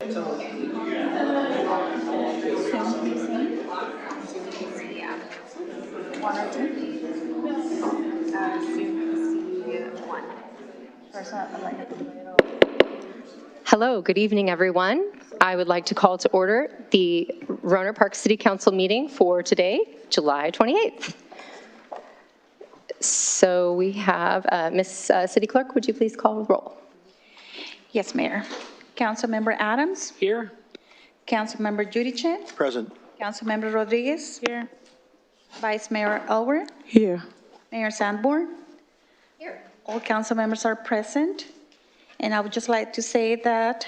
One or two? One. Hello, good evening, everyone. I would like to call to order the Rohnert Park City Council meeting for today, July 28th. So we have Ms. City Clerk, would you please call roll? Yes, Mayor. Councilmember Adams? Here. Councilmember Judichin? Present. Councilmember Rodriguez? Here. Vice Mayor Elwer? Here. Mayor Sanborn? Here. All council members are present. And I would just like to say that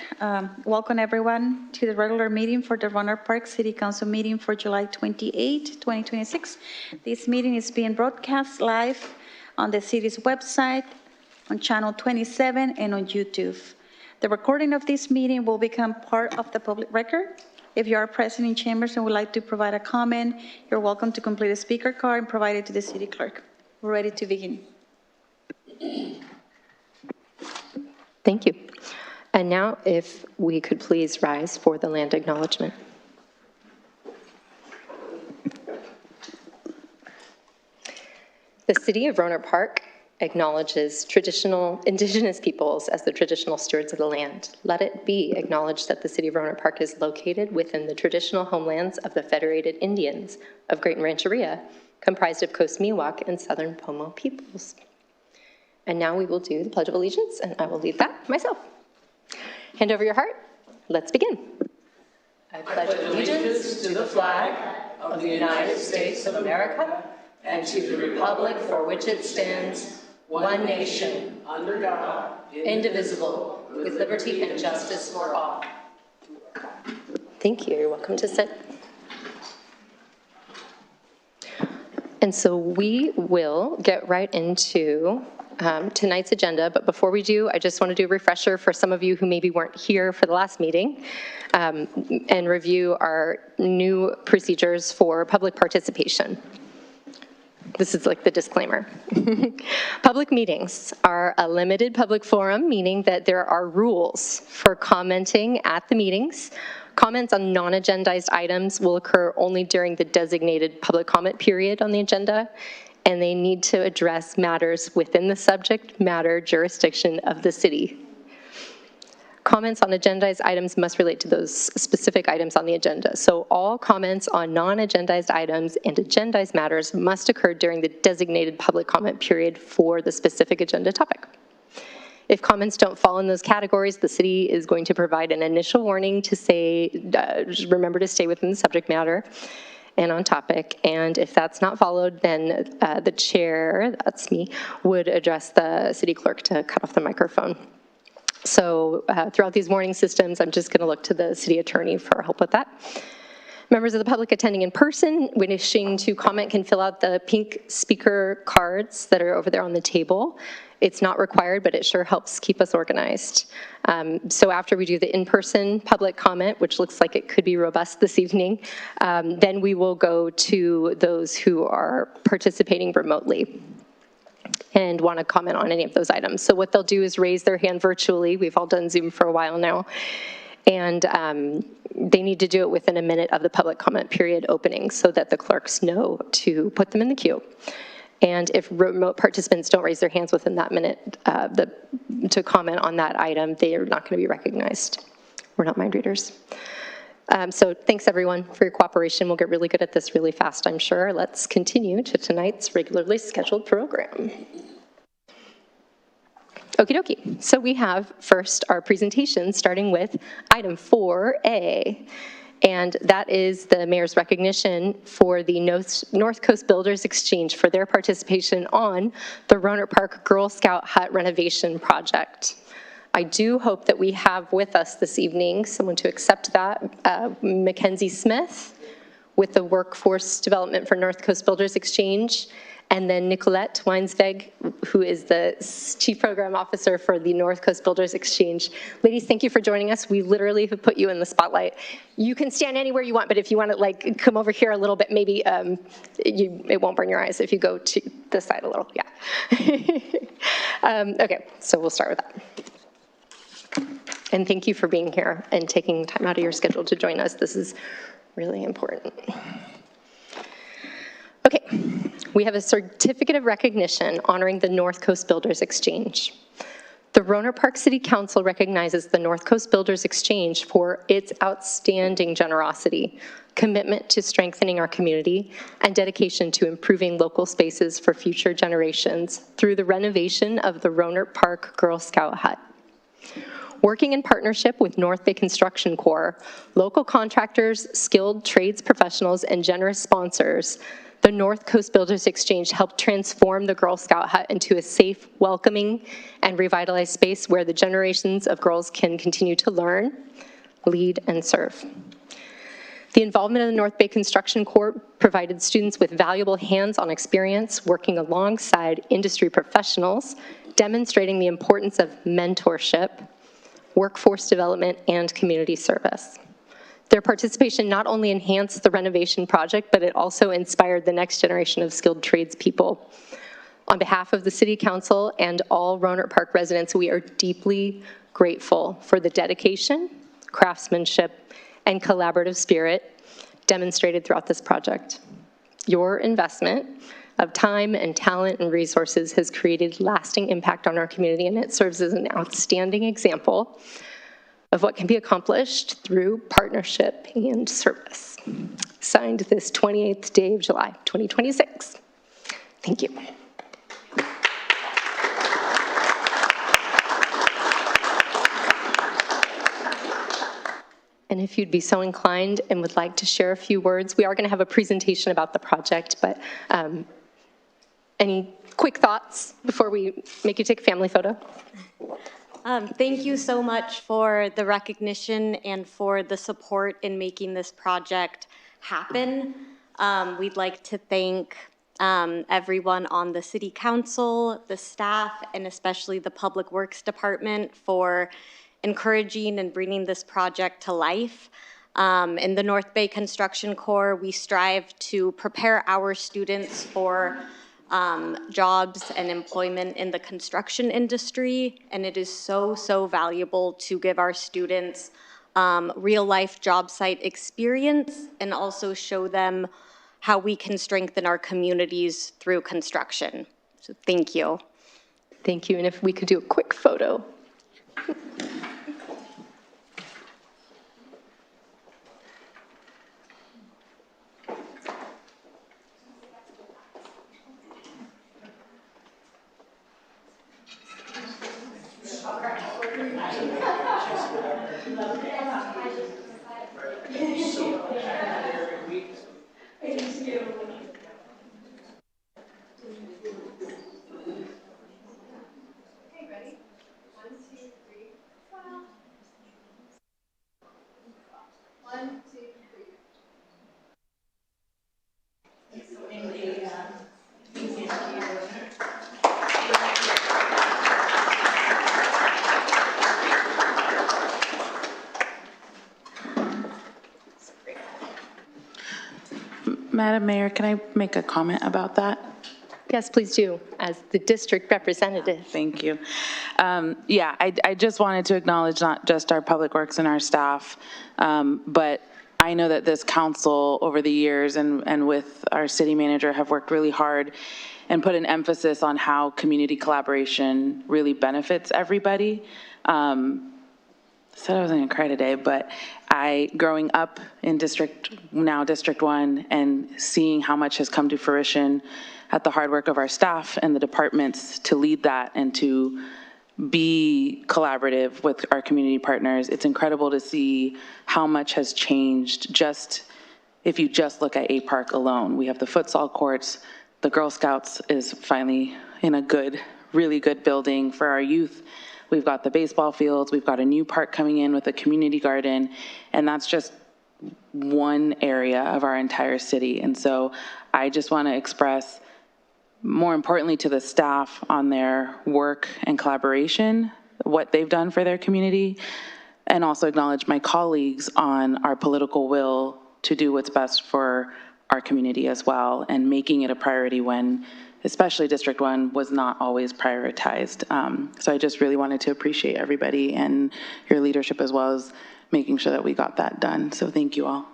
welcome everyone to the regular meeting for the Rohnert Park City Council meeting for July 28, 2026. This meeting is being broadcast live on the city's website, on channel 27, and on YouTube. The recording of this meeting will become part of the public record. If you are present in chambers and would like to provide a comment, you're welcome to complete a speaker card and provide it to the city clerk. We're ready to begin. Thank you. And now if we could please rise for the land acknowledgement. The City of Rohnert Park acknowledges indigenous peoples as the traditional stewards of the land. Let it be acknowledged that the City of Rohnert Park is located within the traditional homelands of the Federated Indians of Great Rancheria, comprised of Coast Miwok and Southern Pomo peoples. And now we will do the Pledge of Allegiance, and I will lead that myself. Hand over your heart. Let's begin. I pledge allegiance to the flag of the United States of America and to the republic for which it stands, one nation, under God, indivisible, with liberty and justice for all. Thank you. You're welcome to sit. And so we will get right into tonight's agenda, but before we do, I just want to do a refresher for some of you who maybe weren't here for the last meeting and review our new procedures for public participation. This is like the disclaimer. Public meetings are a limited public forum, meaning that there are rules for commenting at the meetings. Comments on non-agendized items will occur only during the designated public comment period on the agenda, and they need to address matters within the subject matter jurisdiction of the city. Comments on agendized items must relate to those specific items on the agenda. So all comments on non-agendized items and agendized matters must occur during the designated public comment period for the specific agenda topic. If comments don't fall in those categories, the city is going to provide an initial warning to say, remember to stay within the subject matter and on topic. And if that's not followed, then the chair, that's me, would address the city clerk to cut off the microphone. So throughout these warning systems, I'm just going to look to the city attorney for help with that. Members of the public attending in person wishing to comment can fill out the pink speaker cards that are over there on the table. It's not required, but it sure helps keep us organized. So after we do the in-person public comment, which looks like it could be robust this evening, then we will go to those who are participating remotely and want to comment on any of those items. So what they'll do is raise their hand virtually. We've all done Zoom for a while now. And they need to do it within a minute of the public comment period opening so that the clerks know to put them in the queue. And if remote participants don't raise their hands within that minute to comment on that item, they are not going to be recognized. We're not mind readers. So thanks everyone for your cooperation. We'll get really good at this really fast, I'm sure. Let's continue to tonight's regularly scheduled program. Okie dokie. So we have first our presentation starting with item 4A. And that is the mayor's recognition for the North Coast Builders Exchange for their participation on the Rohnert Park Girl Scout Hut renovation project. I do hope that we have with us this evening someone to accept that, Mackenzie Smith with the Workforce Development for North Coast Builders Exchange, and then Nicolette Weinsweg, who is the Chief Program Officer for the North Coast Builders Exchange. Ladies, thank you for joining us. We literally have put you in the spotlight. You can stand anywhere you want, but if you want to like come over here a little bit, maybe it won't burn your eyes if you go to the side a little, yeah. Okay, so we'll start with that. And thank you for being here and taking time out of your schedule to join us. This is really important. Okay, we have a certificate of recognition honoring the North Coast Builders Exchange. The Rohnert Park City Council recognizes the North Coast Builders Exchange for its outstanding generosity, commitment to strengthening our community, and dedication to improving local spaces for future generations through the renovation of the Rohnert Park Girl Scout Hut. Working in partnership with North Bay Construction Corps, local contractors, skilled trades professionals, and generous sponsors, the North Coast Builders Exchange helped transform the Girl Scout Hut into a safe, welcoming, and revitalized space where the generations of girls can continue to learn, lead, and serve. The involvement of the North Bay Construction Corps provided students with valuable hands-on experience working alongside industry professionals, demonstrating the importance of mentorship, workforce development, and community service. Their participation not only enhanced the renovation project, but it also inspired the next generation of skilled tradespeople. On behalf of the City Council and all Rohnert Park residents, we are deeply grateful for the dedication, craftsmanship, and collaborative spirit demonstrated throughout this project. Your investment of time and talent and resources has created lasting impact on our community, and it serves as an outstanding example of what can be accomplished through partnership and service. Signed this 28th day of July, 2026. Thank you. And if you'd be so inclined and would like to share a few words, we are going to have a presentation about the project, but any quick thoughts before we make you take a family photo? Thank you so much for the recognition and for the support in making this project happen. We'd like to thank everyone on the City Council, the staff, and especially the Public Works Department for encouraging and bringing this project to life. In the North Bay Construction Corps, we strive to prepare our students for jobs and employment in the construction industry, and it is so, so valuable to give our students real-life job site experience and also show them how we can strengthen our communities through construction. So thank you. Thank you, and if we could do a quick photo. Madam Mayor, can I make a comment about that? Yes, please do, as the district representative. Thank you. Yeah, I just wanted to acknowledge not just our Public Works and our staff, but I know that this council over the years and with our city manager have worked really hard and put an emphasis on how community collaboration really benefits everybody. Said I wasn't gonna cry today, but growing up in now District 1 and seeing how much has come to fruition at the hard work of our staff and the departments to lead that and to be collaborative with our community partners, it's incredible to see how much has changed just if you just look at A Park alone. We have the futsal courts, the Girl Scouts is finally in a good, really good building for our youth. We've got the baseball fields, we've got a new park coming in with a community garden, and that's just one area of our entire city. And so I just want to express, more importantly to the staff, on their work and collaboration, what they've done for their community, and also acknowledge my colleagues on our political will to do what's best for our community as well, and making it a priority when especially District 1, was not always prioritized. So I just really wanted to appreciate everybody and your leadership as well as making sure that we got that done. So thank you all.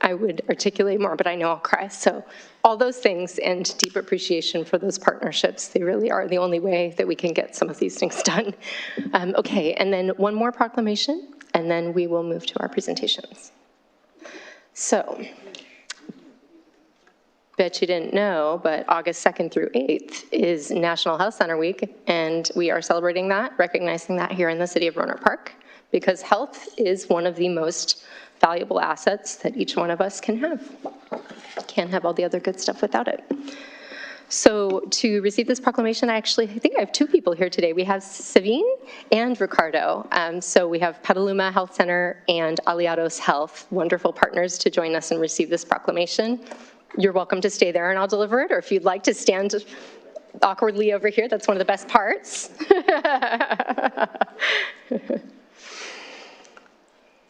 I would articulate more, but I know I'll cry. So all those things and deep appreciation for those partnerships. They really are the only way that we can get some of these things done. Okay, and then one more proclamation, and then we will move to our presentations. So, bet you didn't know, but August 2nd through 8th is National Health Center Week, and we are celebrating that, recognizing that here in the city of Rohnert Park, because health is one of the most valuable assets that each one of us can have. Can't have all the other good stuff without it. So to receive this proclamation, I think I have two people here today. We have Savine and Ricardo. So we have Petaluma Health Center and Aliados Health, wonderful partners to join us and receive this proclamation. You're welcome to stay there and I'll deliver it, or if you'd like to stand awkwardly over here, that's one of the best parts.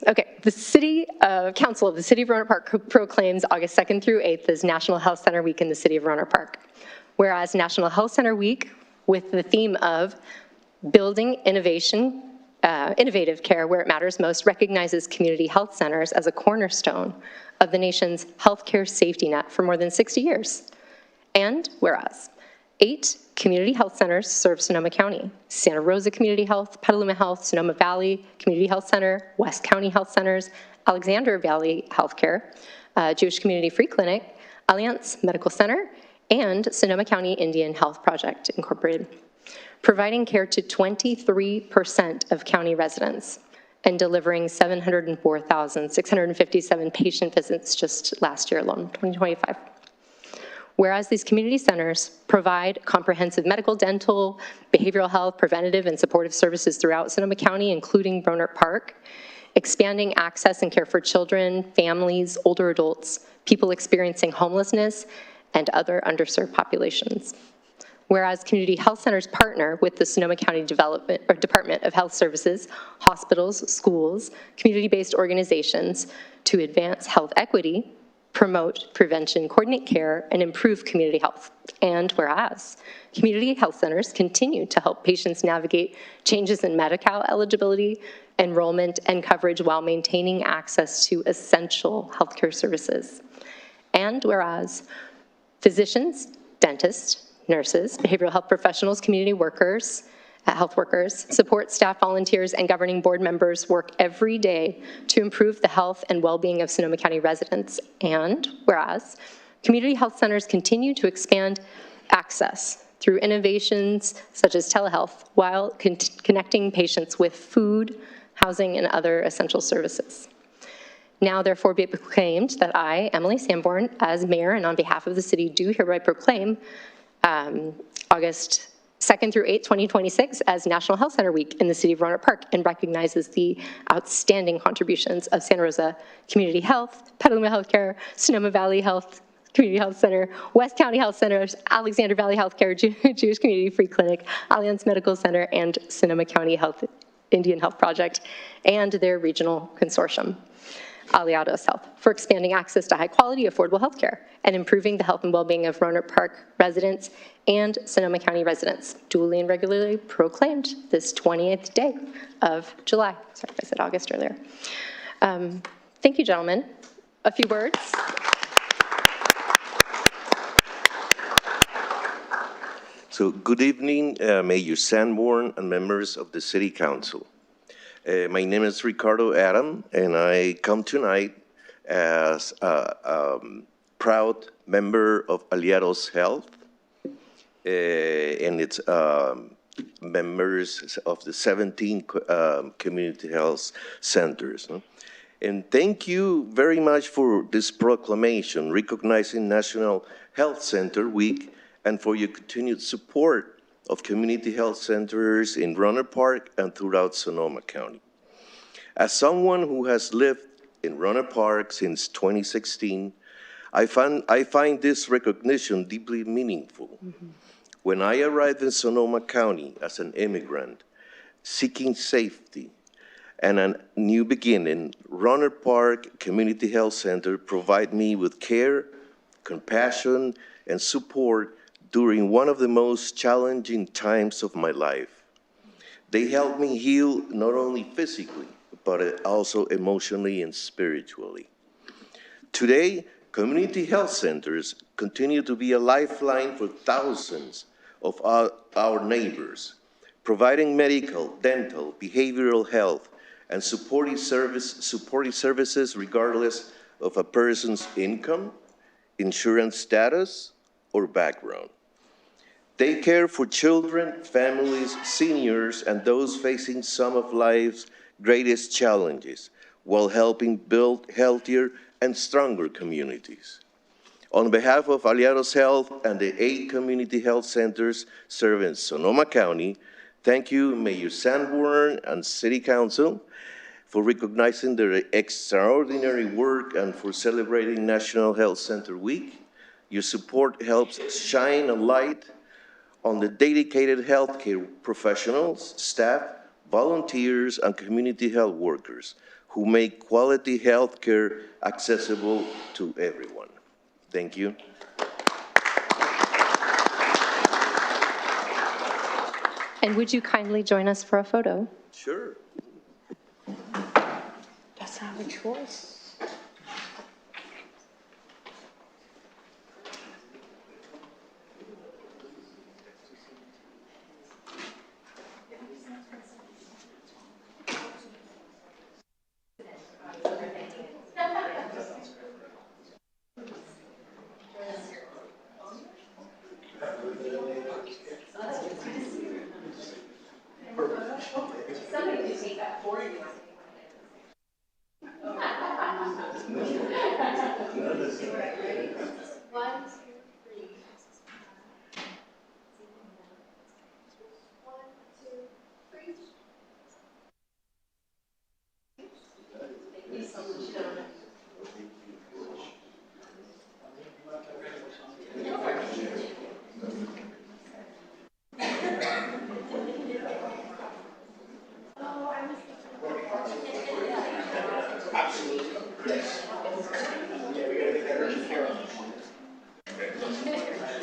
Okay, the City Council of the City of Rohnert Park proclaims August 2nd through 8th as National Health Center Week in the City of Rohnert Park. Whereas National Health Center Week, with the theme of building innovative care where it matters most, recognizes community health centers as a cornerstone of the nation's healthcare safety net for more than 60 years. And whereas 8 community health centers serve Sonoma County: Santa Rosa Community Health, Petaluma Health, Sonoma Valley Community Health Center, West County Health Centers, Alexander Valley Healthcare, Jewish Community Free Clinic, Alliance Medical Center, and Sonoma County Indian Health Project Incorporated, providing care to 23% of county residents and delivering 704,657 patient visits just last year alone, 2025. Whereas these community centers provide comprehensive medical, dental, behavioral health, preventative, and supportive services throughout Sonoma County, including Rohnert Park, expanding access and care for children, families, older adults, people experiencing homelessness, and other underserved populations. Whereas community health centers partner with the Sonoma County Department of Health Services, hospitals, schools, community-based organizations to advance health equity, promote prevention, coordinate care, and improve community health. And whereas community health centers continue to help patients navigate changes in Medi-Cal eligibility, enrollment, and coverage while maintaining access to essential healthcare services. And whereas physicians, dentists, nurses, behavioral health professionals, community workers, health workers, support staff, volunteers, and governing board members work every day to improve the health and well-being of Sonoma County residents. And whereas community health centers continue to expand access through innovations such as telehealth while connecting patients with food, housing, and other essential services. Now, therefore, be it proclaimed that I, Emily Sanborn, as mayor and on behalf of the city, do hereby proclaim August 2nd through 8th, 2026 as National Health Center Week in the City of Rohnert Park, and recognizes the outstanding contributions of Santa Rosa Community Health, Petaluma Healthcare, Sonoma Valley Health Community Health Center, West County Health Centers, Alexander Valley Healthcare, Jewish Community Free Clinic, Alliance Medical Center, and Sonoma County Health Indian Health Project, and their regional consortium, Aliados Health, for expanding access to high-quality, affordable health care and improving the health and well-being of Rohnert Park residents and Sonoma County residents, duly and regularly proclaimed this 20th day of July. Sorry if I said August earlier. Thank you, gentlemen. A few words. So good evening, Mayor Sanborn and members of the City Council. My name is Ricardo Adam, and I come tonight as a proud member of Aliados Health and its members of the 17 community health centers. And thank you very much for this proclamation recognizing National Health Center Week and for your continued support of community health centers in Rohnert Park and throughout Sonoma County. As someone who has lived in Rohnert Park since 2016, I find this recognition deeply meaningful. Mm-hmm. When I arrived in Sonoma County as an immigrant, seeking safety and a new beginning, Rohnert Park Community Health Center provided me with care, compassion, and support during one of the most challenging times of my life. They helped me heal not only physically, but also emotionally and spiritually. Today, community health centers continue to be a lifeline for thousands of our neighbors, providing medical, dental, behavioral health, and supportive services regardless of a person's income, insurance status, or background. They care for children, families, seniors, and those facing some of life's greatest challenges, while helping build healthier and stronger communities. On behalf of Aliados Health and the 8 community health centers serving Sonoma County, thank you, Mayor Sanborn and City Council, for recognizing their extraordinary work and for celebrating National Health Center Week. Your support helps shine a light on the dedicated healthcare professionals, staff, volunteers, and community health workers who make quality healthcare accessible to everyone. Thank you. And would you kindly join us for a photo? Sure. That's our choice.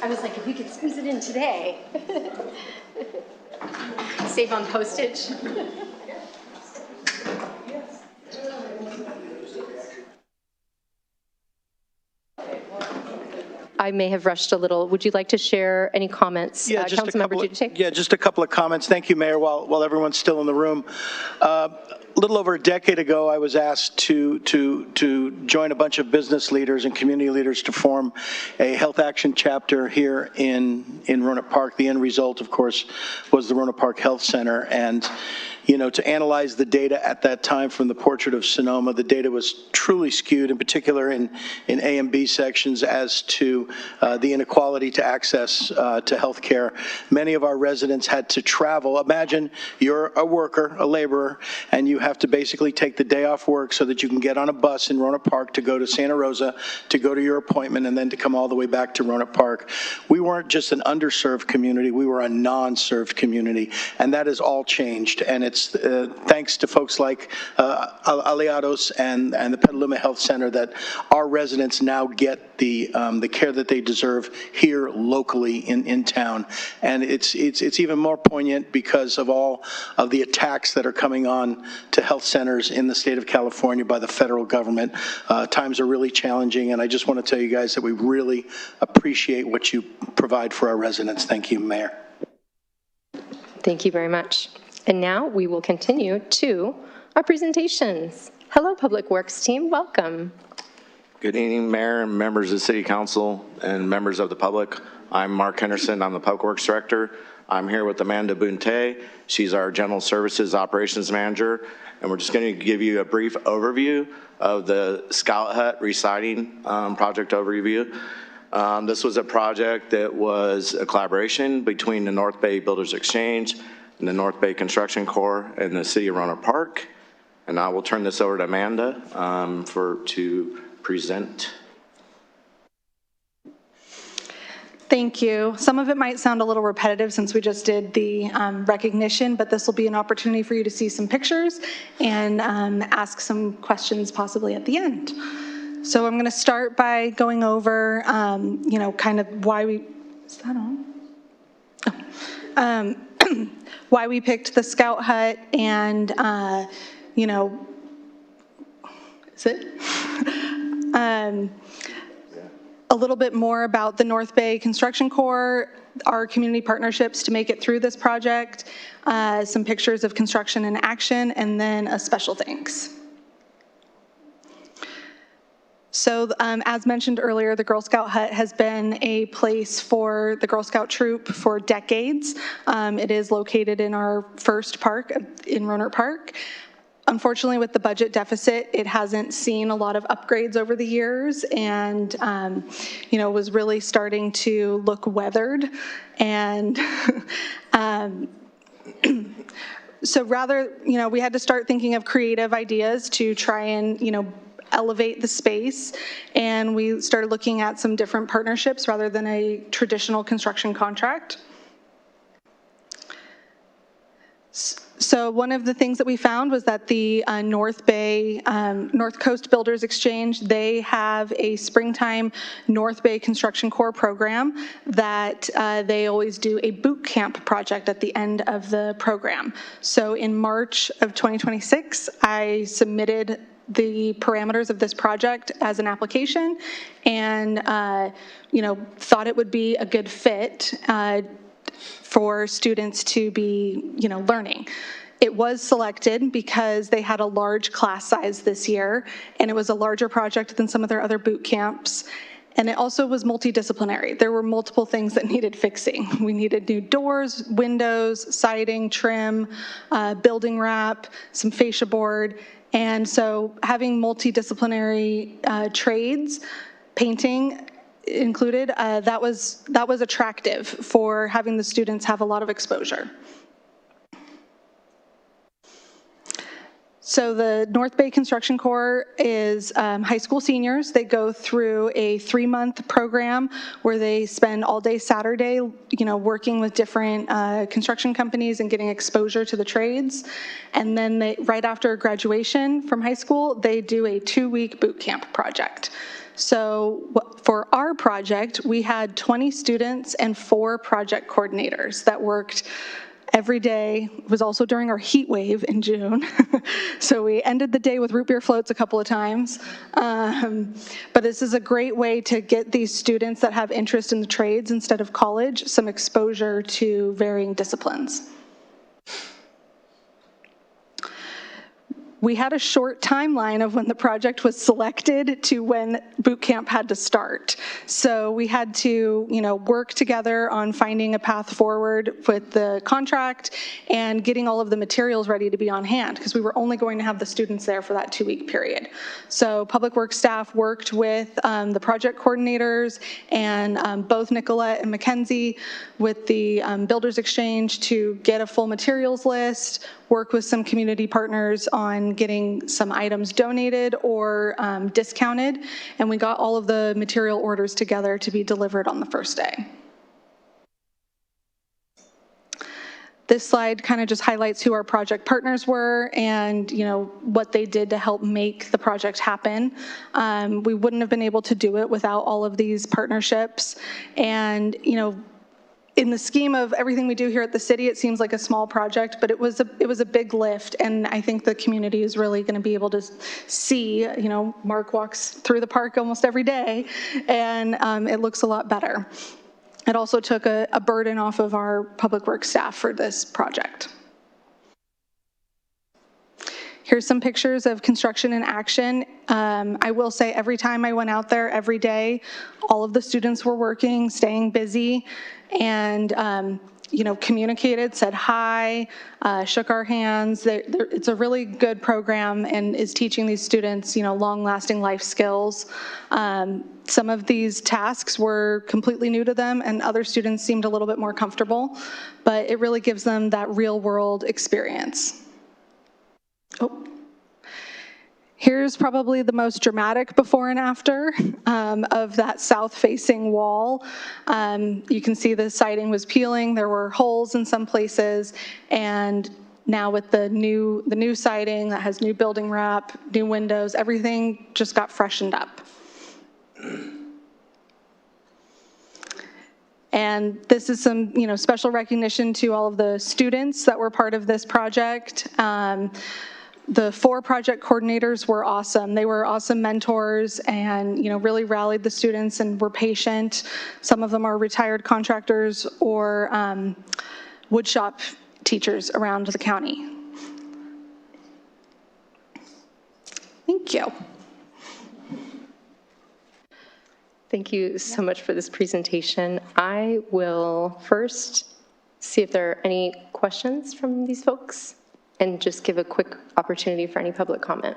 I was like, if we could squeeze it in today. Save on postage. I may have rushed a little. Would you like to share any comments? Yeah, Councilmember Giudice? Yeah, just a couple of comments. Thank you, Mayor, while everyone's still in the room. A little over a decade ago, I was asked to join a bunch of business leaders and community leaders to form a health action chapter here in Rohnert Park. The end result, of course, was the Rohnert Park Health Center. And you know, to analyze the data at that time from the portrait of Sonoma, the data was truly skewed, in particular in A and B sections, as to the inequality to access to health care. Many of our residents had to travel. Imagine you're a worker, a laborer, and you have to basically take the day off work so that you can get on a bus in Rohnert Park to go to Santa Rosa, to go to your appointment, and then to come all the way back to Rohnert Park. We weren't just an underserved community, we were a non-served community, and that has all changed. And it's thanks to folks like Aliados and the Petaluma Health Center that our residents now get the care that they deserve here locally in town. And it's even more poignant because of all of the attacks that are coming on to health centers in the state of California by the federal government. Times are really challenging, and I just want to tell you guys that we really appreciate what you provide for our residents. Thank you, Mayor. Thank you very much. And now we will continue to our presentations. Hello, Public Works team, welcome. Good evening, Mayor and members of the City Council and members of the public. I'm Mark Henderson, I'm the Public Works Director. I'm here with Amanda Bunte. She's our General Services Operations Manager, and we're just going to give you a brief overview of the Scout Hut Residing project overview. This was a project that was a collaboration between the North Bay Builders Exchange and the North Bay Construction Corps and the City of Rohnert Park. And I will turn this over to Amanda to present. Thank you. Some of it might sound a little repetitive since we just did the recognition, but this will be an opportunity for you to see some pictures and ask some questions possibly at the end. So I'm going to start by going over, kind of why we, is that on? Oh. Why we picked the Scout Hut and, is it? A little bit more about the North Bay Construction Corps, our community partnerships to make it through this project, some pictures of construction in action, and then a special thanks. So as mentioned earlier, the Girl Scout Hut has been a place for the Girl Scout troop for decades. It is located in our first park in Rohnert Park. Unfortunately, with the budget deficit, it hasn't seen a lot of upgrades over the years and, was really starting to look weathered. And so rather, we had to start thinking of creative ideas to try and, elevate the space, and we started looking at some different partnerships rather than a traditional construction contract. So one of the things that we found was that the North Coast Builders Exchange, they have a springtime North Bay Construction Corps program that they always do a boot camp project at the end of the program. So in March of 2026, I submitted the parameters of this project as an application and, thought it would be a good fit for students to be, learning. It was selected because they had a large class size this year, and it was a larger project than some of their other boot camps. And it also was multidisciplinary. There were multiple things that needed fixing. We needed new doors, windows, siding, trim, building wrap, some fascia board. And so having multidisciplinary trades, painting included, that was attractive for having the students have a lot of exposure. So the North Bay Construction Corps is high school seniors. They go through a 3-month program where they spend all day Saturday, working with different construction companies and getting exposure to the trades. And then right after graduation from high school, they do a 2-week boot camp project. So for our project, we had 20 students and 4 project coordinators that worked every day. It was also during our heat wave in June. So we ended the day with root beer floats a couple of times. But this is a great way to get these students that have interest in the trades instead of college some exposure to varying disciplines. We had a short timeline of when the project was selected to when boot camp had to start. So we had to, work together on finding a path forward with the contract and getting all of the materials ready to be on hand because we were only going to have the students there for that 2-week period. So Public Works staff worked with the project coordinators and both Nicolette and Mackenzie with the Builders Exchange to get a full materials list, work with some community partners on getting some items donated or discounted, and we got all of the material orders together to be delivered on the first day. This slide kind of just highlights who our project partners were and, what they did to help make the project happen. We wouldn't have been able to do it without all of these partnerships. And, in the scheme of everything we do here at the city, it seems like a small project, but it was a big lift, and I think the community is really going to be able to see, Mark walks through the park almost every day, and it looks a lot better. It also took a burden off of our public works staff for this project. Here's some pictures of construction in action. I will say every time I went out there every day, all of the students were working, staying busy, and communicated, said hi, shook our hands. It's a really good program and is teaching these students, long-lasting life skills. Some of these tasks were completely new to them, and other students seemed a little bit more comfortable, but it really gives them that real-world experience. Oh. Here's probably the most dramatic before and after of that south-facing wall. You can see the siding was peeling. There were holes in some places, and now with the new siding that has new building wrap, new windows, everything just got freshened up. And this is some, special recognition to all of the students that were part of this project. The 4 project coordinators were awesome. They were awesome mentors and, really rallied the students and were patient. Some of them are retired contractors or woodshop teachers around the county. Thank you. Thank you so much for this presentation. I will first see if there are any questions from these folks and just give a quick opportunity for any public comment.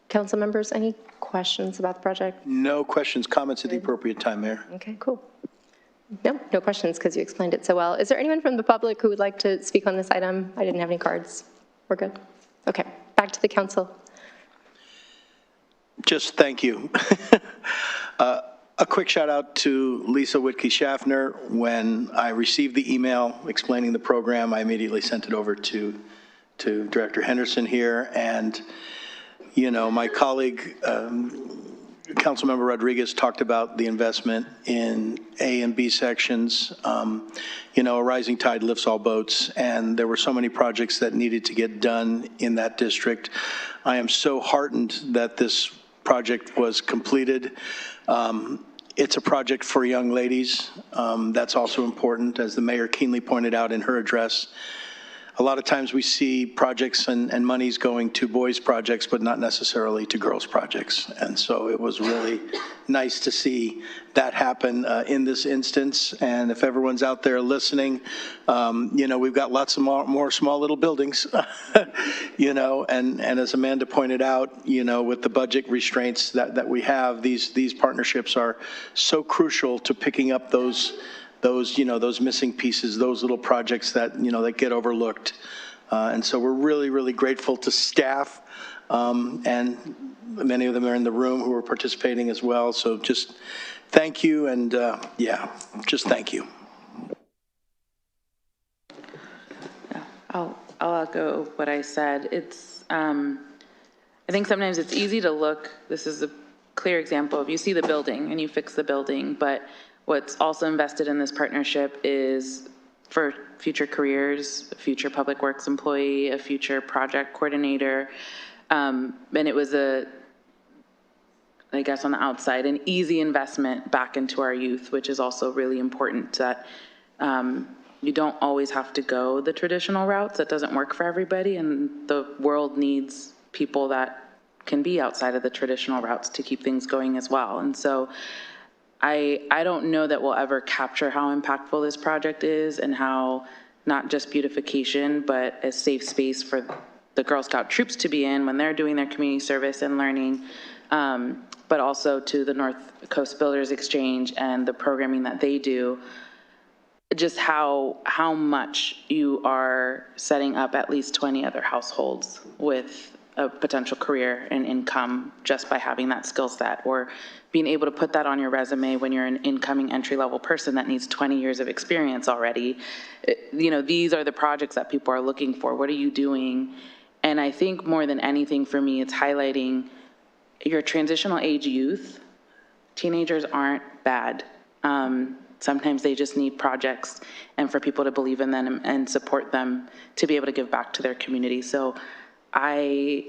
Council members, any questions about the project? No questions, comments at the appropriate time, Mayor. Okay, cool. No questions because you explained it so well. Is there anyone from the public who would like to speak on this item? I didn't have any cards. We're good. Okay, back to the council. Just thank you. A quick shout out to Lisa Whitkey-Schaffner. When I received the email explaining the program, I immediately sent it over to Director Henderson here. And, my colleague, Councilmember Rodriguez, talked about the investment in A and B sections. A rising tide lifts all boats, and there were so many projects that needed to get done in that district. I am so heartened that this project was completed. It's a project for young ladies. That's also important, as the mayor keenly pointed out in her address. A lot of times we see projects and monies going to boys' projects, but not necessarily to girls' projects. And so it was really nice to see that happen in this instance. And if everyone's out there listening, we've got lots of more small little buildings, and as Amanda pointed out, with the budget restraints that we have, these partnerships are so crucial to picking up those missing pieces, those little projects that, that get overlooked. And so we're really, really grateful to staff, and many of them are in the room who are participating as well. So just thank you, and just thank you. I'll echo what I said. I think sometimes it's easy to look, this is a clear example of you see the building and you fix the building, but what's also invested in this partnership is for future careers, a future public works employee, a future project coordinator. And it was I guess on the outside, an easy investment back into our youth, which is also really important, that you don't always have to go the traditional routes. That doesn't work for everybody, and the world needs people that can be outside of the traditional routes to keep things going as well. And so I don't know that we'll ever capture how impactful this project is, and how not just beautification, but a safe space for the Girl Scout troops to be in when they're doing their community service and learning, but also to the North Coast Builders Exchange and the programming that they do, just how much you are setting up at least 20 other households with a potential career and income just by having that skill set, or being able to put that on your resume when you're an incoming entry-level person that needs 20 years of experience already. These are the projects that people are looking for. What are you doing? And I think more than anything for me, it's highlighting your transitional age youth. Teenagers aren't bad. Sometimes they just need projects and for people to believe in them and support them to be able to give back to their community. So I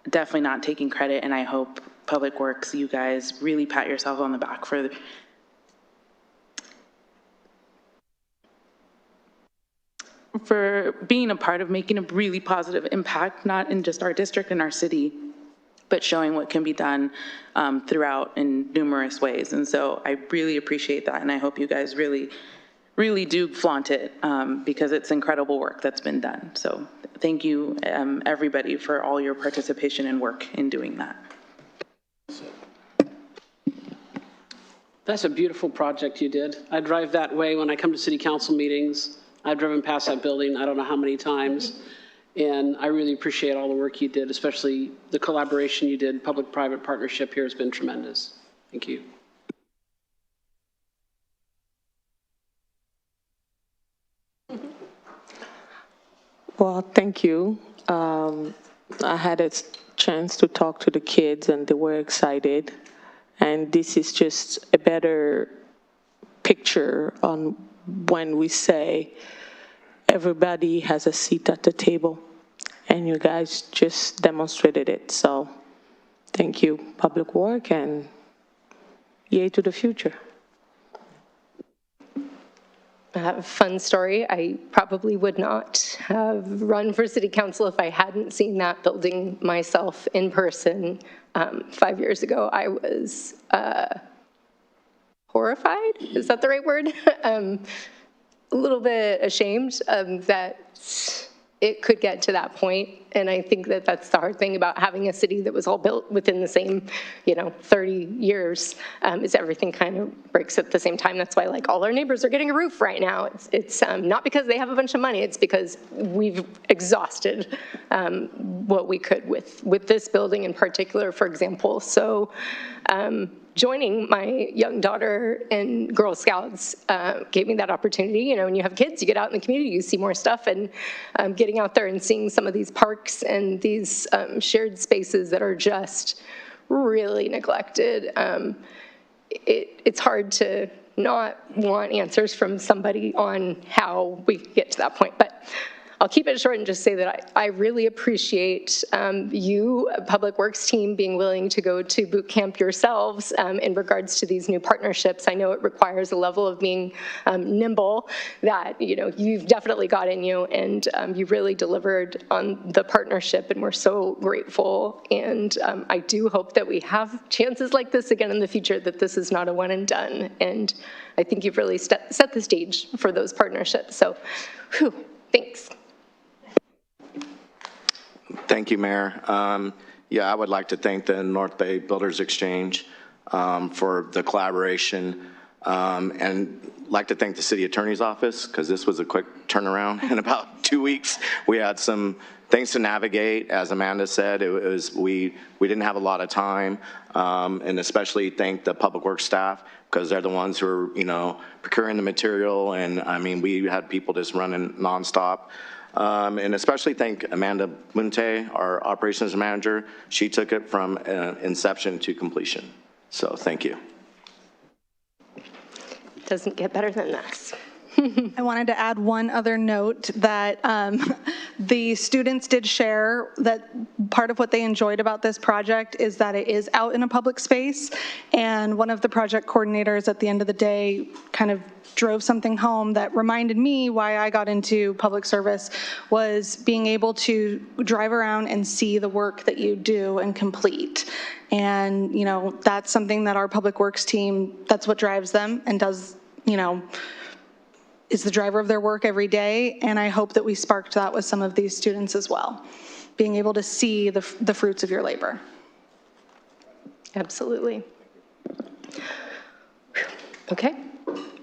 definitely not taking credit, and I hope Public Works, you guys really pat yourself on the back for being a part of making a really positive impact, not in just our district and our city, but showing what can be done throughout in numerous ways. And so I really appreciate that, and I hope you guys really, really do flaunt it, because it's incredible work that's been done. So thank you, everybody, for all your participation and work in doing that. That's a beautiful project you did. I drive that way when I come to city council meetings. I've driven past that building I don't know how many times. And I really appreciate all the work you did, especially the collaboration you did. Public-private partnership here has been tremendous. Thank you. Well, thank you. I had a chance to talk to the kids, and they were excited. And this is just a better picture on when we say everybody has a seat at the table, and you guys just demonstrated it. So thank you, Public Work, and yay to the future. Fun story, I probably would not have run for city council if I hadn't seen that building myself in person 5 years ago. I was horrified, is that the right word? A little bit ashamed that it could get to that point. And I think that that's the hard thing about having a city that was all built within the same, 30 years, is everything kind of breaks at the same time. That's why, like, all our neighbors are getting a roof right now. It's not because they have a bunch of money, it's because we've exhausted what we could with this building in particular, for example. So, joining my young daughter in Girl Scouts gave me that opportunity. When you have kids, you get out in the community, you see more stuff, and getting out there and seeing some of these parks and these shared spaces that are just really neglected. It's hard to not want answers from somebody on how we get to that point, but I'll keep it short and just say that I really appreciate you, Public Works team, being willing to go to boot camp yourselves in regards to these new partnerships. I know it requires a level of being nimble that you've definitely got in you, and you really delivered on the partnership, and we're so grateful. And I do hope that we have chances like this again in the future, that this is not a one and done. And I think you've really set the stage for those partnerships. So, whew, thanks. Thank you, Mayor. I would like to thank the North Bay Builders Exchange for the collaboration, and like to thank the City Attorney's Office, because this was a quick turnaround. In about 2 weeks, we had some things to navigate. As Amanda said, we didn't have a lot of time, and especially thank the Public Works staff, because they're the ones who are procuring the material, and I mean, we had people just running nonstop. And especially thank Amanda Bunte, our operations manager. She took it from inception to completion. So thank you. Doesn't get better than this. I wanted to add one other note that the students did share that part of what they enjoyed about this project is that it is out in a public space. And one of the project coordinators at the end of the day kind of drove something home that reminded me why I got into public service, was being able to drive around and see the work that you do and complete. And, that's something that our public works team, that's what drives them and does, is the driver of their work every day. And I hope that we sparked that with some of these students as well, being able to see the fruits of your labor. Absolutely. Okay,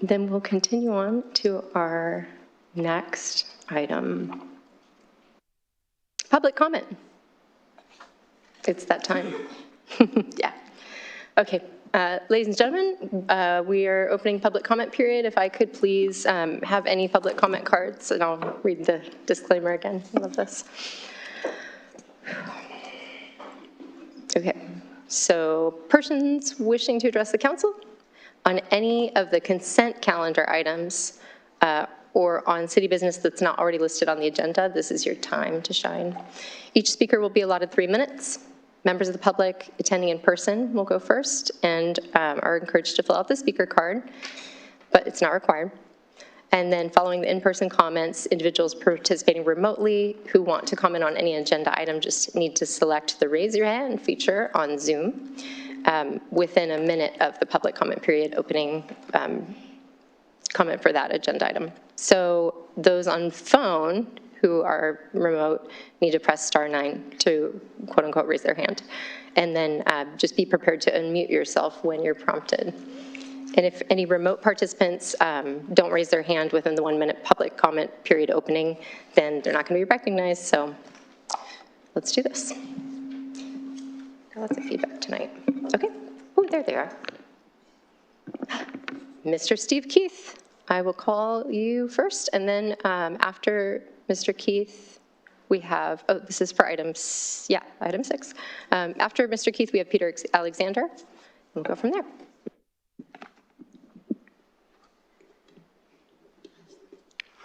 then we'll continue on to our next item. Public comment. It's that time. Yeah. Okay. Ladies and gentlemen, we are opening public comment period. If I could please have any public comment cards, and I'll read the disclaimer again. I love this. Okay, so persons wishing to address the council on any of the consent calendar items or on city business that's not already listed on the agenda, this is your time to shine. Each speaker will be allotted 3 minutes. Members of the public attending in person will go first and are encouraged to fill out the speaker card, but it's not required. And then following the in-person comments, individuals participating remotely who want to comment on any agenda item just need to select the raise your hand feature on Zoom within a minute of the public comment period opening comment for that agenda item. So those on phone who are remote need to press *9 to quote unquote raise their hand. And then just be prepared to unmute yourself when you're prompted. And if any remote participants don't raise their hand within the 1 minute public comment period opening, then they're not going to be recognized. So let's do this. Got lots of feedback tonight. Okay. Oh, there they are. Mr. Steve Keith, I will call you first, and then after Mr. Keith, we have, oh, this is for item 6. After Mr. Keith, we have Peter Alexander. We'll go from there.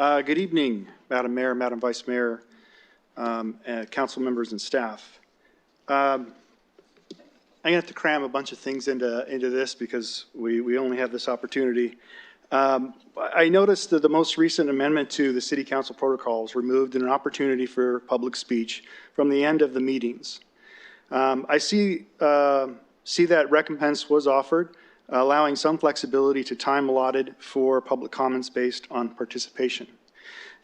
Good evening, Madam Mayor, Madam Vice Mayor, council members and staff. I'm going to have to cram a bunch of things into this because we only have this opportunity. I noticed that the most recent amendment to the city council protocols removed an opportunity for public speech from the end of the meetings. I see that recompense was offered, allowing some flexibility to time allotted for public comments based on participation.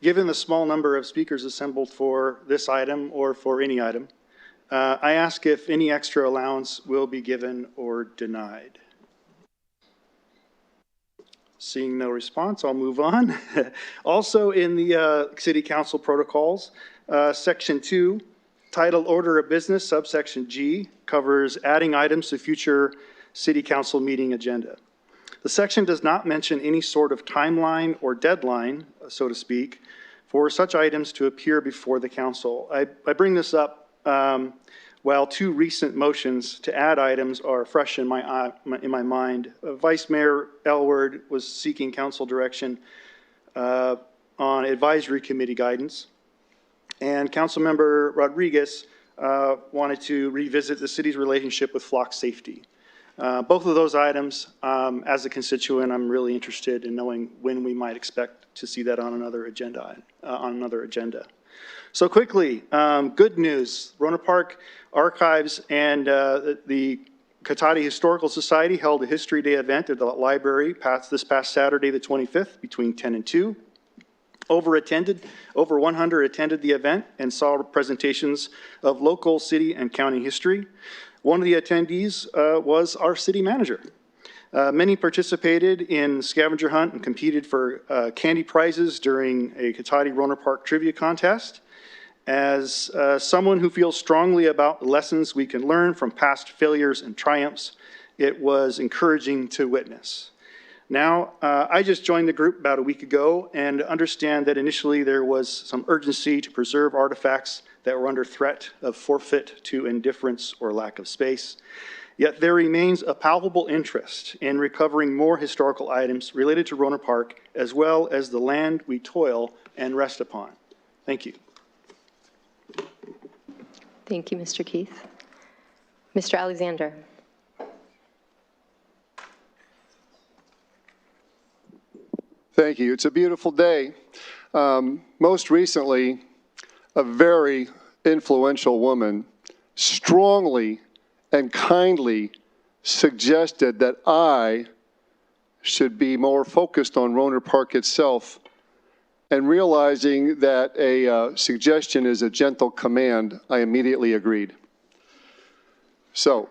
Given the small number of speakers assembled for this item or for any item, I ask if any extra allowance will be given or denied. Seeing no response, I'll move on. Also in the City Council protocols, Section 2, titled Order of Business, subsection G, covers adding items to future City Council meeting agenda. The section does not mention any sort of timeline or deadline, so to speak, for such items to appear before the council. I bring this up while two recent motions to add items are fresh in my mind. Vice Mayor Elward was seeking council direction on advisory committee guidance, and Councilmember Rodriguez wanted to revisit the city's relationship with flock safety. Both of those items, as a constituent, I'm really interested in knowing when we might expect to see that on another agenda. So quickly, good news. Rohnert Park Archives and the Cotati Historical Society held a History Day event at the library this past Saturday, the 25th, between 10 and 2. Over 100 attended the event and saw presentations of local, city, and county history. One of the attendees was our city manager. Many participated in scavenger hunt and competed for candy prizes during a Cotati Rohnert Park trivia contest. As someone who feels strongly about the lessons we can learn from past failures and triumphs, it was encouraging to witness. Now, I just joined the group about a week ago and understand that initially there was some urgency to preserve artifacts that were under threat of forfeit to indifference or lack of space. Yet there remains a palpable interest in recovering more historical items related to Rohnert Park, as well as the land we toil and rest upon. Thank you. Thank you, Mr. Keith. Mr. Alexander. Thank you. It's a beautiful day. Most recently, a very influential woman strongly and kindly suggested that I should be more focused on Rohnert Park itself, and realizing that a suggestion is a gentle command, I immediately agreed. So,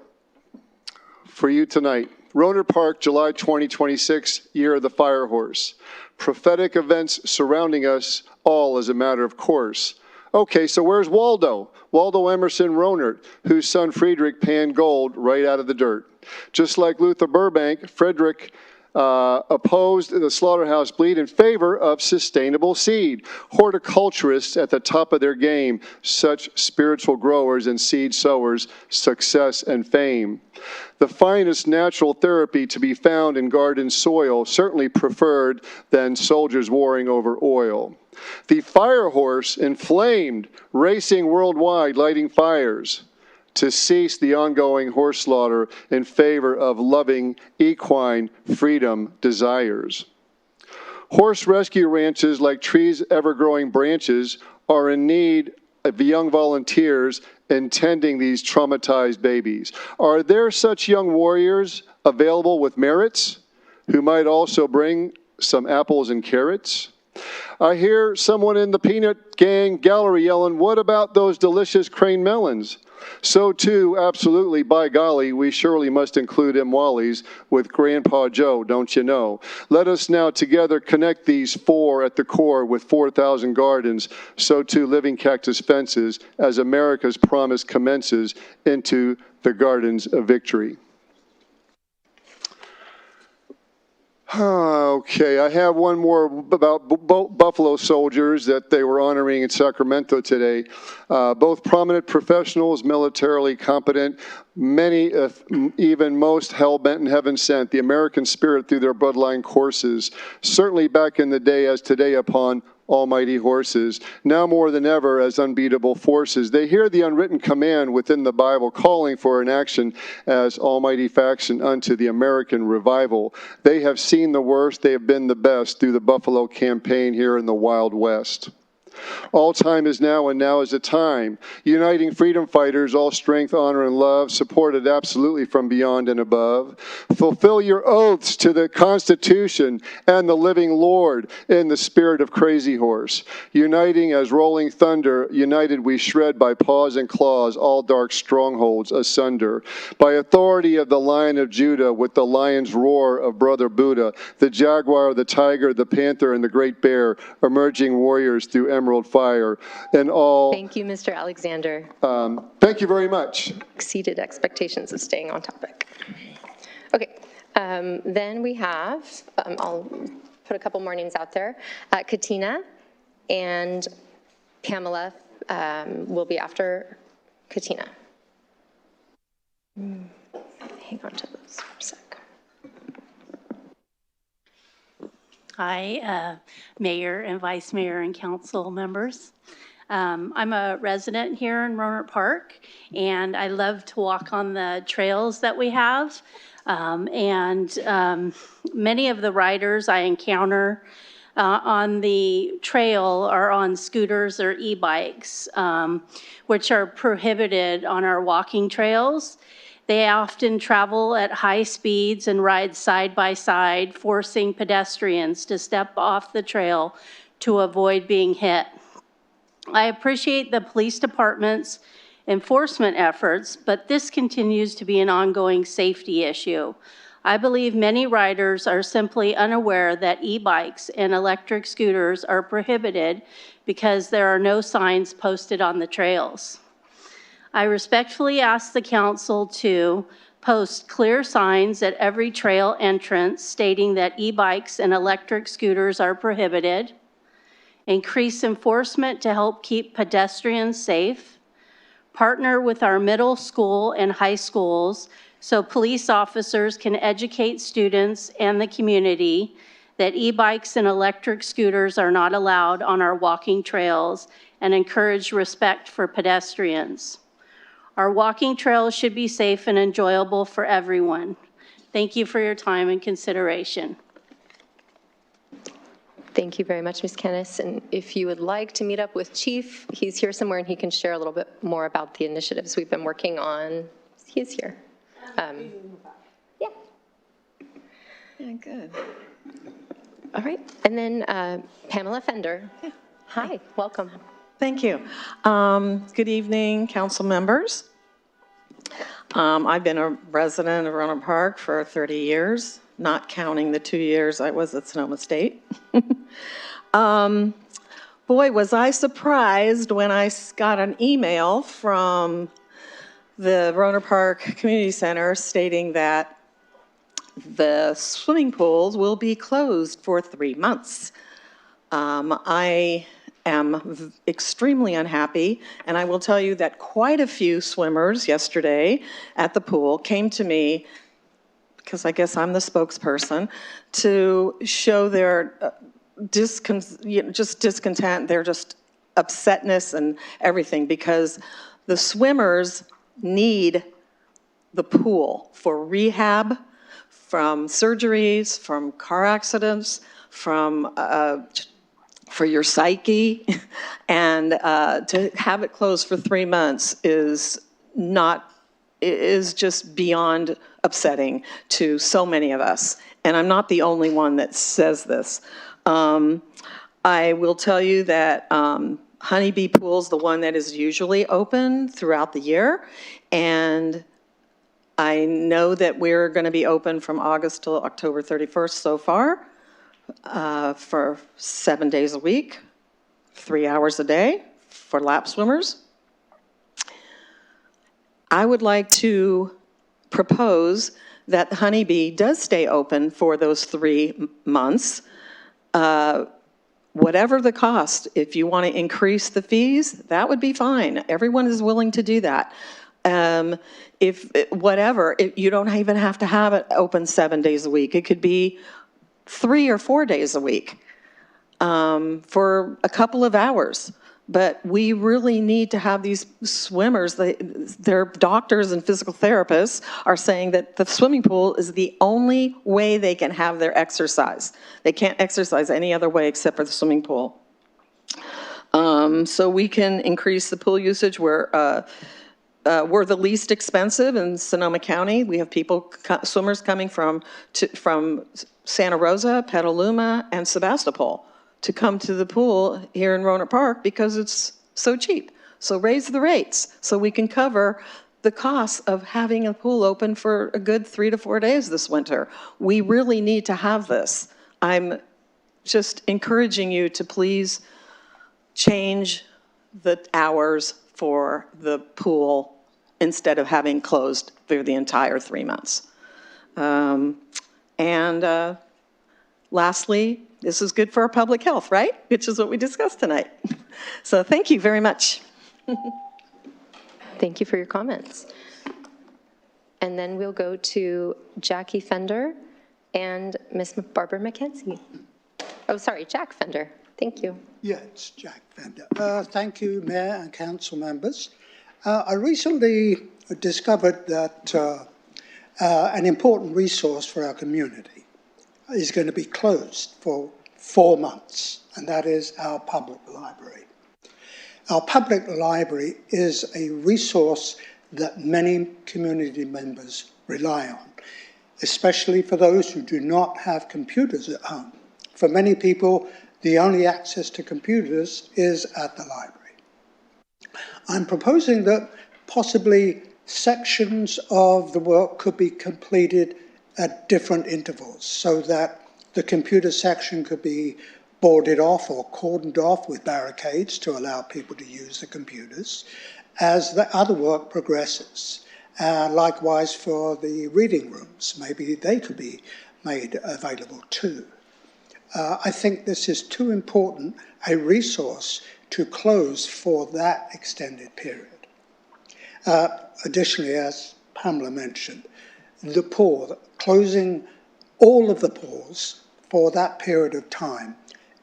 for you tonight, Rohnert Park, July 2026, Year of the Fire Horse. Prophetic events surrounding us all as a matter of course. Okay, so where's Waldo? Waldo Emerson Rohnert, whose son Friedrich panned gold right out of the dirt. Just like Luther Burbank, Friedrich opposed the slaughterhouse bleed in favor of sustainable seed. Horticulturists at the top of their game, such spiritual growers and seed sowers, success and fame. The finest natural therapy to be found in garden soil, certainly preferred than soldiers warring over oil. The fire horse inflamed, racing worldwide, lighting fires to cease the ongoing horse slaughter in favor of loving equine freedom desires. Horse rescue ranches, like trees ever-growing branches, are in need of young volunteers in tending these traumatized babies. Are there such young warriors available with merits who might also bring some apples and carrots? I hear someone in the Peanut Gang gallery yelling, "What about those delicious crane melons?" So too, absolutely, by golly, we surely must include Mwali's with Grandpa Joe, don't you know? Let us now together connect these four at the core with 4,000 gardens, so too living cactus fences, as America's promise commences into the gardens of victory. Okay, I have one more about Buffalo soldiers that they were honoring in Sacramento today. Both prominent professionals, militarily competent, many, even most hell-bent and heaven-sent, the American spirit through their bloodline courses, certainly back in the day as today upon almighty horses, now more than ever as unbeatable forces. They hear the unwritten command within the Bible calling for an action as almighty faction unto the American revival. They have seen the worst, they have been the best through the Buffalo campaign here in the Wild West. All time is now, and now is the time. Uniting freedom fighters, all strength, honor, and love, supported absolutely from beyond and above. Fulfill your oaths to the Constitution and the living Lord in the spirit of Crazy Horse. Uniting as rolling thunder, united we shred by paws and claws all dark strongholds asunder. By authority of the Lion of Judah, with the lion's roar of Brother Buddha, the jaguar, the tiger, the panther, and the great bear, emerging warriors through emerald fire, and all. Thank you, Mr. Alexander. Thank you very much. Exceeded expectations of staying on topic. Okay, then we have, I'll put a couple more names out there. Katina and Pamela will be after Katina. Hang on to those for a sec. Hi, Mayor and Vice Mayor and Council members. I'm a resident here in Rohnert Park, and I love to walk on the trails that we have. Many of the riders I encounter on the trail are on scooters or e-bikes, which are prohibited on our walking trails. They often travel at high speeds and ride side by side, forcing pedestrians to step off the trail to avoid being hit. I appreciate the police department's enforcement efforts, but this continues to be an ongoing safety issue. I believe many riders are simply unaware that e-bikes and electric scooters are prohibited because there are no signs posted on the trails. I respectfully ask the council to post clear signs at every trail entrance stating that e-bikes and electric scooters are prohibited, increase enforcement to help keep pedestrians safe, partner with our middle school and high schools so police officers can educate students and the community that e-bikes and electric scooters are not allowed on our walking trails, and encourage respect for pedestrians. Our walking trails should be safe and enjoyable for everyone. Thank you for your time and consideration. Thank you very much, Ms. Kennis. And if you would like to meet up with Chief, he's here somewhere and he can share a little bit more about the initiatives we've been working on. He's here. Yeah. Yeah, good. All right. And then Pamela Fender. Yeah. Hi, welcome. Thank you. Good evening, council members. I've been a resident of Rohnert Park for 30 years, not counting the 2 years I was at Sonoma State. Boy, was I surprised when I got an email from the Rohnert Park Community Center stating that the swimming pools will be closed for 3 months. I am extremely unhappy, and I will tell you that quite a few swimmers yesterday at the pool came to me, because I guess I'm the spokesperson, to show their discontent, their just upsetness and everything, because the swimmers need the pool for rehab, from surgeries, from car accidents, from for your psyche, and to have it closed for 3 months is just beyond upsetting to so many of us. And I'm not the only one that says this. I will tell you that Honeybee Pool is the one that is usually open throughout the year, and I know that we're going to be open from August till October 31st so far. For 7 days a week, 3 hours a day for lap swimmers. I would like to propose that the Honeybee does stay open for those 3 months. Whatever the cost, if you want to increase the fees, that would be fine. Everyone is willing to do that. If you don't even have to have it open 7 days a week. It could be 3 or 4 days a week. for a couple of hours. But we really need to have these swimmers, their doctors and physical therapists are saying that the swimming pool is the only way they can have their exercise. They can't exercise any other way except for the swimming pool. So we can increase the pool usage. We're the least expensive in Sonoma County. We have swimmers coming from Santa Rosa, Petaluma, and Sebastopol to come to the pool here in Rohnert Park because it's so cheap. So raise the rates so we can cover the costs of having a pool open for a good 3 to 4 days this winter. We really need to have this. I'm just encouraging you to please change the hours for the pool instead of having closed for the entire 3 months. Lastly, this is good for our public health, right? Which is what we discussed tonight. So thank you very much. Thank you for your comments. And then we'll go to Jackie Fender and Miss Barbara McKenzie. Oh, sorry, Jack Fender. Thank you. Yeah, it's Jack Fender. Thank you, Mayor and council members. I recently discovered that an important resource for our community is going to be closed for 4 months, and that is our public library. Our public library is a resource that many community members rely on, especially for those who do not have computers at home. For many people, the only access to computers is at the library. I'm proposing that possibly sections of the work could be completed at different intervals so that the computer section could be boarded off or cordoned off with barricades to allow people to use the computers as the other work progresses. Likewise for the reading rooms, maybe they could be made available too. I think this is too important a resource to close for that extended period. Additionally, as Pamela mentioned, the pool, closing all of the pools for that period of time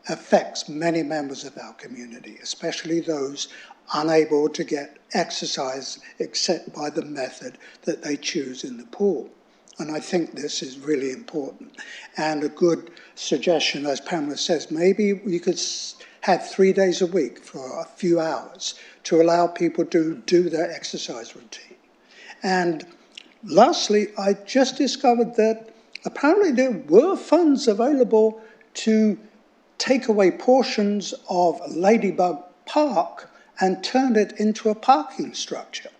affects many members of our community, especially those unable to get exercise except by the method that they choose in the pool. And I think this is really important. And a good suggestion, as Pamela says, maybe we could have 3 days a week for a few hours to allow people to do their exercise routine. And lastly, I just discovered that apparently there were funds available to take away portions of Ladybug Park and turn it into a parking structure.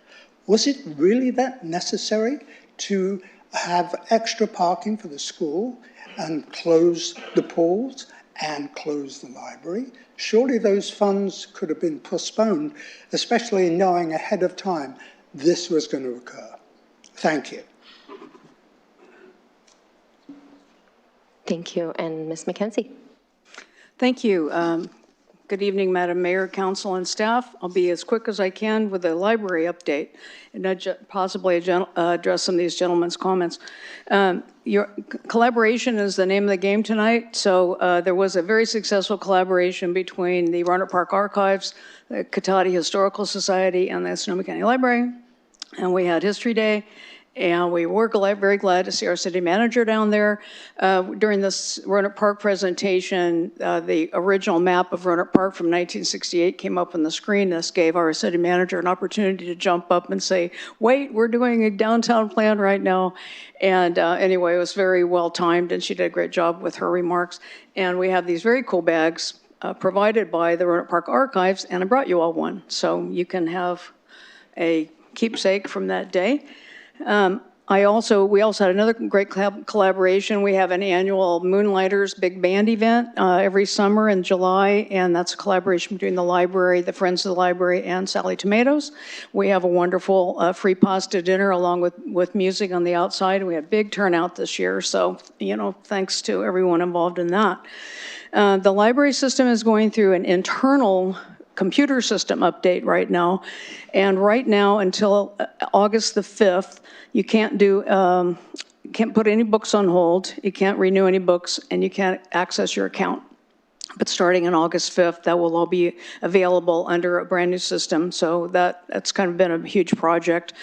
Was it really that necessary to have extra parking for the school and close the pools and close the library? Surely those funds could have been postponed, especially knowing ahead of time this was going to occur. Thank you. Thank you. And Ms. McKenzie. Thank you. Good evening, Madam Mayor, Council, and staff. I'll be as quick as I can with a library update and possibly address some of these gentlemen's comments. Your collaboration is the name of the game tonight. So there was a very successful collaboration between the Rohnert Park Archives, the Cotati Historical Society, and the Sonoma County Library. And we had History Day. And we were very glad to see our city manager down there. During this Rohnert Park presentation, the original map of Rohnert Park from 1968 came up on the screen. This gave our city manager an opportunity to jump up and say, wait, we're doing a downtown plan right now. And anyway, it was very well timed and she did a great job with her remarks. And we have these very cool bags provided by the Rohnert Park Archives, and I brought you all one. So you can have a keepsake from that day. We also had another great collaboration. We have an annual Moonlighters Big Band event every summer in July, and that's a collaboration between the library, the Friends of the Library, and Sally Tomatoes. We have a wonderful free pasta dinner along with music on the outside. We had a big turnout this year, so thanks to everyone involved in that. The library system is going through an internal computer system update right now. And right now, until August the 5th, you can't put any books on hold, you can't renew any books, and you can't access your account. But starting on August 5th, that will all be available under a brand new system. So that's kind of been a huge project.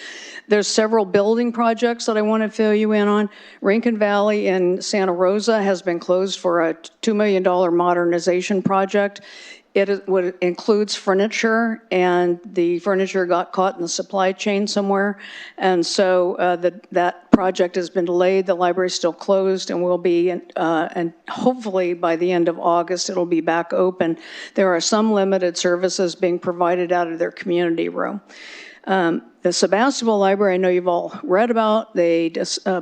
There's several building projects that I want to fill you in on. Rincon Valley in Santa Rosa has been closed for a $2 million modernization project. Includes furniture, and the furniture got caught in the supply chain somewhere. And so that project has been delayed. The library's still closed and will be, and hopefully by the end of August, it'll be back open. There are some limited services being provided out of their community room. The Sebastopol Library, I know you've all read about, the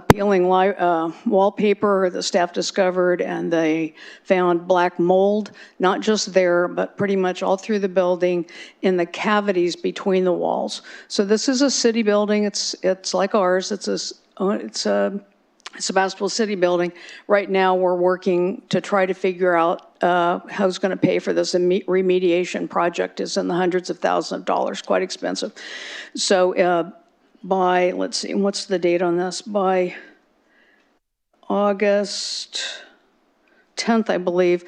peeling wallpaper the staff discovered, and they found black mold, not just there, but pretty much all through the building in the cavities between the walls. So this is a city building. It's like ours. It's a Sebastopol City building. Right now, we're working to try to figure out who's going to pay for this remediation project. Is in the hundreds of thousands of dollars, quite expensive. So by, let's see, what's the date on this? By August 10th, I believe,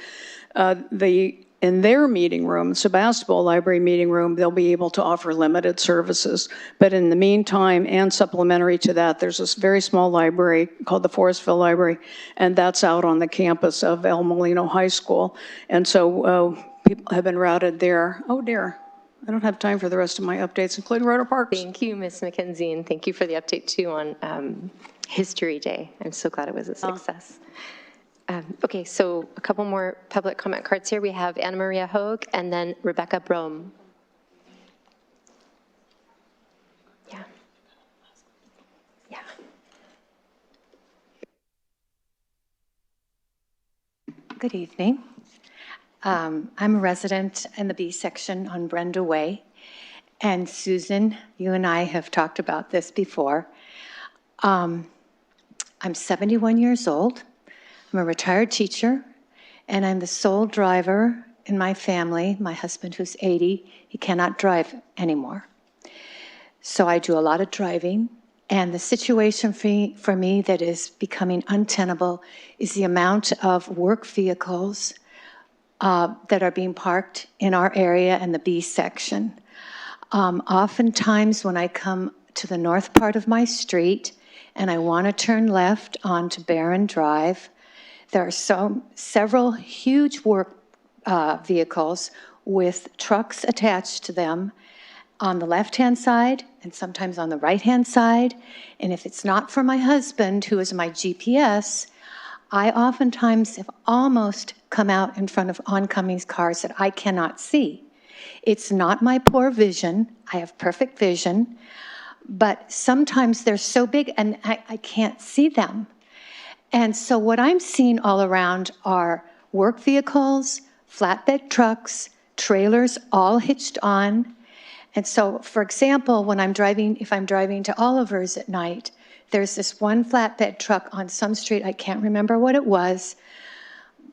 in their meeting room, Sebastopol Library meeting room, they'll be able to offer limited services. But in the meantime, and supplementary to that, there's this very small library called the Forestville Library, and that's out on the campus of El Molino High School. And so people have been routed there. Oh dear, I don't have time for the rest of my updates, including Rohnert Parks. Thank you, Ms. McKenzie, and thank you for the update too on History Day. I'm so glad it was a success. Okay, so a couple more public comment cards here. We have Anna Maria Hogue and then Rebecca Brome. Yeah. Yeah. Good evening. I'm a resident in the B section on Brenda Way. And Susan, you and I have talked about this before. I'm 71 years old. I'm a retired teacher, and I'm the sole driver in my family. My husband, who's 80, he cannot drive anymore. So I do a lot of driving, and the situation for me that is becoming untenable is the amount of work vehicles that are being parked in our area in the B section. Oftentimes when I come to the north part of my street and I want to turn left onto Barron Drive, there are several huge work vehicles with trucks attached to them on the left-hand side and sometimes on the right-hand side. And if it's not for my husband, who is my GPS, I oftentimes have almost come out in front of oncoming cars that I cannot see. It's not my poor vision. I have perfect vision. But sometimes they're so big and I can't see them. And so what I'm seeing all around are work vehicles, flatbed trucks, trailers all hitched on. And so, for example, when if I'm driving to Oliver's at night, there's this one flatbed truck on some street, I can't remember what it was,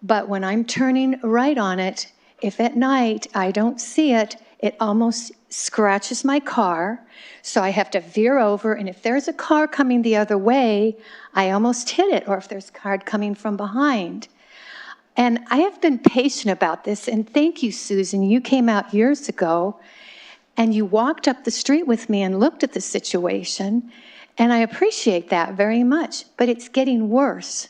but when I'm turning right on it, if at night I don't see it, it almost scratches my car, so I have to veer over, and if there's a car coming the other way, I almost hit it, or if there's a car coming from behind. And I have been patient about this, and thank you, Susan. You came out years ago, and you walked up the street with me and looked at the situation, and I appreciate that very much, but it's getting worse.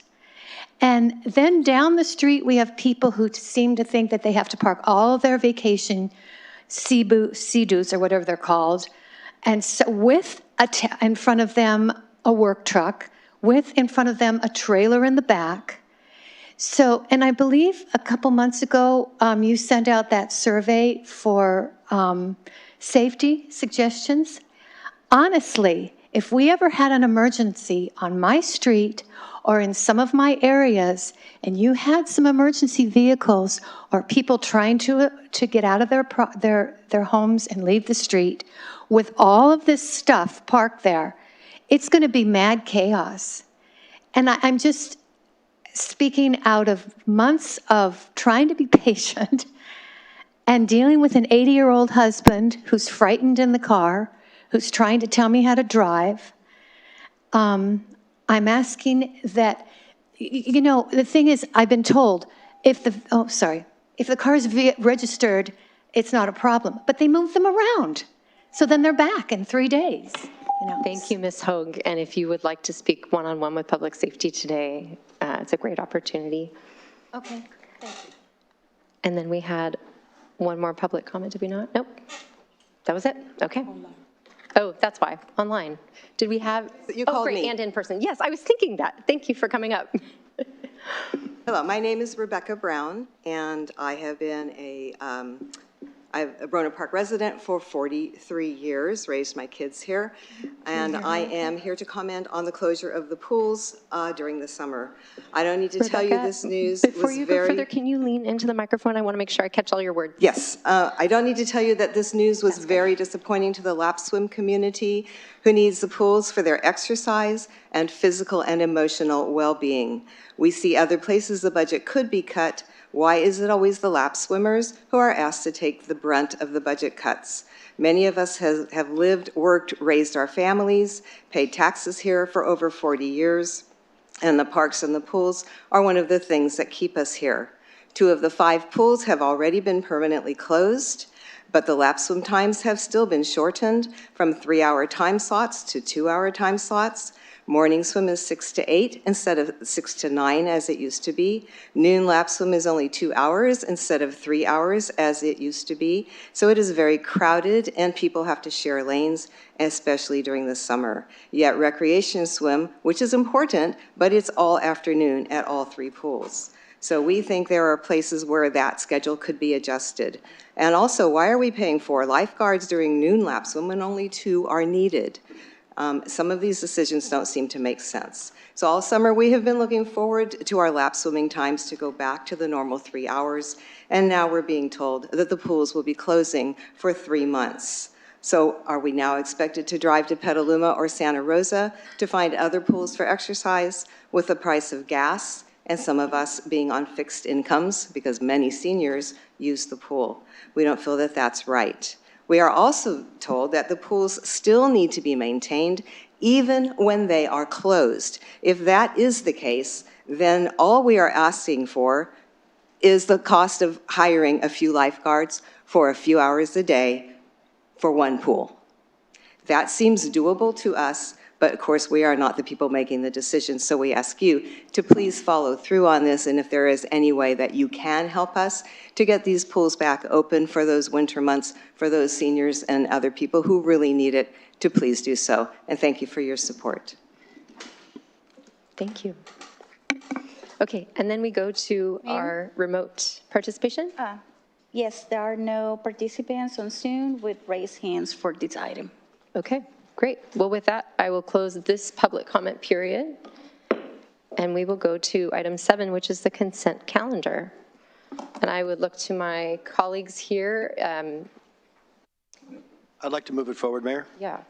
And then down the street, we have people who seem to think that they have to park all of their vacation Sea-Doos or whatever they're called, and so with in front of them a work truck, with in front of them a trailer in the back. So, and I believe a couple months ago, you sent out that survey for safety suggestions. Honestly, if we ever had an emergency on my street or in some of my areas, and you had some emergency vehicles or people trying to get out of their homes and leave the street, with all of this stuff parked there, it's going to be mad chaos. And I'm just speaking out of months of trying to be patient and dealing with an 80-year-old husband who's frightened in the car, who's trying to tell me how to drive. I'm asking that, you know, the thing is, I've been told, If the car is registered, it's not a problem, but they move them around. So then they're back in 3 days. You know. Thank you, Ms. Hogue. And if you would like to speak one-on-one with public safety today, it's a great opportunity. Okay, thank you. And then we had one more public comment, did we not? Nope. That was it? Okay. Oh, that's why, online. Did we have? You called great, me. and in person. Yes, I was thinking that. Thank you for coming up. Hello, my name is Rebecca Brown, and I have been I'm a Rohnert Park resident for 43 years, raised my kids here, and I am here to comment on the closure of the pools during the summer. I don't need to tell you this news was Before you go further, can you lean into the microphone? I want to make sure I catch all your words. Yes, I don't need to tell you that this news was very disappointing to the lap swim community, who needs the pools for their exercise and physical and emotional well-being. We see other places the budget could be cut. Why is it always the lap swimmers who are asked to take the brunt of the budget cuts? Many of us have lived, worked, raised our families, paid taxes here for over 40 years, and the parks and the pools are one of the things that keep us here. 2 of the 5 pools have already been permanently closed, but the lap swim times have still been shortened from 3-hour time slots to 2-hour time slots. Morning swim is 6 to 8 instead of 6 to 9 as it used to be. Noon lap swim is only 2 hours instead of 3 hours as it used to be. So it is very crowded and people have to share lanes, especially during the summer. Yet recreation swim, which is important, but it's all afternoon at all 3 pools. So we think there are places where that schedule could be adjusted. And also, why are we paying 4 lifeguards during noon lap swim when only 2 are needed? Some of these decisions don't seem to make sense. So all summer we have been looking forward to our lap swimming times to go back to the normal 3 hours, and now we're being told that the pools will be closing for 3 months. So are we now expected to drive to Petaluma or Santa Rosa to find other pools for exercise with the price of gas, and some of us being on fixed incomes because many seniors use the pool? We don't feel that that's right. We are also told that the pools still need to be maintained even when they are closed. If that is the case, then all we are asking for is the cost of hiring a few lifeguards for a few hours a day for 1 pool. That seems doable to us, but of course we are not the people making the decisions, so we ask you to please follow through on this, and if there is any way that you can help us to get these pools back open for those winter months, for those seniors and other people who really need it, to please do so. And thank you for your support. Thank you. Okay, and then we go to our remote participation. Yes, there are no participants on Zoom with raised hands for this item. Okay, great. Well, with that, I will close this public comment period, and we will go to item 7, which is the consent calendar. And I would look to my colleagues here. I'd like to move it forward, Mayor. Yeah.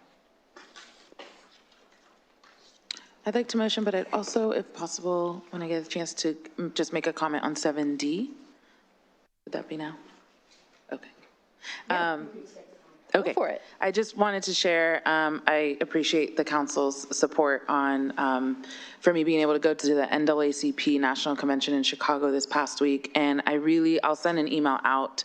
I'd like to motion, but I'd also, if possible, when I get a chance to just make a comment on 7D. Would that be now? Okay. Okay. Go for it. I just wanted to share, I appreciate the council's support on, for me being able to go to the NAACP National Convention in Chicago this past week. And I'll send an email out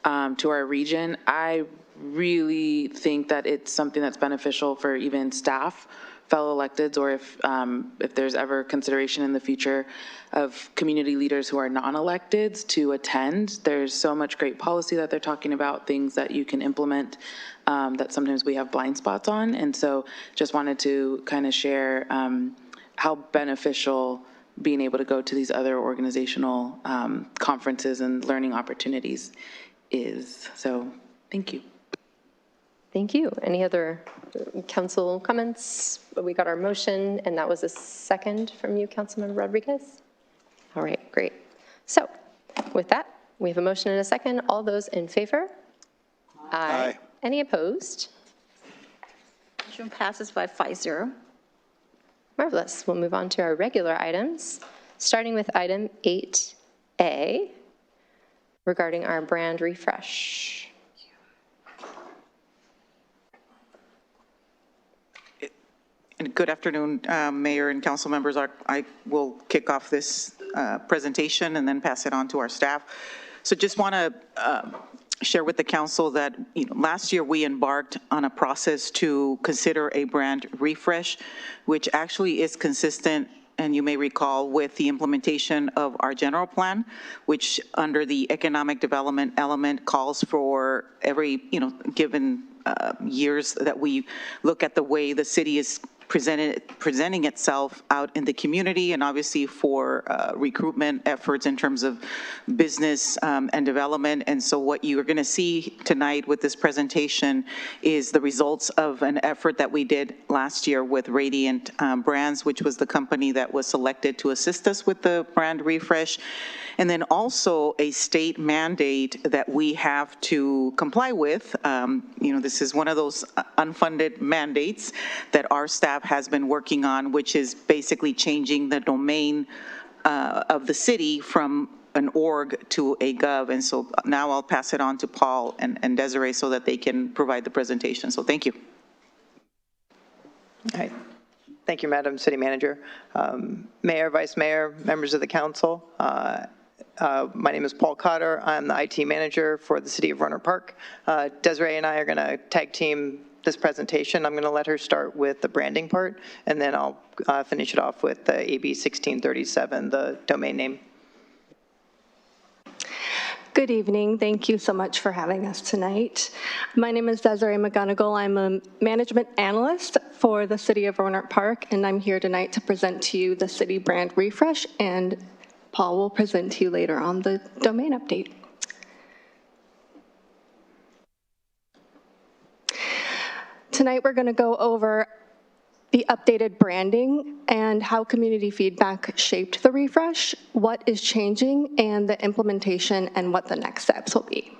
to our region. I really think that it's something that's beneficial for even staff, fellow electeds, or if there's ever consideration in the future of community leaders who are non-electeds to attend. There's so much great policy that they're talking about, things that you can implement that sometimes we have blind spots on. And so just wanted to kind of share how beneficial being able to go to these other organizational conferences and learning opportunities is. So thank you. Thank you. Any other council comments? We got our motion, and that was a second from you, Councilmember Rodriguez. All right, great. So with that, we have a motion and a second. All those in favor? Aye. Any opposed? Motion passes by 5-0. Marvelous. We'll move on to our regular items, starting with item 8A regarding our brand refresh. Good afternoon, Mayor and council members. I will kick off this presentation and then pass it on to our staff. So just want to share with the council that last year we embarked on a process to consider a brand refresh, which actually is consistent, and you may recall, with the implementation of our general plan, which under the economic development element calls for every given years that we look at the way the city is presenting itself out in the community, and obviously for recruitment efforts in terms of business and development. And so what you are going to see tonight with this presentation is the results of an effort that we did last year with Radiant Brands, which was the company that was selected to assist us with the brand refresh. And then also a state mandate that we have to comply with. This is one of those unfunded mandates that our staff has been working on, which is basically changing the domain of the city from an org to a gov. And so now I'll pass it on to Paul and Desiree so that they can provide the presentation. So thank you. All right. Thank you, Madam City Manager. Mayor, Vice Mayor, members of the council. My name is Paul Cotter. I'm the IT manager for the city of Rohnert Park. Desiree and I are going to tag team this presentation. I'm going to let her start with the branding part, and then I'll finish it off with the AB 1637, the domain name. Good evening. Thank you so much for having us tonight. My name is Desiree McGonigal. I'm a management analyst for the city of Rohnert Park, and I'm here tonight to present to you the city brand refresh, and Paul will present to you later on the domain update. Tonight we're going to go over the updated branding and how community feedback shaped the refresh, what is changing, and the implementation and what the next steps will be.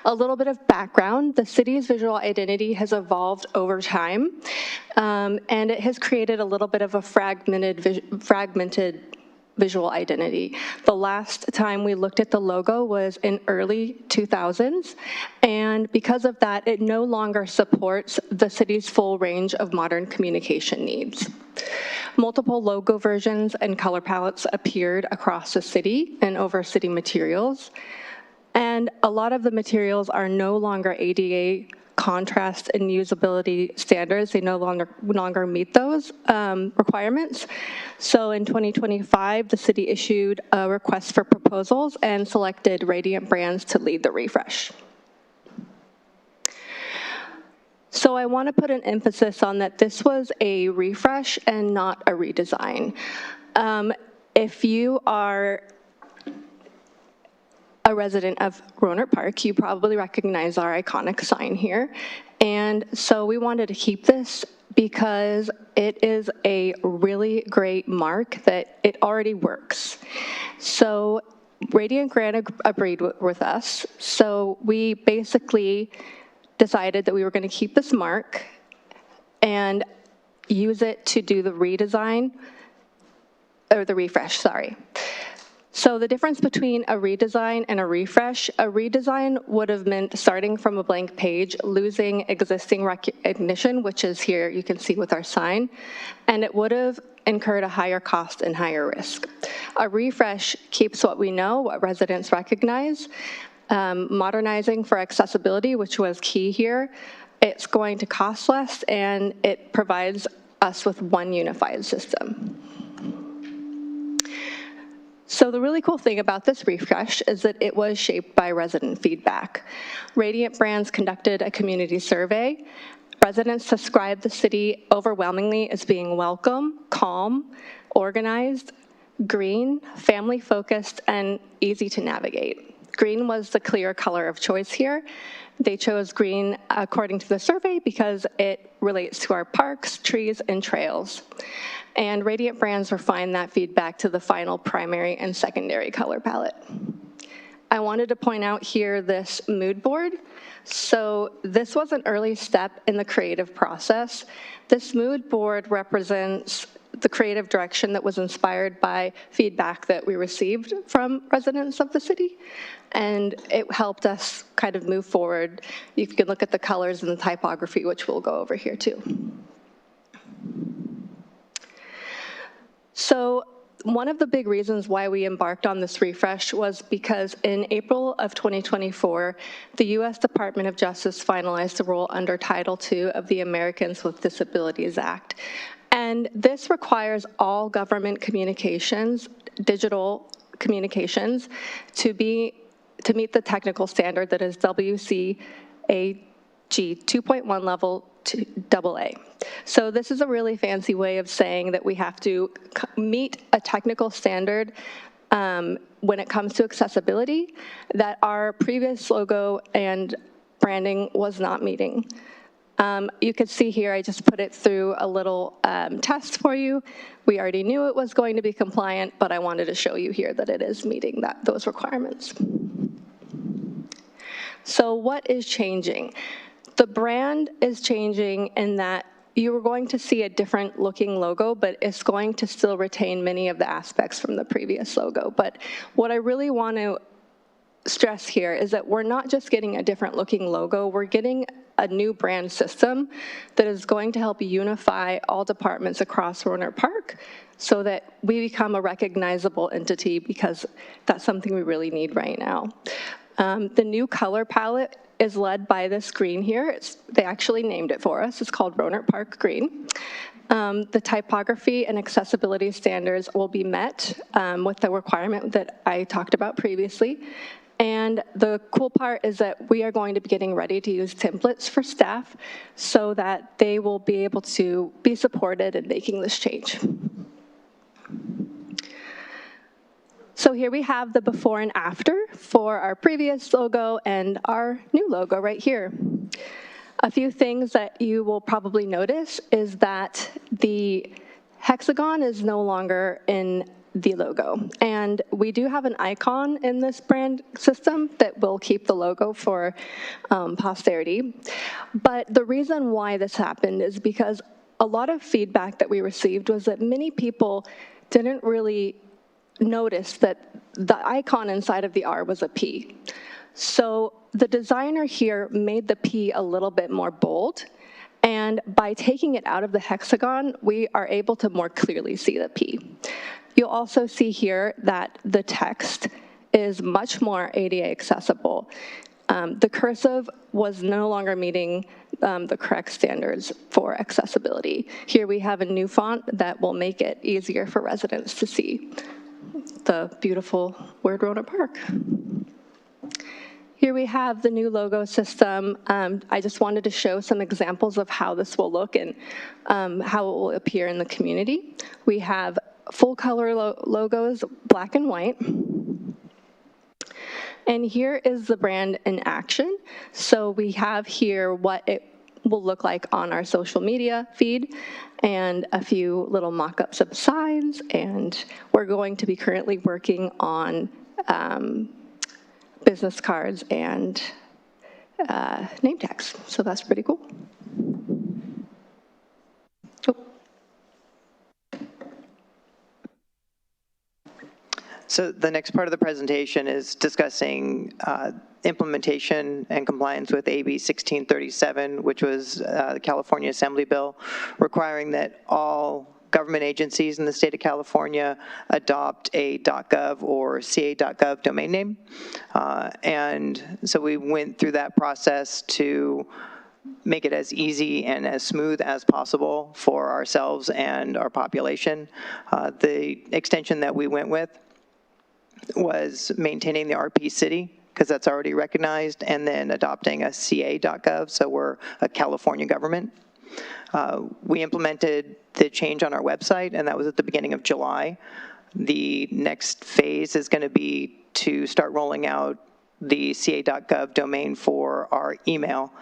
A little bit of background, the city's visual identity has evolved over time, and it has created a little bit of a fragmented visual identity. The last time we looked at the logo was in early 2000s, and because of that, it no longer supports the city's full range of modern communication needs. Multiple logo versions and color palettes appeared across the city and over city materials. And a lot of the materials are no longer ADA contrast and usability standards. They no longer meet those requirements. So in 2025, the city issued a request for proposals and selected Radiant Brands to lead the refresh. So I want to put an emphasis on that this was a refresh and not a redesign. If you are a resident of Rohnert Park, you probably recognize our iconic sign here. And so we wanted to keep this because it is a really great mark that it already works. So Radiant Grant agreed with us. So we basically decided that we were going to keep this mark and use it to do the redesign, or the refresh, sorry. So the difference between a redesign and a redesign would have meant starting from a blank page, losing existing recognition, which is here, you can see with our sign, and it would have incurred a higher cost and higher risk. A refresh keeps what we know, what residents recognize, modernizing for accessibility, which was key here. It's going to cost less, and it provides us with one unified system. So the really cool thing about this refresh is that it was shaped by resident feedback. Radiant Brands conducted a community survey. Residents described the city overwhelmingly as being welcome, calm, organized, green, family-focused, and easy to navigate. Green was the clear color of choice here. They chose green according to the survey because it relates to our parks, trees, and trails. And Radiant Brands refined that feedback to the final primary and secondary color palette. I wanted to point out here this mood board. So this was an early step in the creative process. This mood board represents the creative direction that was inspired by feedback that we received from residents of the city. And it helped us kind of move forward. You can look at the colors and the typography, which we'll go over here too. So one of the big reasons why we embarked on this refresh was because in April of 2024, the U.S. Department of Justice finalized the rule under Title II of the Americans with Disabilities Act. And this requires all government communications, digital communications, to meet the technical standard that is WCAG 2.1 level to AA. So this is a really fancy way of saying that we have to meet a technical standard when it comes to accessibility that our previous logo and branding was not meeting. You can see here, I just put it through a little test for you. We already knew it was going to be compliant, but I wanted to show you here that it is meeting those requirements. So what is changing? The brand is changing in that you are going to see a different looking logo, but it's going to still retain many of the aspects from the previous logo. But what I really want to stress here is that we're not just getting a different looking logo, we're getting a new brand system that is going to help unify all departments across Rohnert Park so that we become a recognizable entity, because that's something we really need right now. The new color palette is led by this green here. They actually named it for us. It's called Rohnert Park Green. The typography and accessibility standards will be met with the requirement that I talked about previously. And the cool part is that we are going to be getting ready to use templates for staff so that they will be able to be supported in making this change. So here we have the before and after for our previous logo and our new logo right here. A few things that you will probably notice is that the hexagon is no longer in the logo. And we do have an icon in this brand system that will keep the logo for posterity. But the reason why this happened is because a lot of feedback that we received was that many people didn't really notice that the icon inside of the R was a P. So the designer here made the P a little bit more bold, and by taking it out of the hexagon, we are able to more clearly see the P. You'll also see here that the text is much more ADA accessible. The cursive was no longer meeting the correct standards for accessibility. Here we have a new font that will make it easier for residents to see the beautiful word Rohnert Park. Here we have the new logo system. I just wanted to show some examples of how this will look and how it will appear in the community. We have full color logos, black and white. And here is the brand in action. So we have here what it will look like on our social media feed and a few little mock-ups of signs. And we're going to be currently working on business cards and name tags. So that's pretty cool. So the next part of the presentation is discussing implementation and compliance with AB 1637, which was the California Assembly bill requiring that all government agencies in the state of California adopt a .gov or ca.gov domain name. And so we went through that process to make it as easy and as smooth as possible for ourselves and our population. The extension that we went with was maintaining the RP city, because that's already recognized, and then adopting a ca.gov, so we're a California government. We implemented the change on our website, and that was at the beginning of July. The next phase is going to be to start rolling out the ca.gov domain for our email.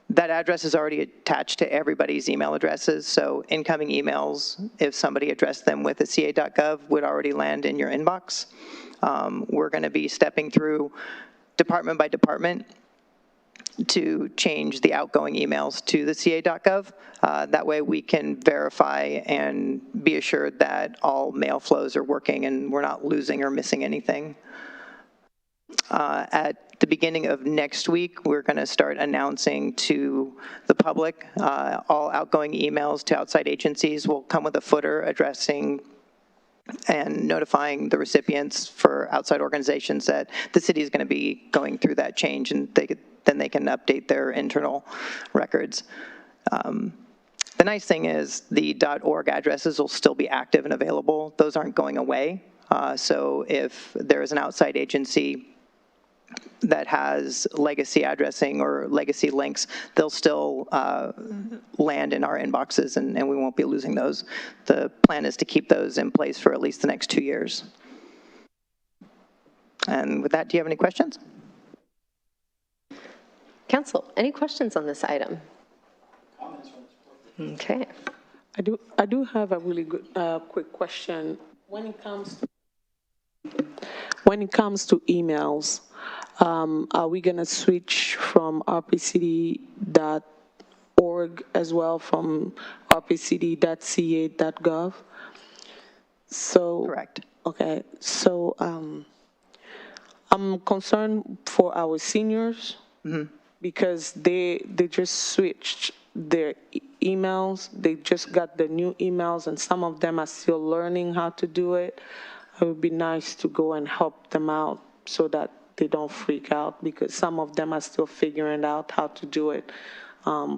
That address is already attached to everybody's email addresses, so incoming emails, if somebody addressed them with a ca.gov, would already land in your inbox. We're going to be stepping through department by department to change the outgoing emails to the ca.gov. That way we can verify and be assured that all mail flows are working and we're not losing or missing anything. At the beginning of next week, we're going to start announcing to the public all outgoing emails to outside agencies will come with a footer addressing and notifying the recipients for outside organizations that the city is going to be going through that change, and then they can update their internal records. The nice thing is the .org addresses will still be active and available. Those aren't going away. So if there is an outside agency that has legacy addressing or legacy links, they'll still land in our inboxes, and we won't be losing those. The plan is to keep those in place for at least the next 2 years. And with that, do you have any questions? Council, any questions on this item? Okay. I do have a really good, quick question. When it comes to emails, are we going to switch from rpcd.org as well, from rpcd.ca.gov? So correct. Okay. So I'm concerned for our seniors because they just switched their emails. They just got the new emails, and some of them are still learning how to do it. It would be nice to go and help them out so that they don't freak out, because some of them are still figuring out how to do it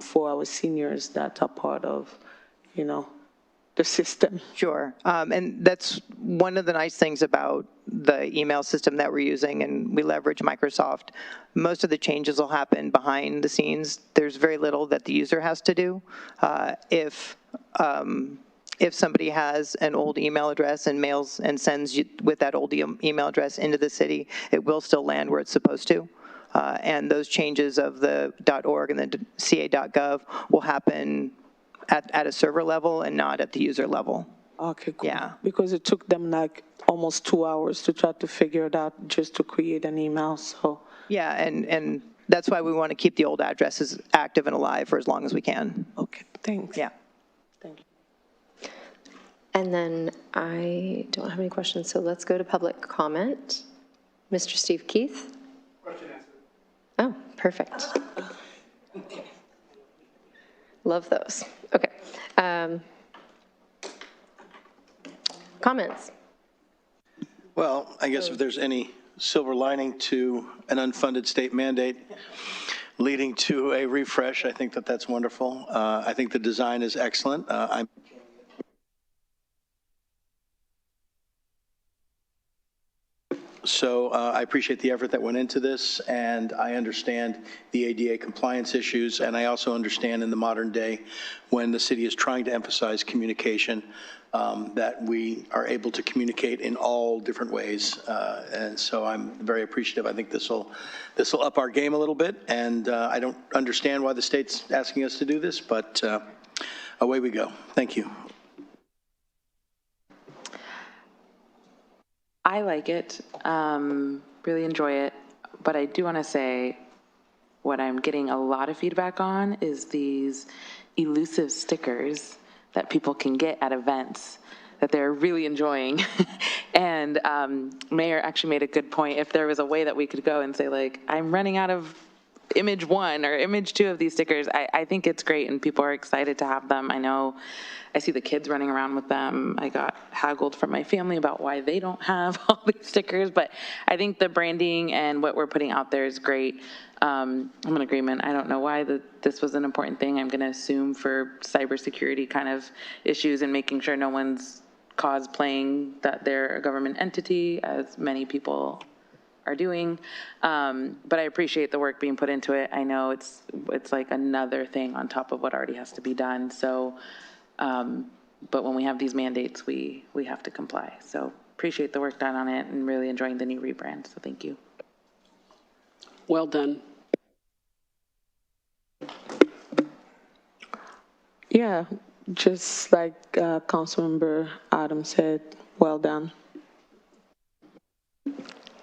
for our seniors that are part of, the system. Sure. And that's one of the nice things about the email system that we're using, and we leverage Microsoft. Most of the changes will happen behind the scenes. There's very little that the user has to do. If somebody has an old email address and mails and sends you with that old email address into the city, it will still land where it's supposed to. And those changes of the .org and the ca.gov will happen at a server level and not at the user level. Okay, cool. Yeah. Because it took them like almost 2 hours to try to figure it out just to create an email, so. Yeah, and that's why we want to keep the old addresses active and alive for as long as we can. Okay, thanks. Yeah. Thank you. And then I don't have any questions, so let's go to public comment. Mr. Steve Keith? Question answered. Oh, perfect. Love those. Okay. Comments? Well, I guess if there's any silver lining to an unfunded state mandate leading to a refresh, I think that that's wonderful. I think the design is excellent. So I appreciate the effort that went into this, and I understand the ADA compliance issues, and I also understand in the modern day when the city is trying to emphasize communication, that we are able to communicate in all different ways, and so I'm very appreciative. I think this will up our game a little bit, and I don't understand why the state's asking us to do this, but away we go. Thank you. I like it, really enjoy it, but I do want to say what I'm getting a lot of feedback on is these elusive stickers that people can get at events that they're really enjoying. And Mayor actually made a good point. If there was a way that we could go and say, like, I'm running out of image 1 or image 2 of these stickers, I think it's great and people are excited to have them. I know I see the kids running around with them. I got haggled from my family about why they don't have all these stickers, but I think the branding and what we're putting out there is great. I'm in agreement. I don't know why this was an important thing. I'm going to assume for cybersecurity kind of issues and making sure no one's cosplaying that they're a government entity, as many people are doing. But I appreciate the work being put into it. I know it's like another thing on top of what already has to be done. So, but when we have these mandates, we have to comply. So appreciate the work done on it and really enjoying the new rebrand. So thank you. Well done. Yeah, just like Councilmember Adams said, well done.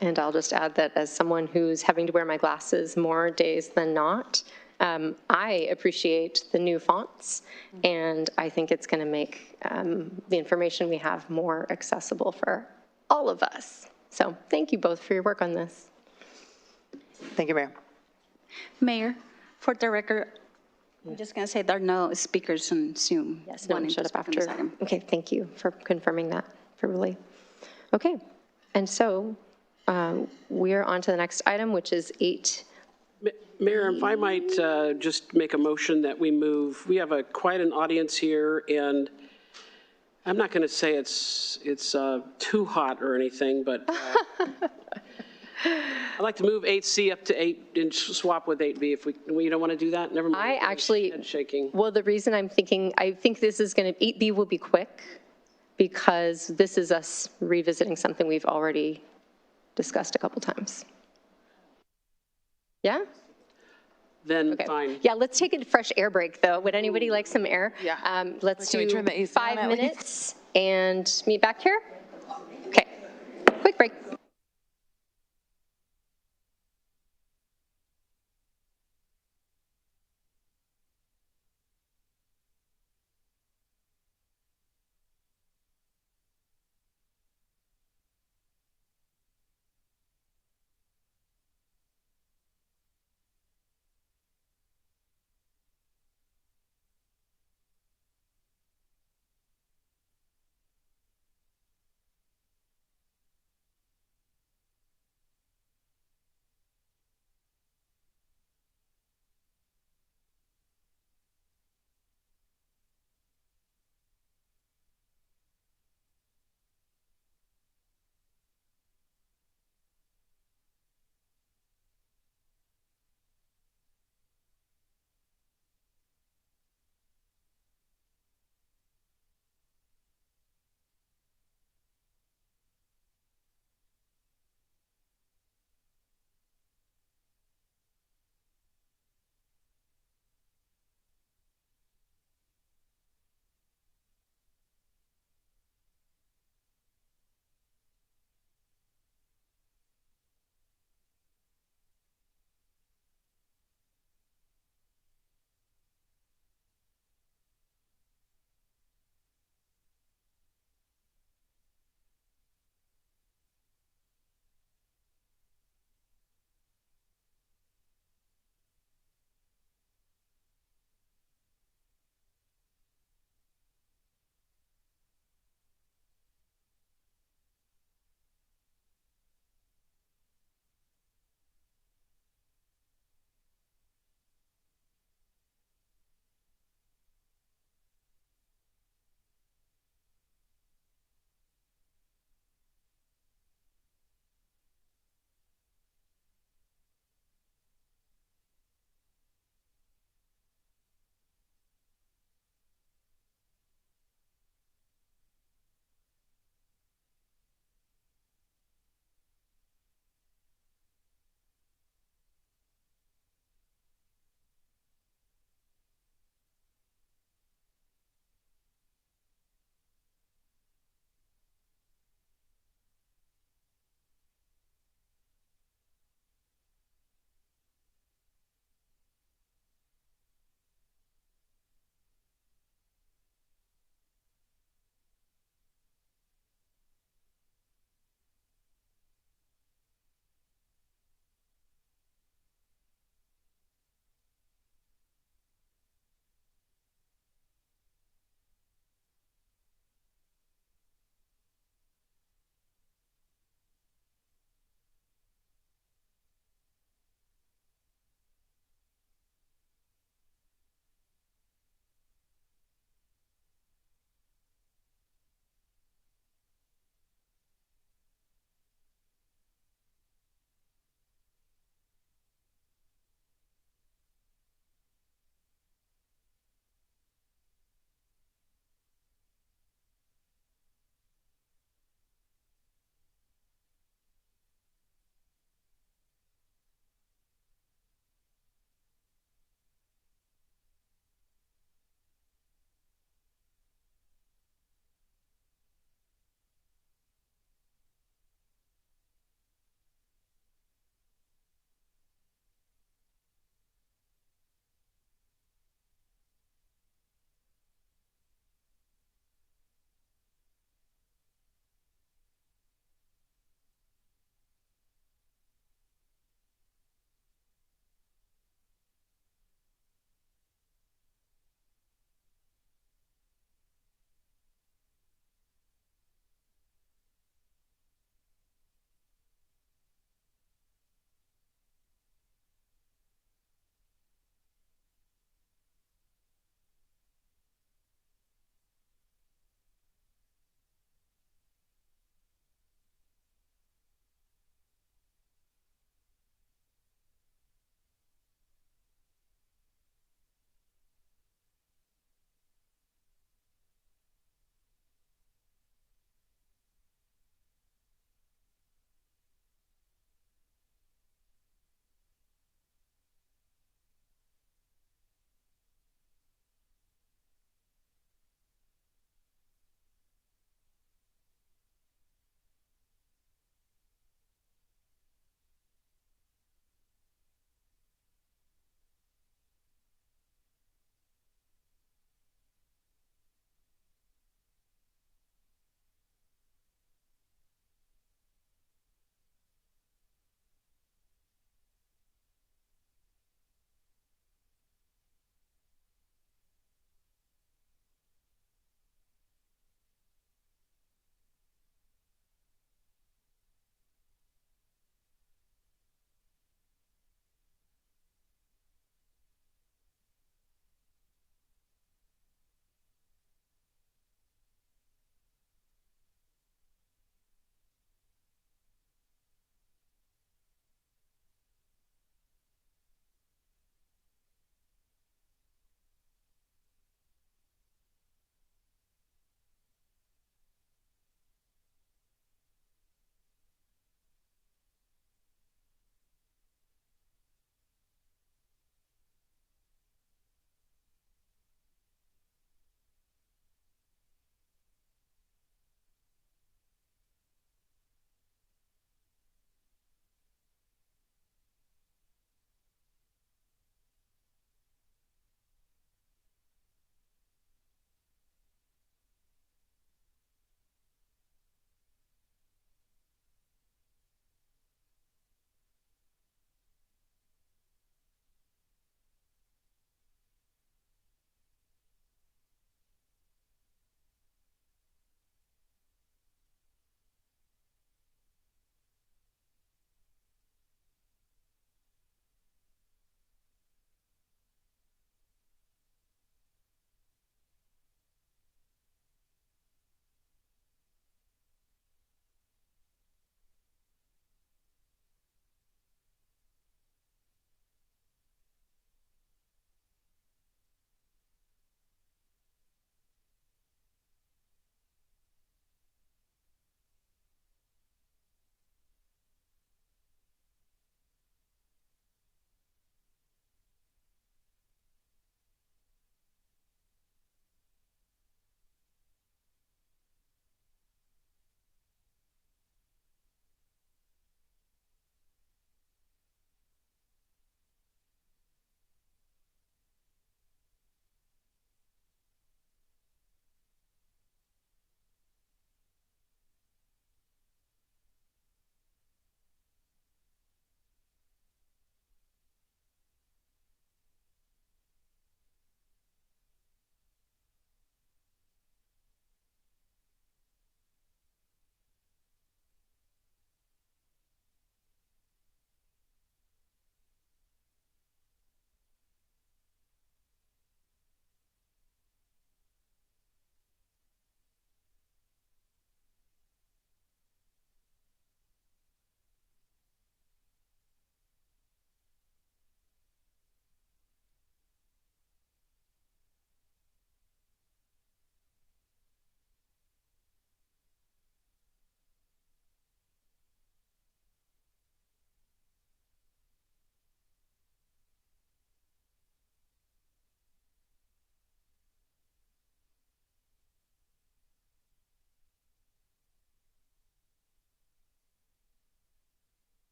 And I'll just add that as someone who's having to wear my glasses more days than not, I appreciate the new fonts, and I think it's going to make the information we have more accessible for all of us. So thank you both for your work on this. Thank you, Mayor. Mayor, for the record, I'm just going to say there are no speakers on Zoom. Yes, no one showed up after. Okay, thank you for confirming that. Really. Okay, and so we're on to the next item, which is 8. Mayor, if I might just make a motion that we move, we have quite an audience here, and I'm not going to say it's too hot or anything, but I'd like to move 8C up to 8 and swap with 8B if we don't want to do that. Never mind. I actually, head shaking. Well, the reason I'm thinking, I think this is going to, 8B will be quick because this is us revisiting something we've already discussed a couple times. Yeah? Then fine. Yeah, let's take a fresh air break, though. Would anybody like some air? Yeah. Let's Can we do turn the AC on 5 at least? minutes and meet back here. Okay, quick break.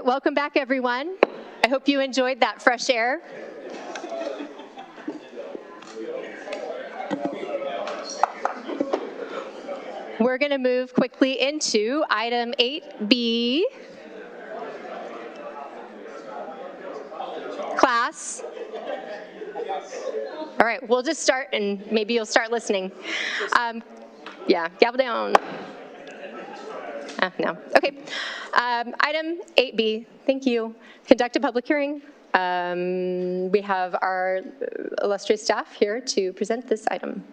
right, welcome back, everyone. I hope you enjoyed that fresh air. We're going to move quickly into item 8B. Class. All right, we'll just start and maybe you'll start listening. Yeah, gavel down. No. Okay. Item 8B, thank you. Conduct a public hearing. We have our illustrious staff here to present this item.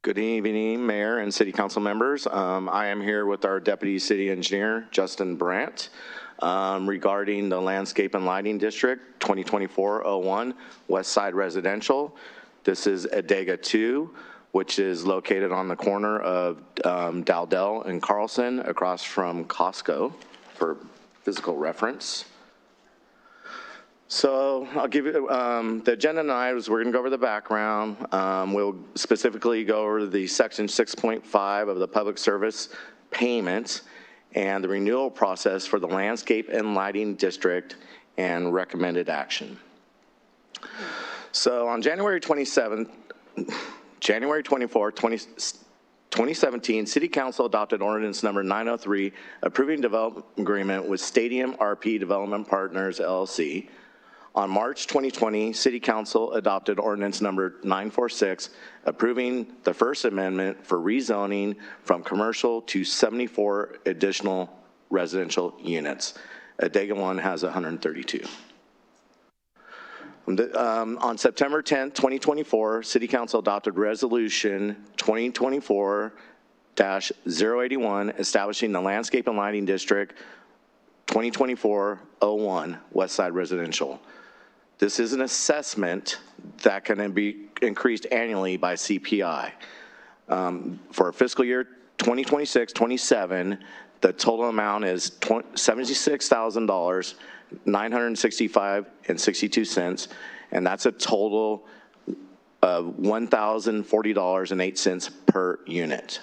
Good evening, Mayor and City Council members. I am here with our Deputy City Engineer, Justin Brandt, regarding the Landscape and Lighting District 2024-01 West Side Residential. This is Adega 2, which is located on the corner of Dowdell and Carlson across from Costco for physical reference. So I'll give you the agenda tonight is we're going to go over the background. We'll specifically go over the section 6.5 of the public service payment and the renewal process for the landscape and lighting district and recommended action. So on January 24, 2017, City Council adopted ordinance number 903 approving development agreement with Stadium RP Development Partners, LLC. On March 2020, City Council adopted ordinance number 946, approving the First Amendment for rezoning from commercial to 74 additional residential units. Adega 1 has 132. On September 10, 2024, City Council adopted Resolution 2024-081, establishing the Landscape and Lighting District 2024-01 West Side Residential. This is an assessment that can be increased annually by CPI. For fiscal year 2026-27, the total amount is $76,000, $965.62, and that's a total of $1,040.08 per unit.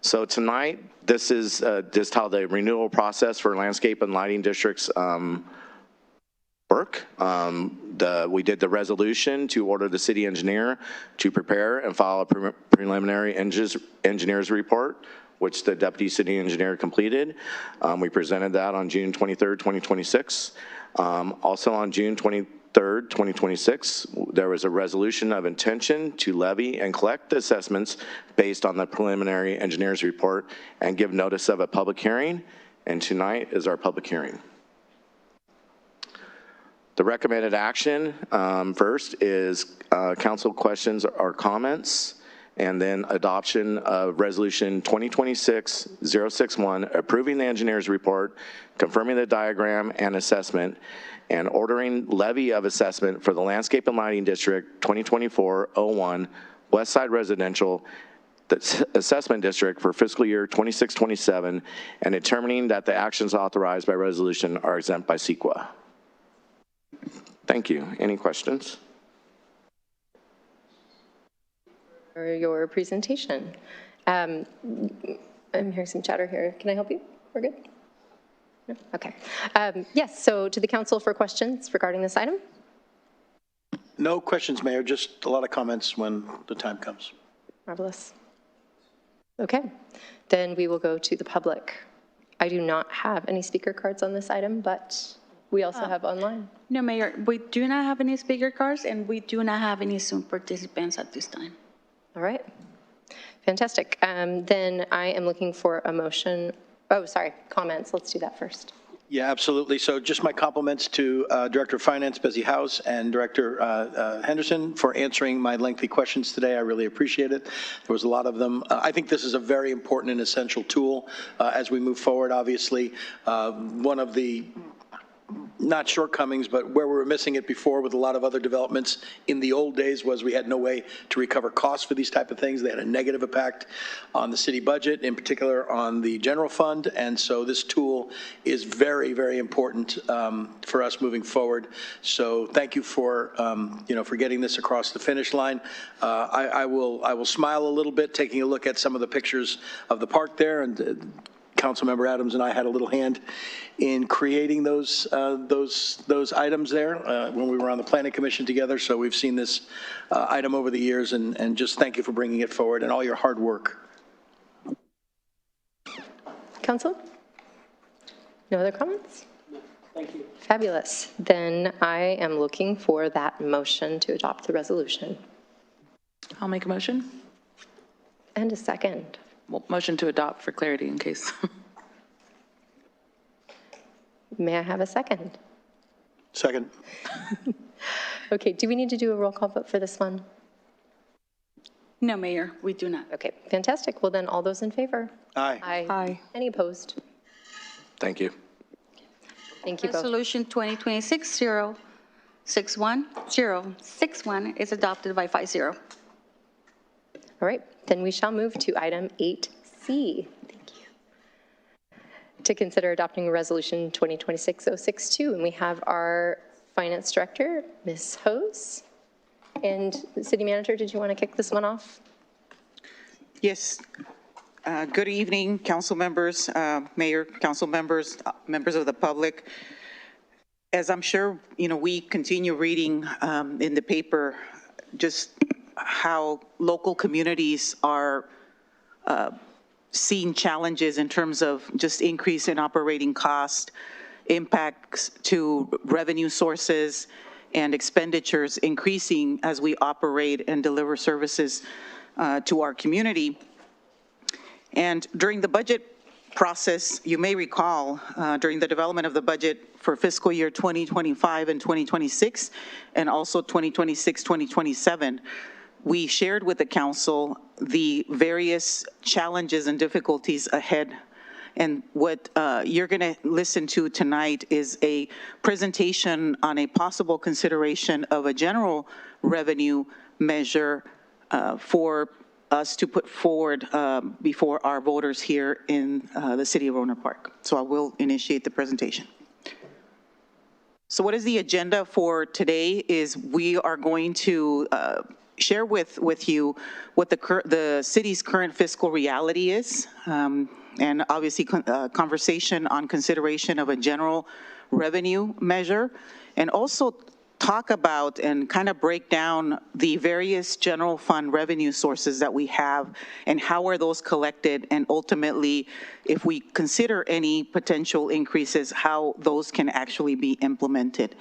So tonight, this is just how the renewal process for landscape and lighting districts work. We did the resolution to order the city engineer to prepare and file a preliminary engineer's report, which the deputy city engineer completed. We presented that on June 23rd, 2026. Also on June 23rd, 2026, there was a resolution of intention to levy and collect the assessments based on the preliminary engineer's report and give notice of a public hearing, and tonight is our public hearing. The recommended action first is council questions or comments, and then adoption of resolution 2026-061, approving the engineer's report, confirming the diagram and assessment, and ordering levy of assessment for the Landscape and Lighting District 2024-01 West Side Residential Assessment District for fiscal year 26-27, and determining that the actions authorized by resolution are exempt by CEQA. Thank you. Any questions? For your presentation. I'm hearing some chatter here. Can I help you? We're good? No? Okay. Yes, so to the council for questions regarding this item? No questions, Mayor, just a lot of comments when the time comes. Marvelous. Okay, then we will go to the public. I do not have any speaker cards on this item, but we also have online. No, Mayor, we do not have any speaker cards, and we do not have any Zoom participants at this time. All right, fantastic. Then I am looking for a motion. Oh, sorry, comments. Let's do that first. Yeah, absolutely. So just my compliments to Director of Finance, Bezzy House, and Director Henderson for answering my lengthy questions today. I really appreciate it. There was a lot of them. I think this is a very important and essential tool as we move forward, obviously. One of the not shortcomings, but where we were missing it before with a lot of other developments in the old days was we had no way to recover costs for these type of things. They had a negative impact on the city budget, in particular on the general fund. And so this tool is very, very important for us moving forward. So thank you for, for getting this across the finish line. I will smile a little bit taking a look at some of the pictures of the park there, and Councilmember Adams and I had a little hand in creating those items there when we were on the Planning Commission together. So we've seen this item over the years, and just thank you for bringing it forward and all your hard work. Council? No other comments? No, thank you. Fabulous. Then I am looking for that motion to adopt the resolution. I'll make a motion. And a second. Well, motion to adopt for clarity in case. May I have a second? Second. Okay, do we need to do a roll call vote for this one? No, Mayor, we do not. Okay, fantastic. Well, then all those in favor? Aye. Aye. Aye. Any opposed? Thank you. Thank you both. Resolution 2026-061 is adopted by 5-0. All right, then we shall move to item 8C. Thank you. To consider adopting resolution 2026-062, and we have our finance director, Ms. Hose. And the city manager, did you want to kick this one off? Yes. Good evening, council members, mayor, council members, members of the public. As I'm sure, we continue reading in the paper just how local communities are seeing challenges in terms of just increase in operating cost, impacts to revenue sources, and expenditures increasing as we operate and deliver services to our community. And during the budget process, you may recall, during the development of the budget for fiscal year 2025 and 2026, and also 2026-2027, we shared with the council the various challenges and difficulties ahead. And what you're going to listen to tonight is a presentation on a possible consideration of a general revenue measure for us to put forward before our voters here in the city of Rohnert Park. So I will initiate the presentation. So what is the agenda for today is we are going to share with you what the city's current fiscal reality is, and obviously conversation on consideration of a general revenue measure, and also talk about and kind of break down the various general fund revenue sources that we have and how are those collected, and ultimately, if we consider any potential increases, how those can actually be implemented.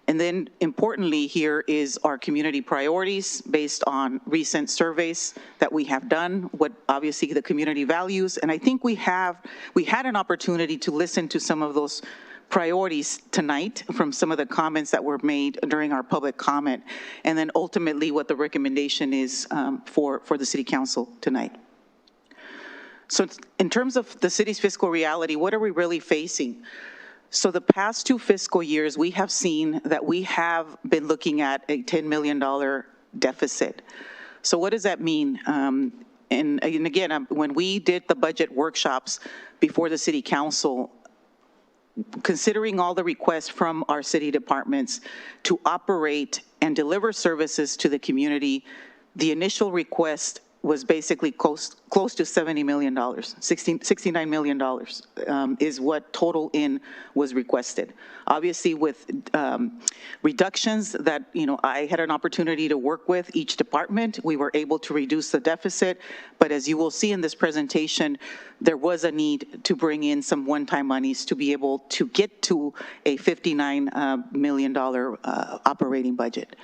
And then importantly here is our community priorities based on recent surveys that we have done, what obviously the community values. And I think we had an opportunity to listen to some of those priorities tonight from some of the comments that were made during our public comment, and then ultimately what the recommendation is for the city council tonight. So in terms of the city's fiscal reality, what are we really facing? So the past 2 fiscal years, we have seen that we have been looking at a $10 million deficit. So what does that mean? And again, when we did the budget workshops before the city council, considering all the requests from our city departments to operate and deliver services to the community, the initial request was basically close to $70 million, $69 million is what total in was requested. Obviously with reductions that I had an opportunity to work with each department, we were able to reduce the deficit, but as you will see in this presentation, there was a need to bring in some one-time monies to be able to get to a $59 million operating budget.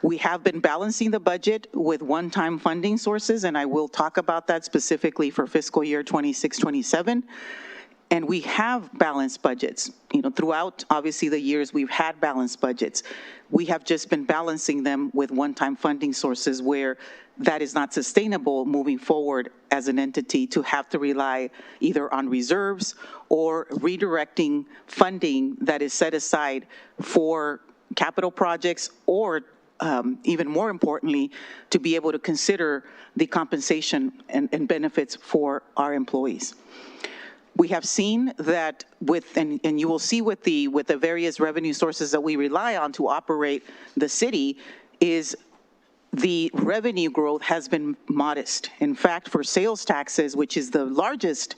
We have been balancing the budget with one-time funding sources, and I will talk about that specifically for fiscal year 26-27. And we have balanced budgets. Throughout, obviously, the years we've had balanced budgets. We have just been balancing them with one-time funding sources where that is not sustainable moving forward as an entity to have to rely either on reserves or redirecting funding that is set aside for capital projects, or even more importantly, to be able to consider the compensation and benefits for our employees. We have seen that and you will see with the various revenue sources that we rely on to operate the city, is the revenue growth has been modest. In fact, for sales taxes, which is the largest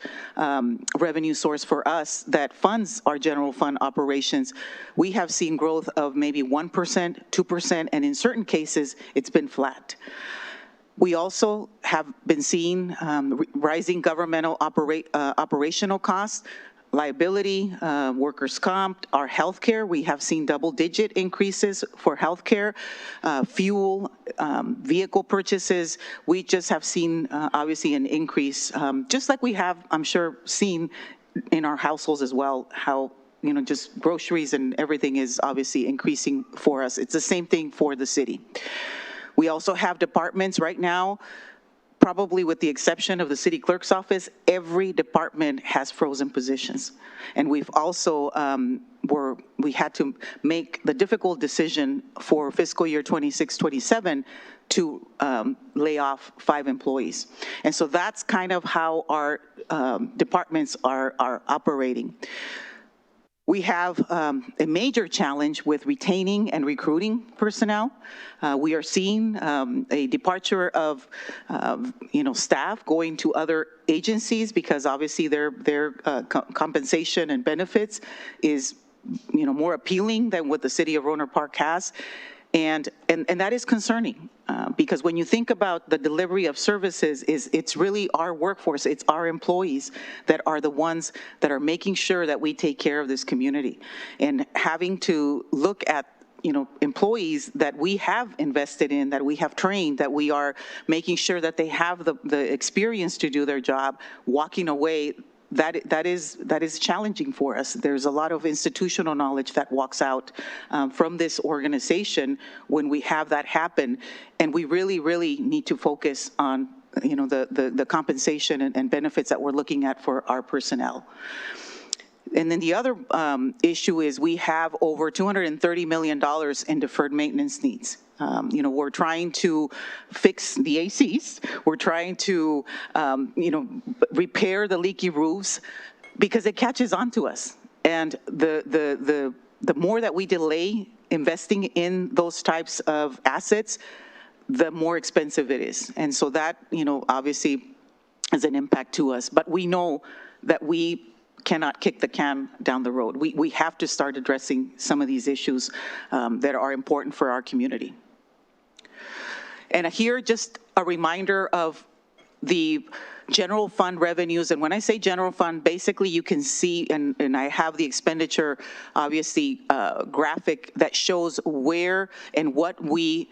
revenue source for us that funds our general fund operations, we have seen growth of maybe 1%, 2%, and in certain cases, it's been flat. We also have been seeing rising governmental operational costs, liability, workers' comp, our healthcare. We have seen double-digit increases for healthcare, fuel, vehicle purchases. We just have seen, obviously, an increase, just like we have, I'm sure, seen in our households as well, how just groceries and everything is obviously increasing for us. It's the same thing for the city. We also have departments right now, probably with the exception of the city clerk's office, every department has frozen positions. And we've also, we had to make the difficult decision for fiscal year 26-27 to lay off 5 employees. And so that's kind of how our departments are operating. We have a major challenge with retaining and recruiting personnel. We are seeing a departure of staff going to other agencies because obviously their compensation and benefits is more appealing than what the city of Rohnert Park has. And that is concerning because when you think about the delivery of services, it's really our workforce, it's our employees that are the ones that are making sure that we take care of this community. And having to look at employees that we have invested in, that we have trained, that we are making sure that they have the experience to do their job, walking away, that is challenging for us. There's a lot of institutional knowledge that walks out from this organization when we have that happen, and we really, really need to focus on the compensation and benefits that we're looking at for our personnel. And then the other issue is we have over $230 million in deferred maintenance needs. We're trying to fix the ACs. We're trying to, repair the leaky roofs because it catches on to us. And the more that we delay investing in those types of assets, the more expensive it is. And so that, obviously has an impact to us. But we know that we cannot kick the can down the road. We have to start addressing some of these issues that are important for our community. And here, just a reminder of the general fund revenues. And when I say general fund, basically you can see, and I have the expenditure, obviously, graphic that shows where and what we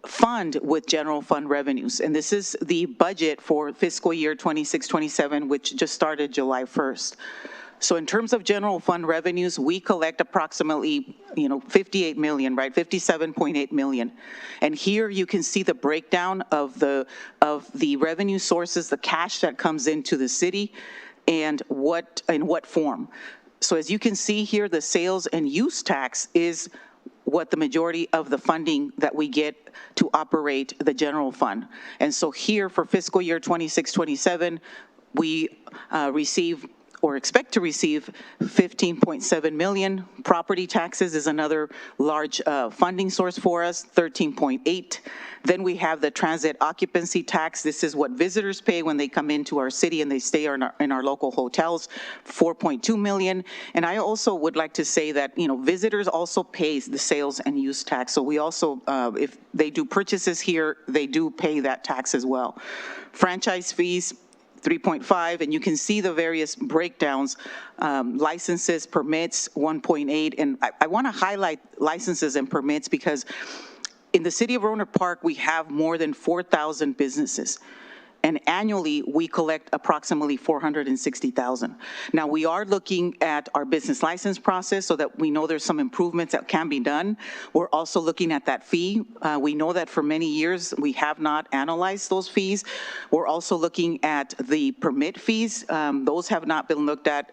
fund with general fund revenues. And this is the budget for fiscal year 26-27, which just started July 1st. So in terms of general fund revenues, we collect approximately, 58 million, right? 57.8 million. And here you can see the breakdown of the revenue sources, the cash that comes into the city, and in what form. So as you can see here, the sales and use tax is what the majority of the funding that we get to operate the general fund. And so here for fiscal year 26-27, we receive or expect to receive 15.7 million. Property taxes is another large funding source for us, 13.8. Then we have the transit occupancy tax. This is what visitors pay when they come into our city and they stay in our local hotels, 4.2 million. And I also would like to say that, visitors also pay the sales and use tax. So we also, if they do purchases here, they do pay that tax as well. Franchise fees, 3.5, and you can see the various breakdowns, licenses, permits, 1.8, and I want to highlight licenses and permits because in the city of Rohnert Park, we have more than 4,000 businesses. And annually, we collect approximately 460,000. Now, we are looking at our business license process so that we know there's some improvements that can be done. We're also looking at that fee. We know that for many years, we have not analyzed those fees. We're also looking at the permit fees. Those have not been looked at,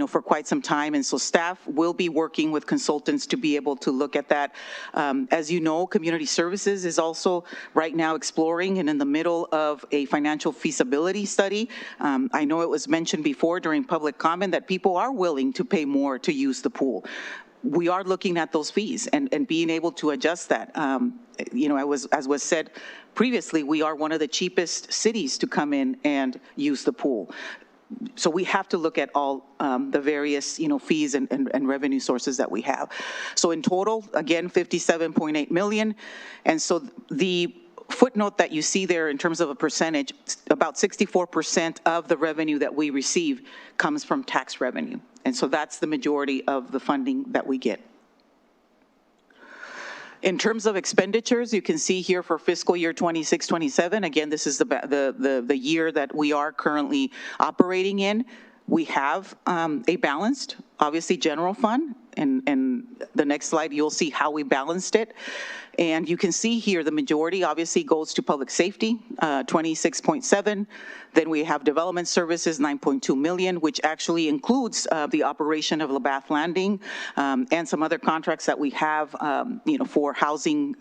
for quite some time. And so staff will be working with consultants to be able to look at that. As you know, community services is also right now exploring and in the middle of a financial feasibility study. I know it was mentioned before during public comment that people are willing to pay more to use the pool. we are looking at those fees and being able to adjust that. As was said previously, we are one of the cheapest cities to come in and use the pool. So we have to look at all the various, fees and revenue sources that we have. So in total, again, 57.8 million. And so the footnote that you see there in terms of a percentage, about 64% of the revenue that we receive comes from tax revenue. And so that's the majority of the funding that we get. In terms of expenditures, you can see here for fiscal year 26-27, again, this is the year that we are currently operating in. We have a balanced, obviously, general fund, and the next slide, you'll see how we balanced it. And you can see here the majority obviously goes to public safety, 26.7. Then we have development services, 9.2 million, which actually includes the operation of LaBath Landing and some other contracts that we have, for housing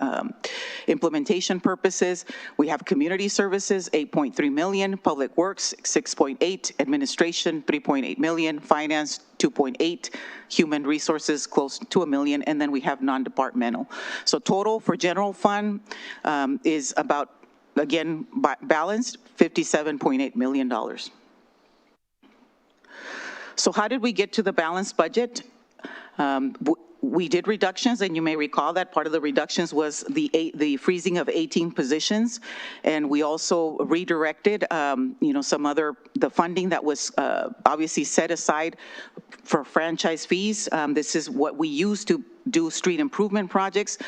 implementation purposes. We have community services, 8.3 million, public works, 6.8, administration, 3.8 million, finance, 2.8, human resources close to $1 million, and then we have non-departmental. So total for general fund is about, again, balanced, $57.8 million. So how did we get to the balanced budget? We did reductions, and you may recall that part of the reductions was the freezing of 18 positions, and we also redirected, the funding that was obviously set aside for franchise fees. This is what we use to do street improvement projects,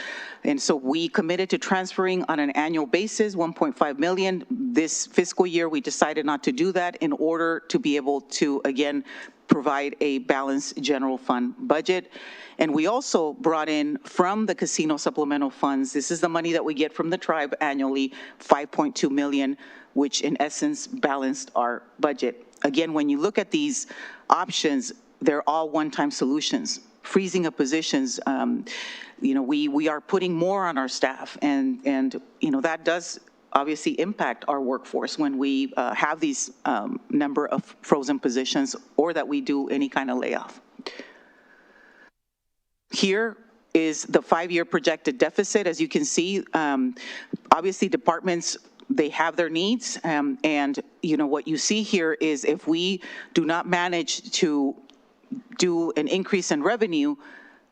and so we committed to transferring on an annual basis 1.5 million. This fiscal year, we decided not to do that in order to be able to, again, provide a balanced general fund budget. And we also brought in from the casino supplemental funds, this is the money that we get from the tribe annually, 5.2 million, which in essence balanced our budget. Again, when you look at these options, they're all one-time solutions. Freezing of positions, we are putting more on our staff, and that does obviously impact our workforce when we have these number of frozen positions or that we do any kind of layoff. Here is the 5-year projected deficit. As you can see, obviously departments, they have their needs, and what you see here is if we do not manage to do an increase in revenue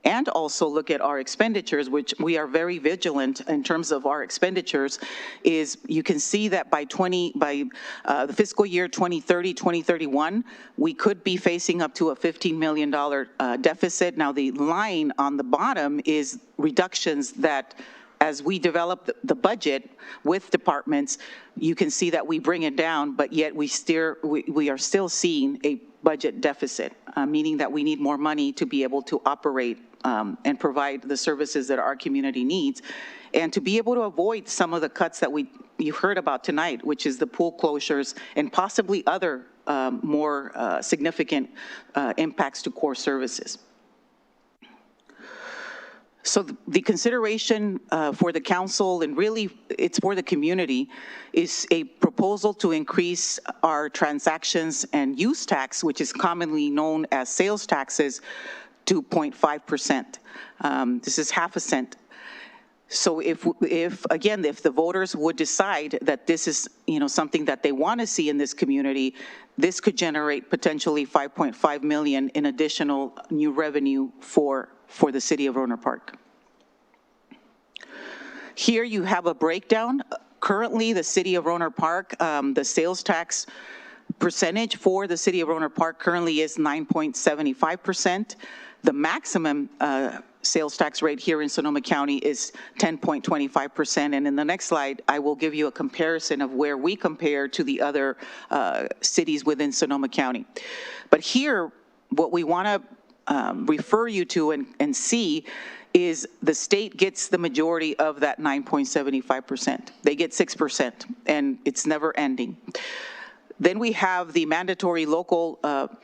and also look at our expenditures, which we are very vigilant in terms of our expenditures, is you can see that by the fiscal year 2030, 2031, we could be facing up to a $15 million deficit. Now the line on the bottom is reductions that as we develop the budget with departments, you can see that we bring it down, but yet we are still seeing a budget deficit, meaning that we need more money to be able to operate and provide the services that our community needs, and to be able to avoid some of the cuts that you've heard about tonight, which is the pool closures and possibly other more significant impacts to core services. So the consideration for the council, and really it's for the community, is a proposal to increase our transactions and use tax, which is commonly known as sales taxes, to 0.5%. This is half a cent. So if the voters would decide that this is something that they want to see in this community, this could generate potentially 5.5 million in additional new revenue for the city of Rohnert Park. Here you have a breakdown. Currently, the city of Rohnert Park, the sales tax percentage for the city of Rohnert Park currently is 9.75%. The maximum sales tax rate here in Sonoma County is 10.25%. And in the next slide, I will give you a comparison of where we compare to the other cities within Sonoma County. But here, what we want to refer you to and see is the state gets the majority of that 9.75%. They get 6%, and it's never ending. Then we have the mandatory local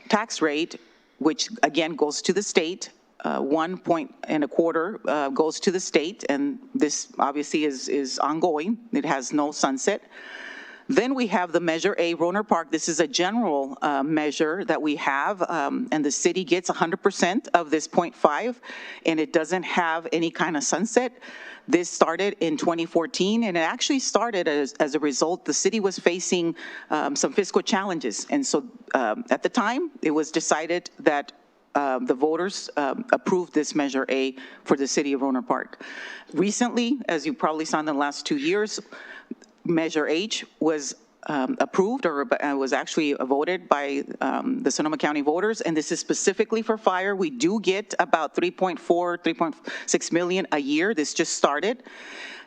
tax rate, which again goes to the state. 1.25 goes to the state, and this obviously is ongoing. It has no sunset. Then we have the Measure A, Rohnert Park. This is a general measure that we have, and the city gets 100% of this 0.5, and it doesn't have any kind of sunset. This started in 2014, and it actually started as a result, the city was facing some fiscal challenges. And so at the time, it was decided that the voters approved this Measure A for the city of Rohnert Park. Recently, as you probably saw in the last 2 years, Measure H was approved, or was actually voted by the Sonoma County voters, and this is specifically for fire. We do get about 3.6 million a year. This just started.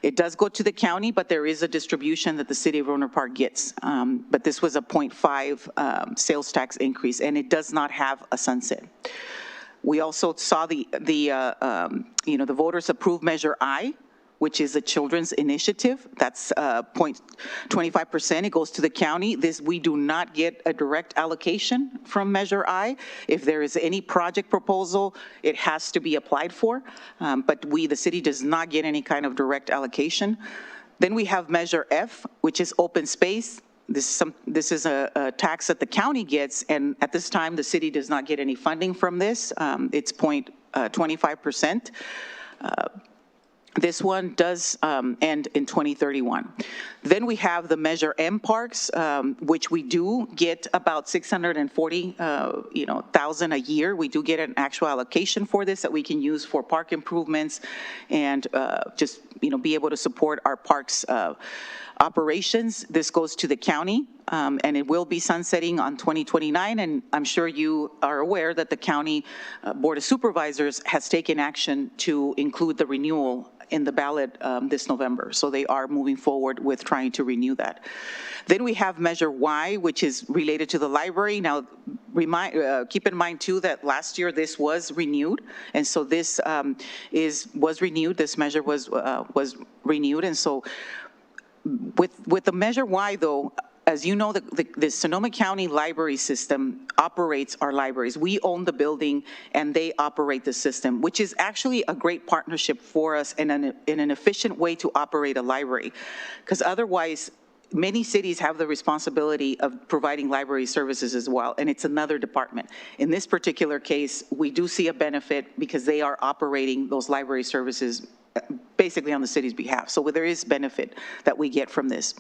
It does go to the county, but there is a distribution that the city of Rohnert Park gets. But this was a 0.5 sales tax increase, and it does not have a sunset. We also saw the voters approve Measure I, which is a children's initiative. That's 0.25%. It goes to the county. This, we do not get a direct allocation from Measure I. If there is any project proposal, it has to be applied for. But the city does not get any kind of direct allocation. Then we have Measure F, which is open space. This is a tax that the county gets, and at this time, the city does not get any funding from this. It's 0.25%. This one does end in 2031. Then we have the Measure M parks, which we do get about 640,000 a year. We do get an actual allocation for this that we can use for park improvements and just be able to support our parks operations. This goes to the county, and it will be sunsetting on 2029. And I'm sure you are aware that the county Board of Supervisors has taken action to include the renewal in the ballot this November. So they are moving forward with trying to renew that. Then we have Measure Y, which is related to the library. Now, keep in mind too that last year this was renewed, and so this was renewed. This measure was renewed, and so with the Measure Y though, as you know, the Sonoma County library system operates our libraries. We own the building and they operate the system, which is actually a great partnership for us and in an efficient way to operate a library. Because otherwise, many cities have the responsibility of providing library services as well, and it's another department. In this particular case, we do see a benefit because they are operating those library services basically on the city's behalf. So there is benefit that we get from this.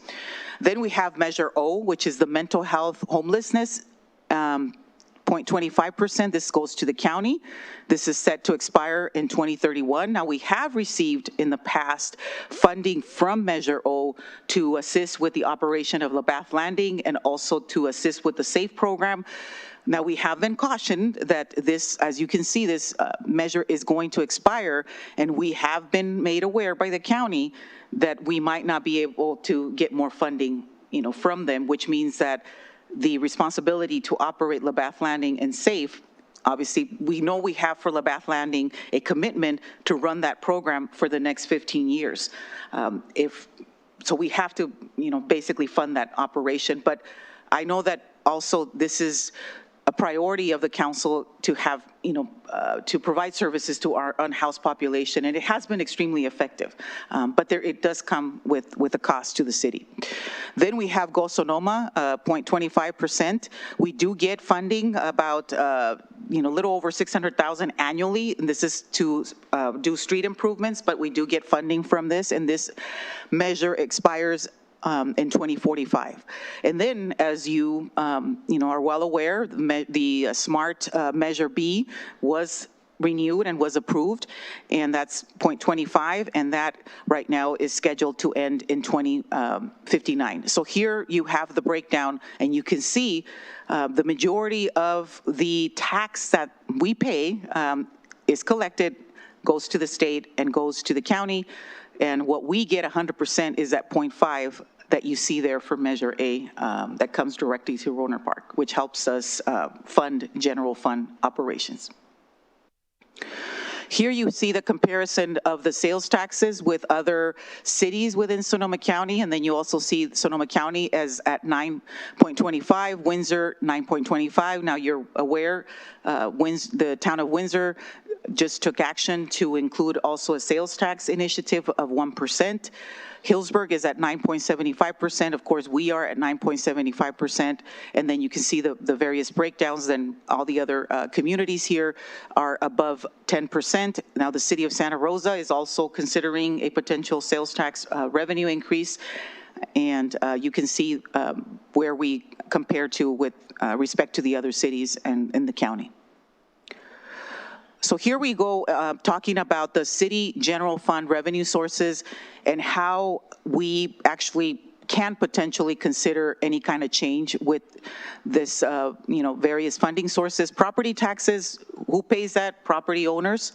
Then we have Measure O, which is the mental health homelessness, 0.25%. This goes to the county. This is set to expire in 2031. Now, we have received in the past funding from Measure O to assist with the operation of LaBath Landing and also to assist with the SAFE program. Now, we have been cautioned that this, as you can see, this measure is going to expire, and we have been made aware by the county that we might not be able to get more funding, from them, which means that the responsibility to operate LaBath Landing and SAFE, obviously, we know we have for LaBath Landing a commitment to run that program for the next 15 years. So we have to, basically fund that operation. But I know that also this is a priority of the council to have, to provide services to our unhoused population, and it has been extremely effective. But it does come with a cost to the city. Then we have Go Sonoma, 0.25%. We do get funding about, a little over 600,000 annually, and this is to do street improvements, but we do get funding from this, and this measure expires in 2045. And then, as you are well aware, the SMART Measure B was renewed and was approved, and that's 0.25, and that right now is scheduled to end in 2059. So here you have the breakdown, and you can see the majority of the tax that we pay is collected, goes to the state, and goes to the county. And what we get 100% is that 0.5 that you see there for Measure A that comes directly to Rohnert Park, which helps us fund general fund operations. Here you see the comparison of the sales taxes with other cities within Sonoma County, and then you also see Sonoma County as at 9.25, Windsor 9.25. Now you're aware, the town of Windsor just took action to include also a sales tax initiative of 1%. Hillsburg is at 9.75%. Of course, we are at 9.75%. And then you can see the various breakdowns. Then all the other communities here are above 10%. Now, the city of Santa Rosa is also considering a potential sales tax revenue increase. And you can see where we compare to with respect to the other cities and in the county. So here we go, talking about the city general fund revenue sources and how we actually can potentially consider any kind of change with this, various funding sources. Property taxes, who pays that? Property owners.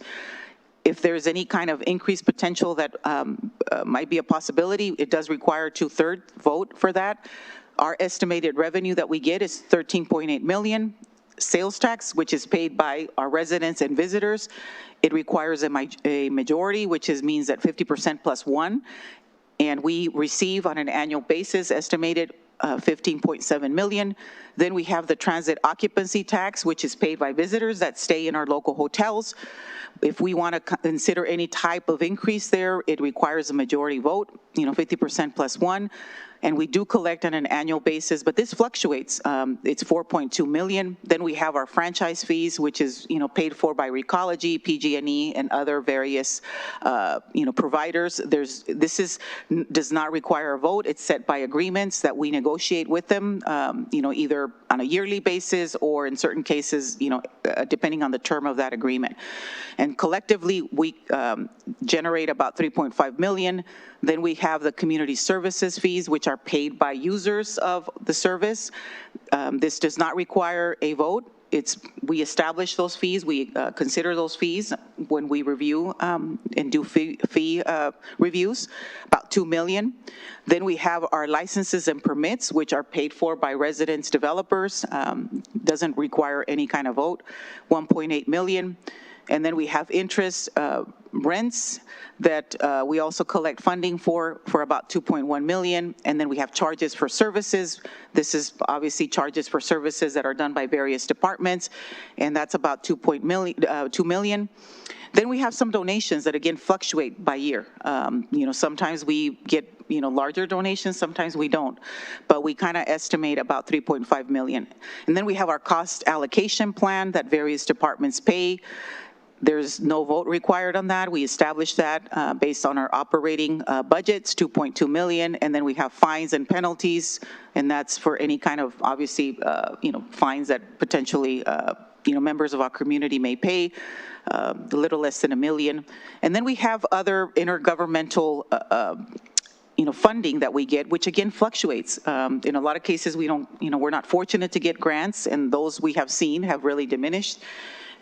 If there's any kind of increased potential that might be a possibility, it does require 2/3 vote for that. Our estimated revenue that we get is $13.8 million. Sales tax, which is paid by our residents and visitors, it requires a majority, which means that 50% plus 1. And we receive on an annual basis estimated $15.7 million. Then we have the transit occupancy tax, which is paid by visitors that stay in our local hotels. If we want to consider any type of increase there, it requires a majority vote, 50% plus 1. And we do collect on an annual basis, but this fluctuates. It's $4.2 million. Then we have our franchise fees, which is paid for by Recology, PG&E, and other various providers. This does not require a vote. It's set by agreements that we negotiate with them, either on a yearly basis or in certain cases, depending on the term of that agreement. And collectively, we generate about $3.5 million. Then we have the community services fees, which are paid by users of the service. This does not require a vote. We establish those fees. We consider those fees when we review and do fee reviews, about $2 million. Then we have our licenses and permits, which are paid for by residents, developers. Doesn't require any kind of vote, $1.8 million. And then we have interest rents that we also collect funding for about $2.1 million. And then we have charges for services. This is obviously charges for services that are done by various departments, and that's about $2 million. Then we have some donations that again fluctuate by year. Sometimes we get larger donations, sometimes we don't, but we kind of estimate about $3.5 million. And then we have our cost allocation plan that various departments pay. There's no vote required on that. We established that based on our operating budgets, $2.2 million, and then we have fines and penalties, and that's for any kind of, obviously, fines that potentially, members of our community may pay, a little less than $1 million. And then we have other intergovernmental funding that we get, which again fluctuates. In a lot of cases, we don't, we're not fortunate to get grants, and those we have seen have really diminished.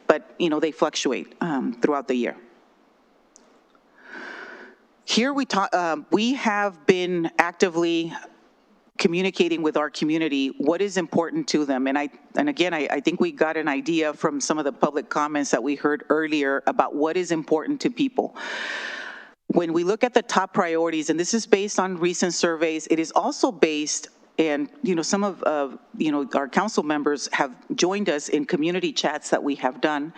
But, they fluctuate throughout the year. Here we have been actively communicating with our community what is important to them. And again, I think we got an idea from some of the public comments that we heard earlier about what is important to people. When we look at the top priorities, and this is based on recent surveys, it is also based, and some of our council members have joined us in community chats that we have done.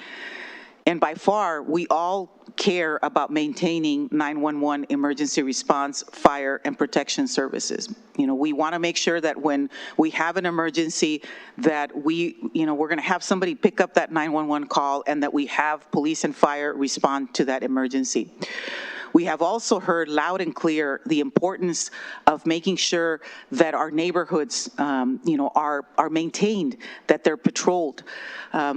And by far, we all care about maintaining 911 emergency response, fire, and protection services. We want to make sure that when we have an emergency, that we're going to have somebody pick up that 911 call and that we have police and fire respond to that emergency. We have also heard loud and clear the importance of making sure that our neighborhoods, are maintained, that they're patrolled.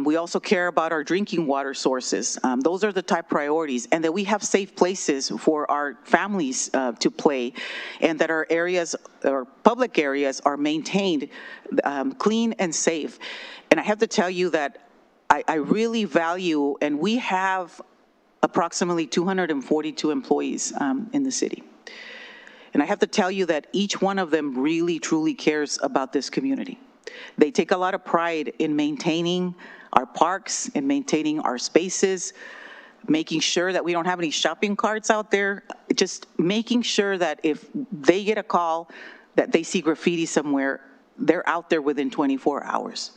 We also care about our drinking water sources. Those are the top priorities, and that we have safe places for our families to play, and that our areas, or public areas, are maintained clean and safe. And I have to tell you that I really value, and we have approximately 242 employees in the city. And I have to tell you that each one of them really, truly cares about this community. They take a lot of pride in maintaining our parks and maintaining our spaces, making sure that we don't have any shopping carts out there, just making sure that if they get a call that they see graffiti somewhere, they're out there within 24 hours.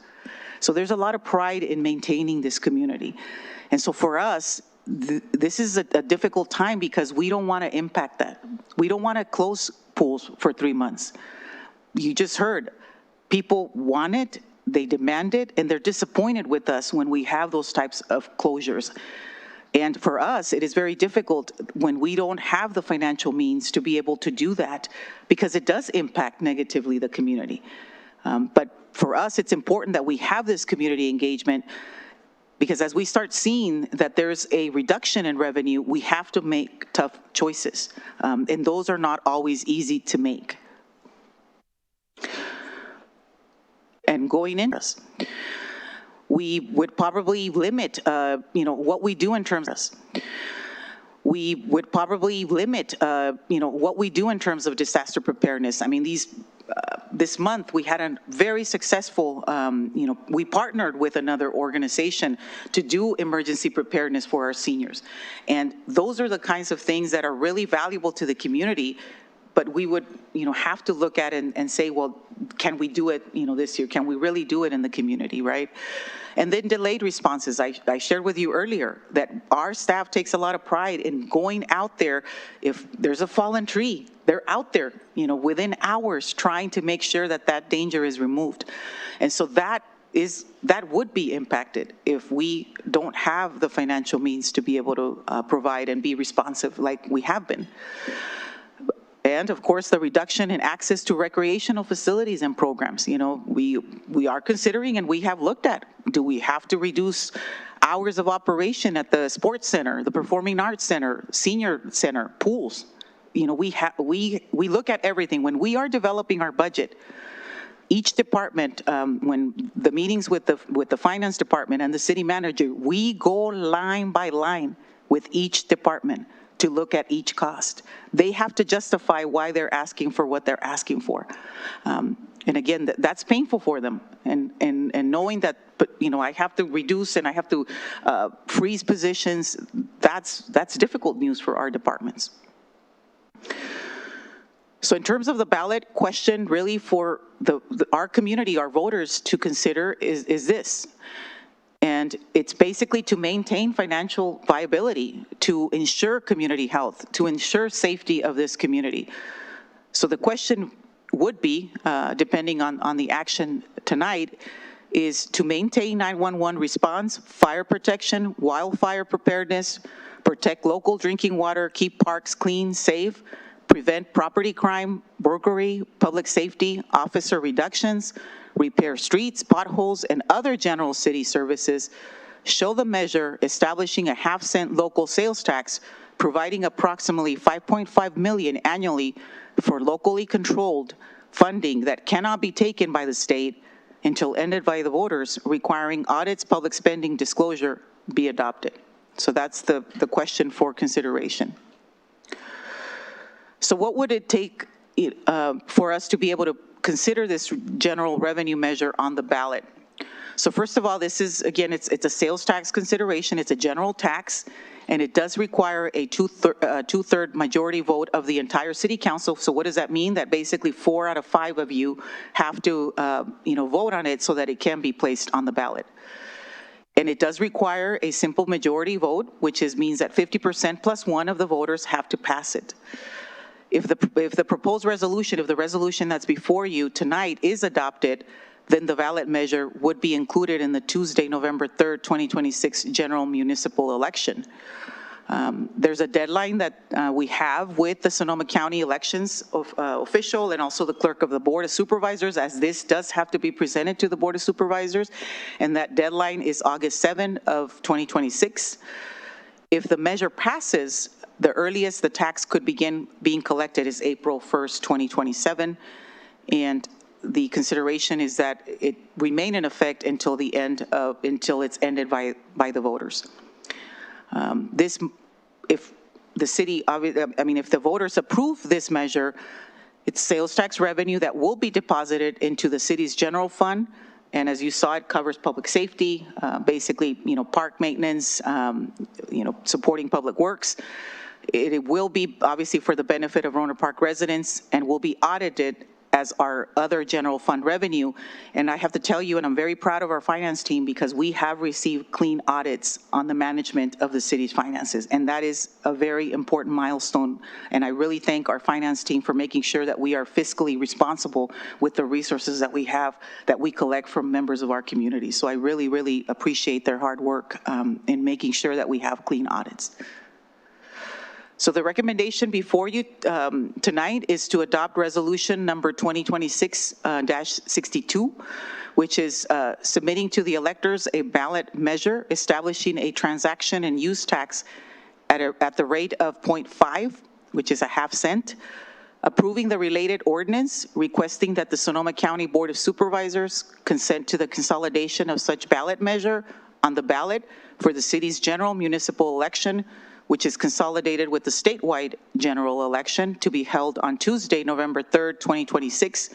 So there's a lot of pride in maintaining this community. And so for us, this is a difficult time because we don't want to impact that. We don't want to close pools for 3 months. You just heard, people want it, they demand it, and they're disappointed with us when we have those types of closures. And for us, it is very difficult when we don't have the financial means to be able to do that because it does impact negatively the community. But for us, it's important that we have this community engagement because as we start seeing that there's a reduction in revenue, we have to make tough choices. And those are not always easy to make. And going in, we would probably limit, what we do in terms of. We would probably limit, what we do in terms of disaster preparedness. I mean, this month we had a very successful, we partnered with another organization to do emergency preparedness for our seniors. And those are the kinds of things that are really valuable to the community, but we would, have to look at it and say, well, can we do it, this year? Can we really do it in the community, right? And then delayed responses. I shared with you earlier that our staff takes a lot of pride in going out there. If there's a fallen tree, they're out there, within hours trying to make sure that that danger is removed. And so that would be impacted if we don't have the financial means to be able to provide and be responsive like we have been. And of course, the reduction in access to recreational facilities and programs. We are considering and we have looked at, do we have to reduce hours of operation at the sports center, the performing arts center, senior center, pools? We look at everything. When we are developing our budget, each department, when the meetings with the finance department and the city manager, we go line by line with each department to look at each cost. They have to justify why they're asking for what they're asking for. And again, that's painful for them. And knowing that, I have to reduce and I have to freeze positions, that's difficult news for our departments. So in terms of the ballot question, really for our community, our voters to consider is this. And it's basically to maintain financial viability, to ensure community health, to ensure safety of this community. So the question would be, depending on the action tonight, is to maintain 911 response, fire protection, wildfire preparedness, protect local drinking water, keep parks clean, safe, prevent property crime, burglary, public safety, officer reductions, repair streets, potholes, and other general city services, show the measure establishing a half-cent local sales tax, providing approximately $5.5 million annually for locally controlled funding that cannot be taken by the state until ended by the voters, requiring audits, public spending disclosure be adopted. So that's the question for consideration. So what would it take for us to be able to consider this general revenue measure on the ballot? So first of all, this is, again, it's a sales tax consideration. It's a general tax, and it does require a two-third majority vote of the entire city council. So what does that mean? That basically 4 out of 5 of you have to, vote on it so that it can be placed on the ballot. And it does require a simple majority vote, which means that 50% plus 1 of the voters have to pass it. If the proposed resolution, if the resolution that's before you tonight is adopted, then the ballot measure would be included in the Tuesday, November 3rd, 2026 general municipal election. There's a deadline that we have with the Sonoma County elections official and also the clerk of the Board of Supervisors, as this does have to be presented to the Board of Supervisors, and that deadline is August 7 of 2026. If the measure passes, the earliest the tax could begin being collected is April 1st, 2027, and the consideration is that it remain in effect until until it's ended by the voters. If the city, if the voters approve this measure, it's sales tax revenue that will be deposited into the city's general fund. And as you saw, it covers public safety, basically, park maintenance, supporting public works. It will be obviously for the benefit of Rohnert Park residents and will be audited as our other general fund revenue. And I have to tell you, and I'm very proud of our finance team, because we have received clean audits on the management of the city's finances. And that is a very important milestone. And I really thank our finance team for making sure that we are fiscally responsible with the resources that we have, that we collect from members of our community. So I really, really appreciate their hard work in making sure that we have clean audits. So the recommendation before you tonight is to adopt resolution number 2026-62, which is submitting to the electors a ballot measure establishing a transaction and use tax at the rate of 0.5, which is a half cent, approving the related ordinance, requesting that the Sonoma County Board of Supervisors consent to the consolidation of such ballot measure on the ballot for the city's general municipal election, which is consolidated with the statewide general election to be held on Tuesday, November 3rd, 2026,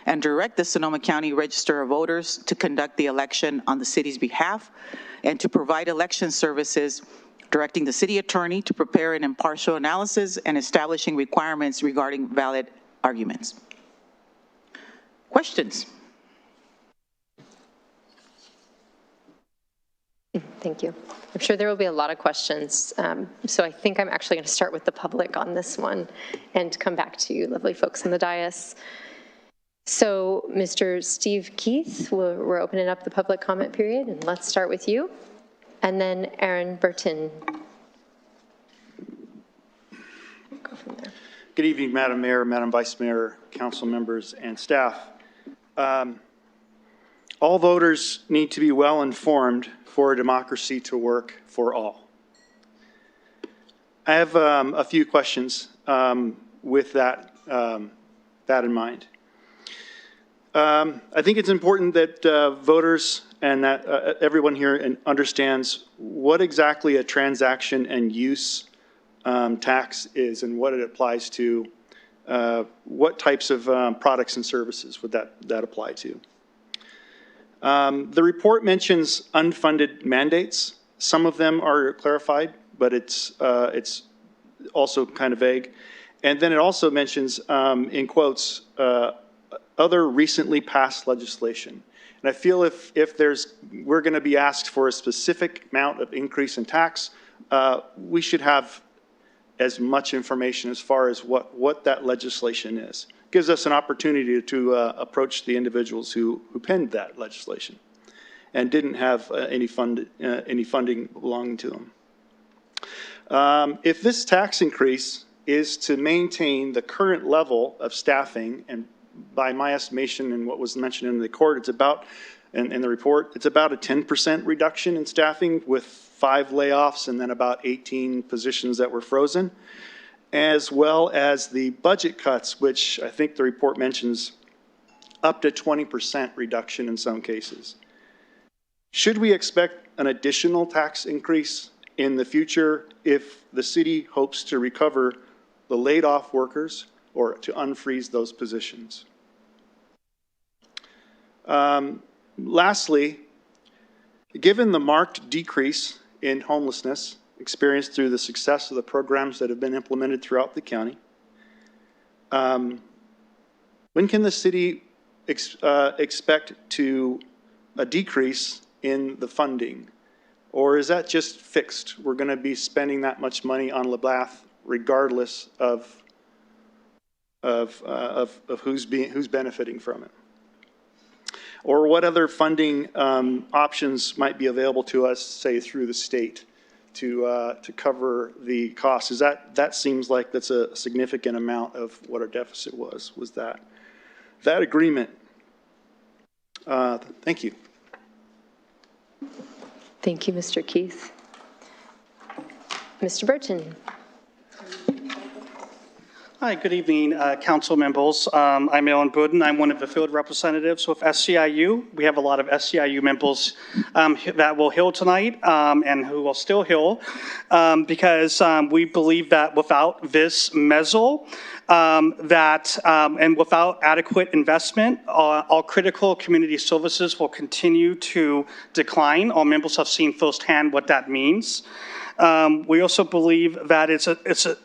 and direct the Sonoma County Register of Voters to conduct the election on the city's behalf, and to provide election services, directing the city attorney to prepare an impartial analysis and establishing requirements regarding valid arguments. Questions? Thank you. I'm sure there will be a lot of questions. So I think I'm actually going to start with the public on this one and come back to you lovely folks in the dais. So Mr. Steve Keith, we're opening up the public comment period, and let's start with you. And then Aaron Burton. Go from there. Good evening, Madam Mayor, Madam Vice Mayor, council members, and staff. All voters need to be well informed for a democracy to work for all. I have a few questions with that in mind. I think it's important that voters and that everyone here understands what exactly a transaction and use tax is and what it applies to. What types of products and services would that apply to? The report mentions unfunded mandates. Some of them are clarified, but it's also kind of vague. And then it also mentions, in quotes, other recently passed legislation. And I feel if we're going to be asked for a specific amount of increase in tax, we should have as much information as far as what that legislation is. Gives us an opportunity to approach the individuals who penned that legislation and didn't have any funding belonging to them. If this tax increase is to maintain the current level of staffing, and by my estimation and what was mentioned in the report, it's about a 10% reduction in staffing with 5 layoffs and then about 18 positions that were frozen, as well as the budget cuts, which I think the report mentions up to 20% reduction in some cases. Should we expect an additional tax increase in the future if the city hopes to recover the laid off workers or to unfreeze those positions? Lastly, given the marked decrease in homelessness experienced through the success of the programs that have been implemented throughout the county, when can the city expect a decrease in the funding? Or is that just fixed? We're going to be spending that much money on LeBlath regardless of who's benefiting from it? Or what other funding options might be available to us, say through the state, to cover the costs? That seems like that's a significant amount of what our deficit was that agreement. Thank you. Thank you, Mr. Keith. Mr. Burton. Hi, good evening, council members. I'm Alan Burton. I'm one of the field representatives with SCIU. We have a lot of SCIU members that will heal tonight and who will still heal because we believe that without this measure, and without adequate investment, all critical community services will continue to decline. All members have seen firsthand what that means. We also believe that it's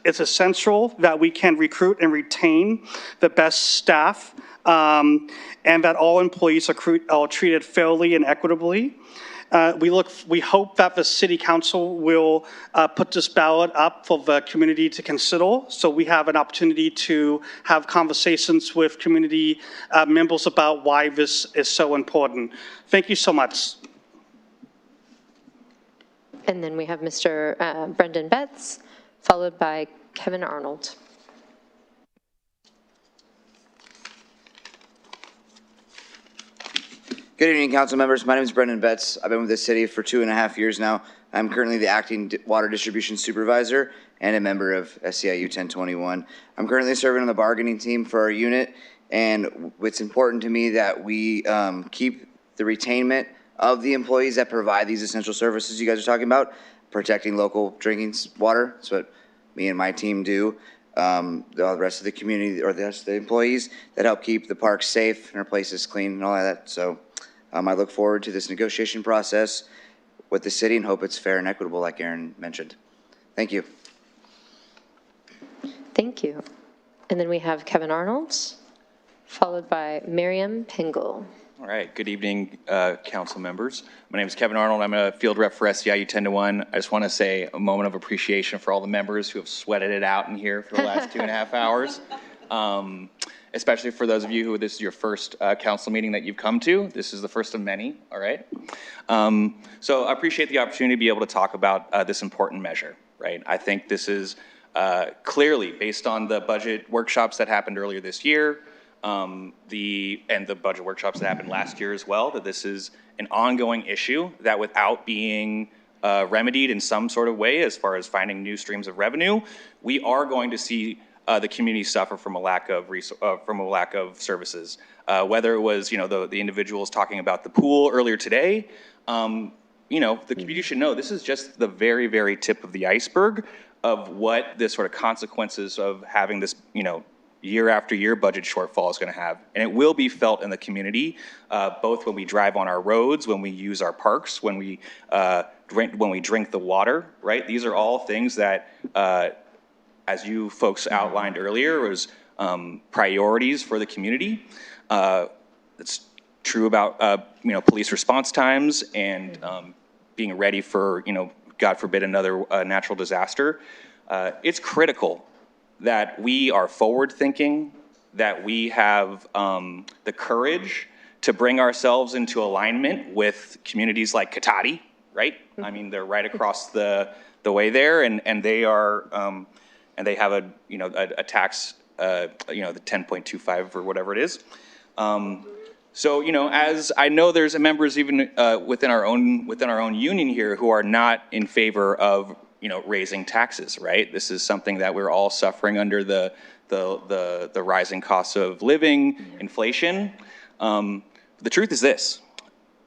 essential that we can recruit and retain the best staff and that all employees are treated fairly and equitably. We hope that the City Council will put this ballot up for the community to consider, so we have an opportunity to have conversations with community members about why this is so important. Thank you so much. And then we have Mr. Brendan Betts, followed by Kevin Arnold. Good evening, council members. My name is Brendan Betts. I've been with the city for 2.5 years now. I'm currently the acting water distribution supervisor and a member of SEIU 1021. I'm currently serving on the bargaining team for our unit, and it's important to me that we keep the retainment of the employees that provide these essential services you guys are talking about, protecting local drinking water. That's what me and my team do. The rest of the community, or the rest of the employees that help keep the parks safe and our places clean and all of that. So I look forward to this negotiation process with the city and hope it's fair and equitable, like Aaron mentioned. Thank you. Thank you. And then we have Kevin Arnold, followed by Miriam Pingle. All right, good evening, council members. My name is Kevin Arnold. I'm a field rep for SEIU 1021. I just want to say a moment of appreciation for all the members who have sweated it out in here for the last 2.5 hours. Especially for those of you who this is your first council meeting that you've come to. This is the first of many, all right? So I appreciate the opportunity to be able to talk about this important measure, right? I think this is clearly based on the budget workshops that happened earlier this year, and the budget workshops that happened last year as well, that this is an ongoing issue that without being remedied in some sort of way as far as finding new streams of revenue, we are going to see the community suffer from a lack of services. Whether it was, the individuals talking about the pool earlier today, the community should know this is just the very, very tip of the iceberg of what the sort of consequences of having this, year after year budget shortfall is going to have. And it will be felt in the community, both when we drive on our roads, when we use our parks, when we drink the water, right? These are all things that, as you folks outlined earlier, was priorities for the community. It's true about police response times and being ready for God forbid another natural disaster. It's critical that we are forward thinking, that we have the courage to bring ourselves into alignment with communities like Katati, right? I mean, they're right across the way there, and they are. And they have a tax, the 10.25 or whatever it is. So as I know, there's members even within our own union here who are not in favor of raising taxes, right? This is something that we're all suffering under the rising costs of living, inflation. The truth is this: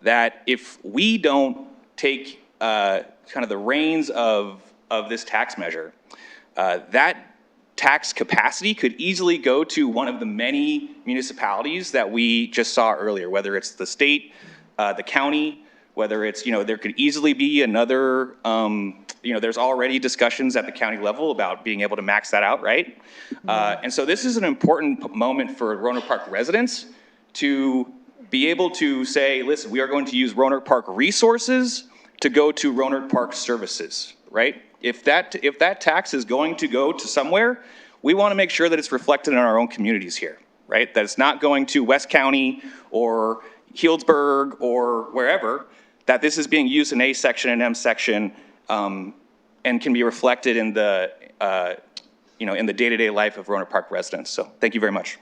that if we don't take kind of the reins of this tax measure, that tax capacity could easily go to one of the many municipalities that we just saw earlier, whether it's the state, the county, whether it's, there could easily be another, there's already discussions at the county level about being able to max that out, right? And so this is an important moment for Rohnert Park residents to be able to say, listen, we are going to use Rohnert Park resources to go to Rohnert Park services, right? If that tax is going to go to somewhere, we want to make sure that it's reflected in our own communities here, right? That it's not going to West County or Healdsburg or wherever, that this is being used in A section and M section and can be reflected in the, in the day-to-day life of Rohnert Park residents. So thank you very much.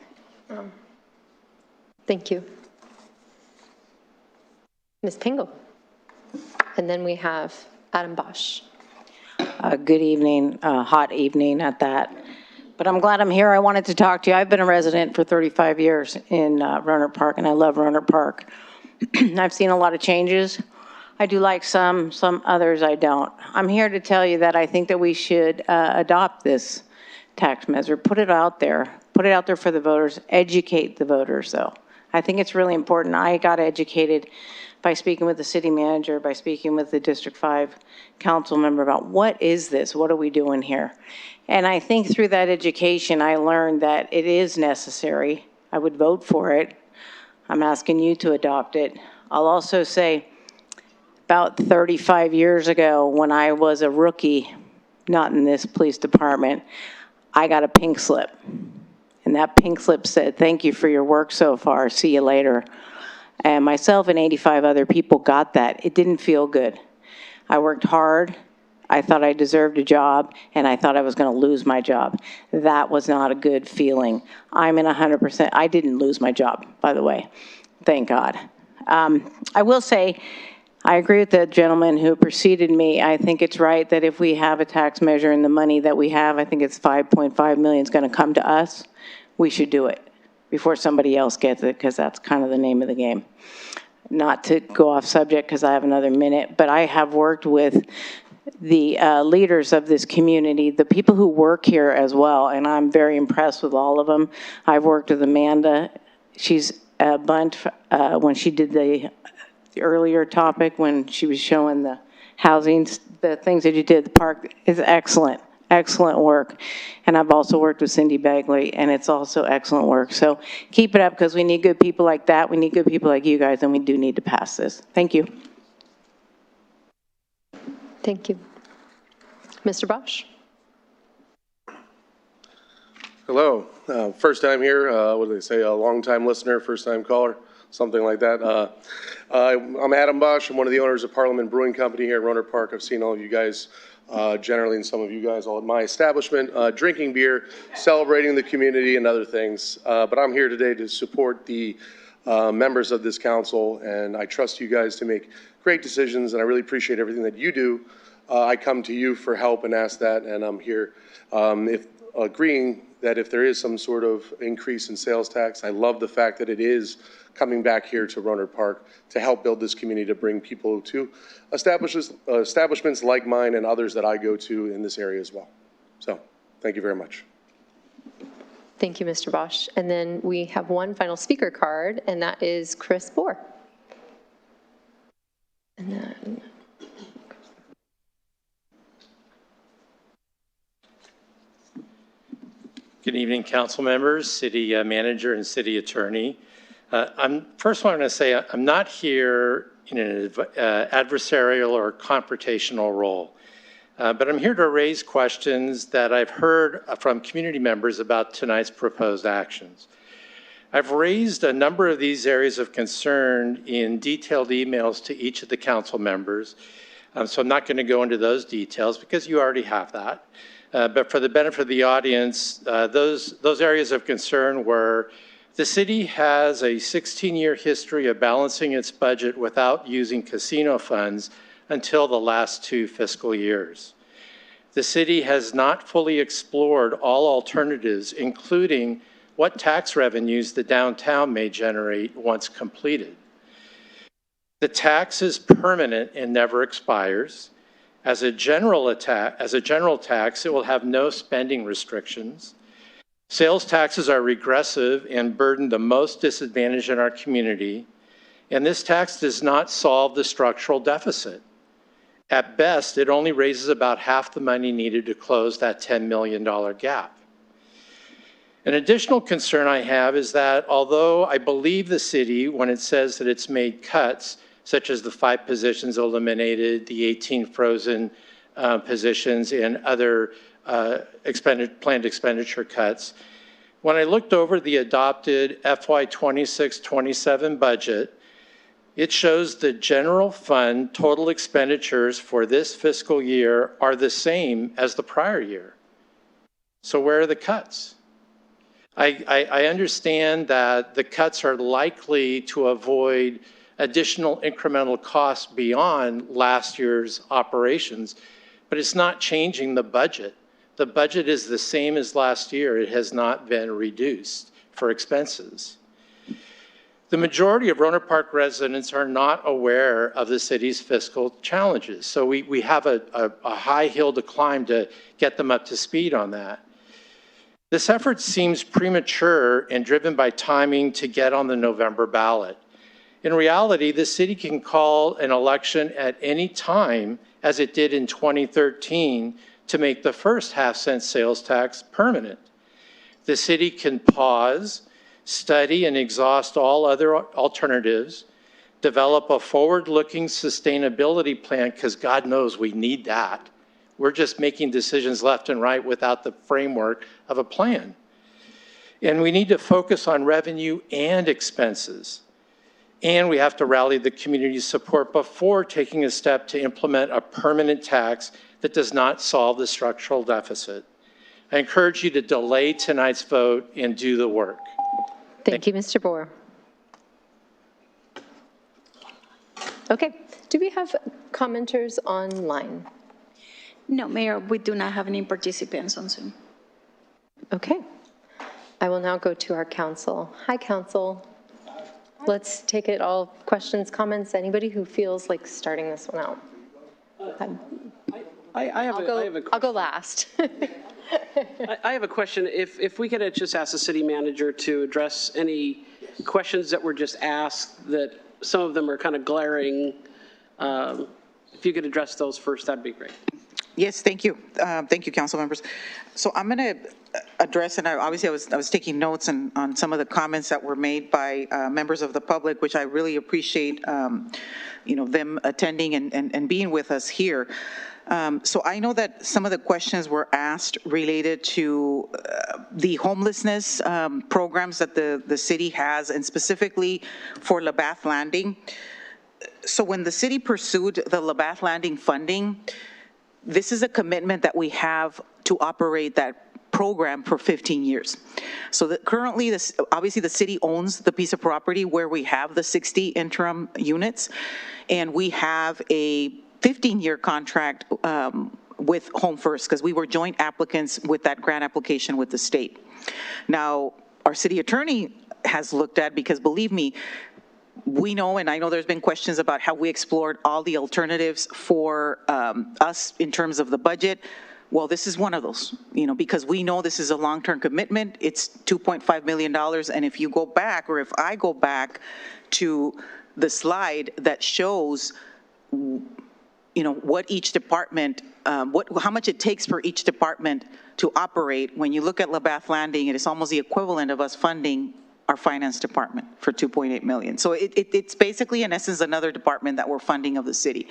Thank you. Ms. Pingle. And then we have Adam Bosch. Good evening, hot evening at that. But I'm glad I'm here. I wanted to talk to you. I've been a resident for 35 years in Rohnert Park, and I love Rohnert Park. I've seen a lot of changes. I do like some others I don't. I'm here to tell you that I think that we should adopt this tax measure, put it out there for the voters, educate the voters though. I think it's really important. I got educated by speaking with the city manager, by speaking with the District 5 council member about what is this, what are we doing here? And I think through that education, I learned that it is necessary. I would vote for it. I'm asking you to adopt it. I'll also say, about 35 years ago, when I was a rookie, not in this police department, I got a pink slip. And that pink slip said, "Thank you for your work so far, see you later." And myself and 85 other people got that. It didn't feel good. I worked hard. I thought I deserved a job, and I thought I was going to lose my job. That was not a good feeling. I'm in 100%. I didn't lose my job, by the way. Thank God. I will say, I agree with the gentleman who preceded me. I think it's right that if we have a tax measure and the money that we have, I think it's 5.5 million is going to come to us, we should do it before somebody else gets it, because that's kind of the name of the game. Not to go off subject, because I have another minute, but I have worked with the leaders of this community, the people who work here as well, and I'm very impressed with all of them. I've worked with Amanda. She's a bunch when she did the earlier topic, when she was showing the housing, the things that you did, the park is excellent. Excellent work. And I've also worked with Cindy Bagley, and it's also excellent work. So keep it up, because we need good people like that. We need good people like you guys, and we do need to pass this. Thank you. Thank you. Mr. Bosch? Hello. First time here. What do they say? A long-time listener, first-time caller, something like that. I'm Adam Bosch. I'm one of the owners of Parliament Brewing Company here at Rohnert Park. I've seen all of you guys generally, and some of you guys all at my establishment, drinking beer, celebrating the community and other things. But I'm here today to support the members of this council, and I trust you guys to make great decisions, and I really appreciate everything that you do. I come to you for help and ask that, and I'm here agreeing that if there is some sort of increase in sales tax, I love the fact that it is coming back here to Rohnert Park to help build this community, to bring people to establishments like mine and others that I go to in this area as well. So, thank you very much. Thank you, Mr. Bosch. And then we have one final speaker card, and that is Chris Bohr. And then... Good evening, council members, city manager, and city attorney. First, I want to say I'm not here in an adversarial or confrontational role, but I'm here to raise questions that I've heard from community members about tonight's proposed actions. I've raised a number of these areas of concern in detailed emails to each of the council members, so I'm not going to go into those details because you already have that. But for the benefit of the audience, those areas of concern were the city has a 16-year history of balancing its budget without using casino funds until the last 2 fiscal years. The city has not fully explored all alternatives, including what tax revenues the downtown may generate once completed. The tax is permanent and never expires. As a general tax, it will have no spending restrictions. Sales taxes are regressive and burden the most disadvantaged in our community, and this tax does not solve the structural deficit. At best, it only raises about half the money needed to close that $10 million gap. An additional concern I have is that although I believe the city when it says that it's made cuts, such as the 5 positions eliminated, the 18 frozen positions, and other planned expenditure cuts. When I looked over the adopted FY 26-27 budget, it shows the general fund total expenditures for this fiscal year are the same as the prior year. So where are the cuts? I understand that the cuts are likely to avoid additional incremental costs beyond last year's operations, but it's not changing the budget. The budget is the same as last year. It has not been reduced for expenses. The majority of Rohnert Park residents are not aware of the city's fiscal challenges, so we have a high hill to climb to get them up to speed on that. This effort seems premature and driven by timing to get on the November ballot. In reality, the city can call an election at any time, as it did in 2013, to make the first half-cent sales tax permanent. The city can pause, study and exhaust all other alternatives, develop a forward-looking sustainability plan, because God knows we need that. We're just making decisions left and right without the framework of a plan. And we need to focus on revenue and expenses. And we have to rally the community's support before taking a step to implement a permanent tax that does not solve the structural deficit. I encourage you to delay tonight's vote and do the work. Thank you, Mr. Boer. Okay, do we have commenters online? No, Mayor, we do not have any participants on Zoom. Okay. I will now go to our council. Hi, council. Let's take it all. Questions, comments, anybody who feels like starting this one out? I'll go last. I have a question. If we could just ask the city manager to address any questions that were just asked, that some of them are kind of glaring. If you could address those first, that'd be great. Yes, thank you. Thank you, council members. So I'm going to address, and I was taking notes on some of the comments that were made by members of the public, which I really appreciate, them attending and being with us here. So I know that some of the questions were asked related to the homelessness programs that the city has, and specifically for Labatt Landing. So when the city pursued the Labatt Landing funding, this is a commitment that we have to operate that program for 15 years. So that currently, obviously the city owns the piece of property where we have the 60 interim units, and we have a 15-year contract with Home First, because we were joint applicants with that grant application with the state. Now, our city attorney has looked at, because believe me, we know, and I know there's been questions about how we explored all the alternatives for us in terms of the budget. Well, this is one of those, because we know this is a long-term commitment. It's $2.5 million, and if you go back, or if I go back to the slide that shows, what each department, how much it takes for each department to operate, when you look at Labatt Landing, it is almost the equivalent of us funding our finance department for $2.8 million. So it's basically, in essence, another department that we're funding of the city.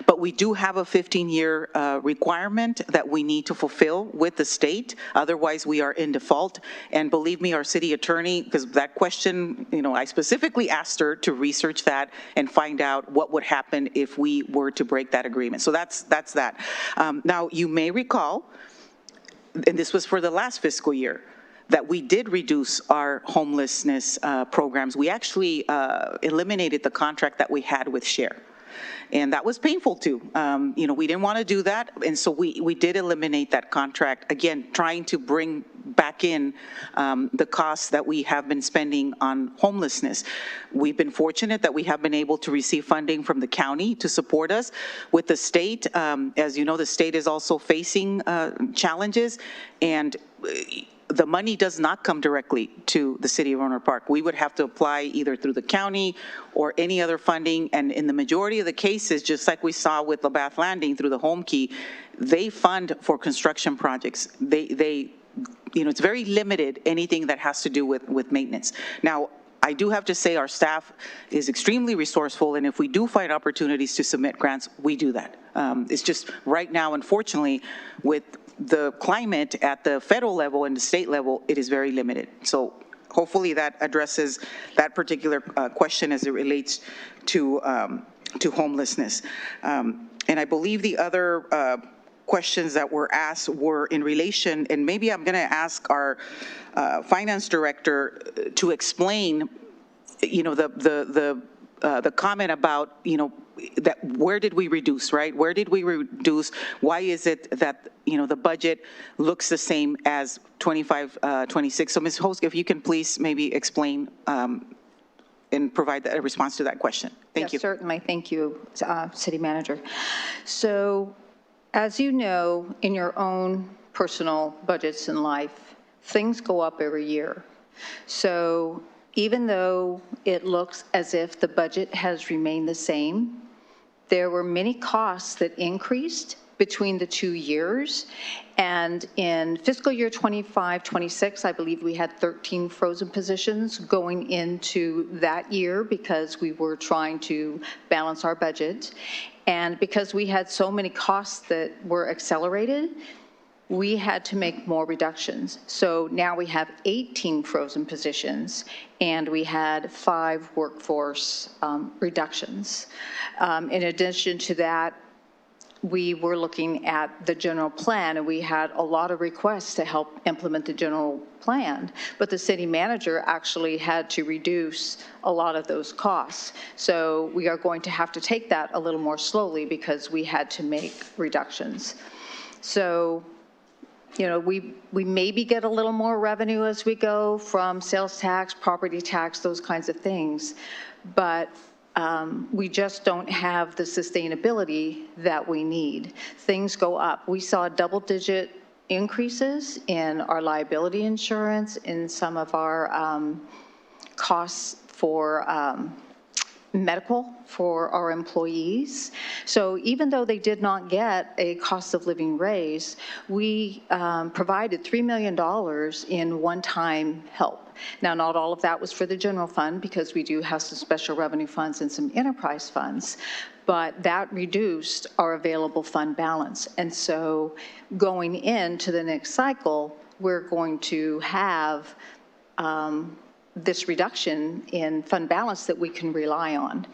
But we do have a 15-year requirement that we need to fulfill with the state. Otherwise, we are in default. And believe me, our city attorney, because that question, I specifically asked her to research that and find out what would happen if we were to break that agreement. So that's that. Now, you may recall, and this was for the last fiscal year, that we did reduce our homelessness programs. We actually eliminated the contract that we had with Share. And that was painful too. We didn't want to do that, and so we did eliminate that contract, again, trying to bring back in the costs that we have been spending on homelessness. We've been fortunate that we have been able to receive funding from the county to support us. With the state, as you know, the state is also facing challenges, and the money does not come directly to the city of Rohnert Park. We would have to apply either through the county or any other funding, and in the majority of the cases, just like we saw with Labatt Landing through the Home Key, they fund for construction projects. It's very limited, anything that has to do with maintenance. Now, I do have to say our staff is extremely resourceful, and if we do find opportunities to submit grants, we do that. It's just right now, unfortunately, with the climate at the federal level and the state level, it is very limited. So hopefully that addresses that particular question as it relates to homelessness. And I believe the other questions that were asked were in relation, and maybe I'm going to ask our finance director to explain, the comment about, that where did we reduce, right? Where did we reduce? Why is it that, the budget looks the same as 25-26? So Ms. Hosk, if you can please maybe explain and provide a response to that question. Thank you. Certainly. Thank you, City Manager. So as you know, in your own personal budgets in life, things go up every year. So even though it looks as if the budget has remained the same, there were many costs that increased between the 2 years. And in fiscal year 25-26, I believe we had 13 frozen positions going into that year because we were trying to balance our budget. And because we had so many costs that were accelerated, we had to make more reductions. So now we have 18 frozen positions, and we had 5 workforce reductions. In addition to that, we were looking at the general plan, and we had a lot of requests to help implement the general plan, but the city manager actually had to reduce a lot of those costs. So we are going to have to take that a little more slowly because we had to make reductions. So, you know, we maybe get a little more revenue as we go from sales tax, property tax, those kinds of things, but we just don't have the sustainability that we need. Things go up. We saw double-digit increases in our liability insurance, in some of our costs for medical for our employees. So even though they did not get a cost of living raise, we provided $3 million in one-time help. Now, not all of that was for the general fund because we do have some special revenue funds and some enterprise funds, but that reduced our available fund balance. And so going into the next cycle, we're going to have this reduction in fund balance that we can rely on.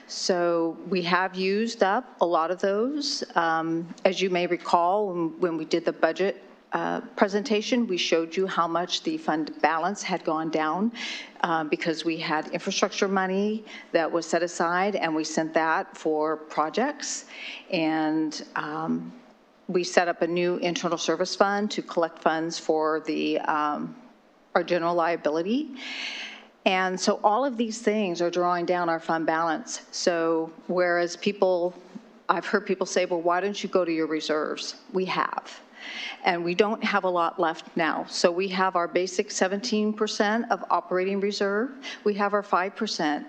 So we have used up a lot of those. As you may recall, when we did the budget presentation, we showed you how much the fund balance had gone down because we had infrastructure money that was set aside, and we sent that for projects. And we set up a new internal service fund to collect funds for the our general liability. And so all of these things are drawing down our fund balance. So whereas I've heard people say, well, why don't you go to your reserves? We have. And we don't have a lot left now. So we have our basic 17% of operating reserve. We have our 5%.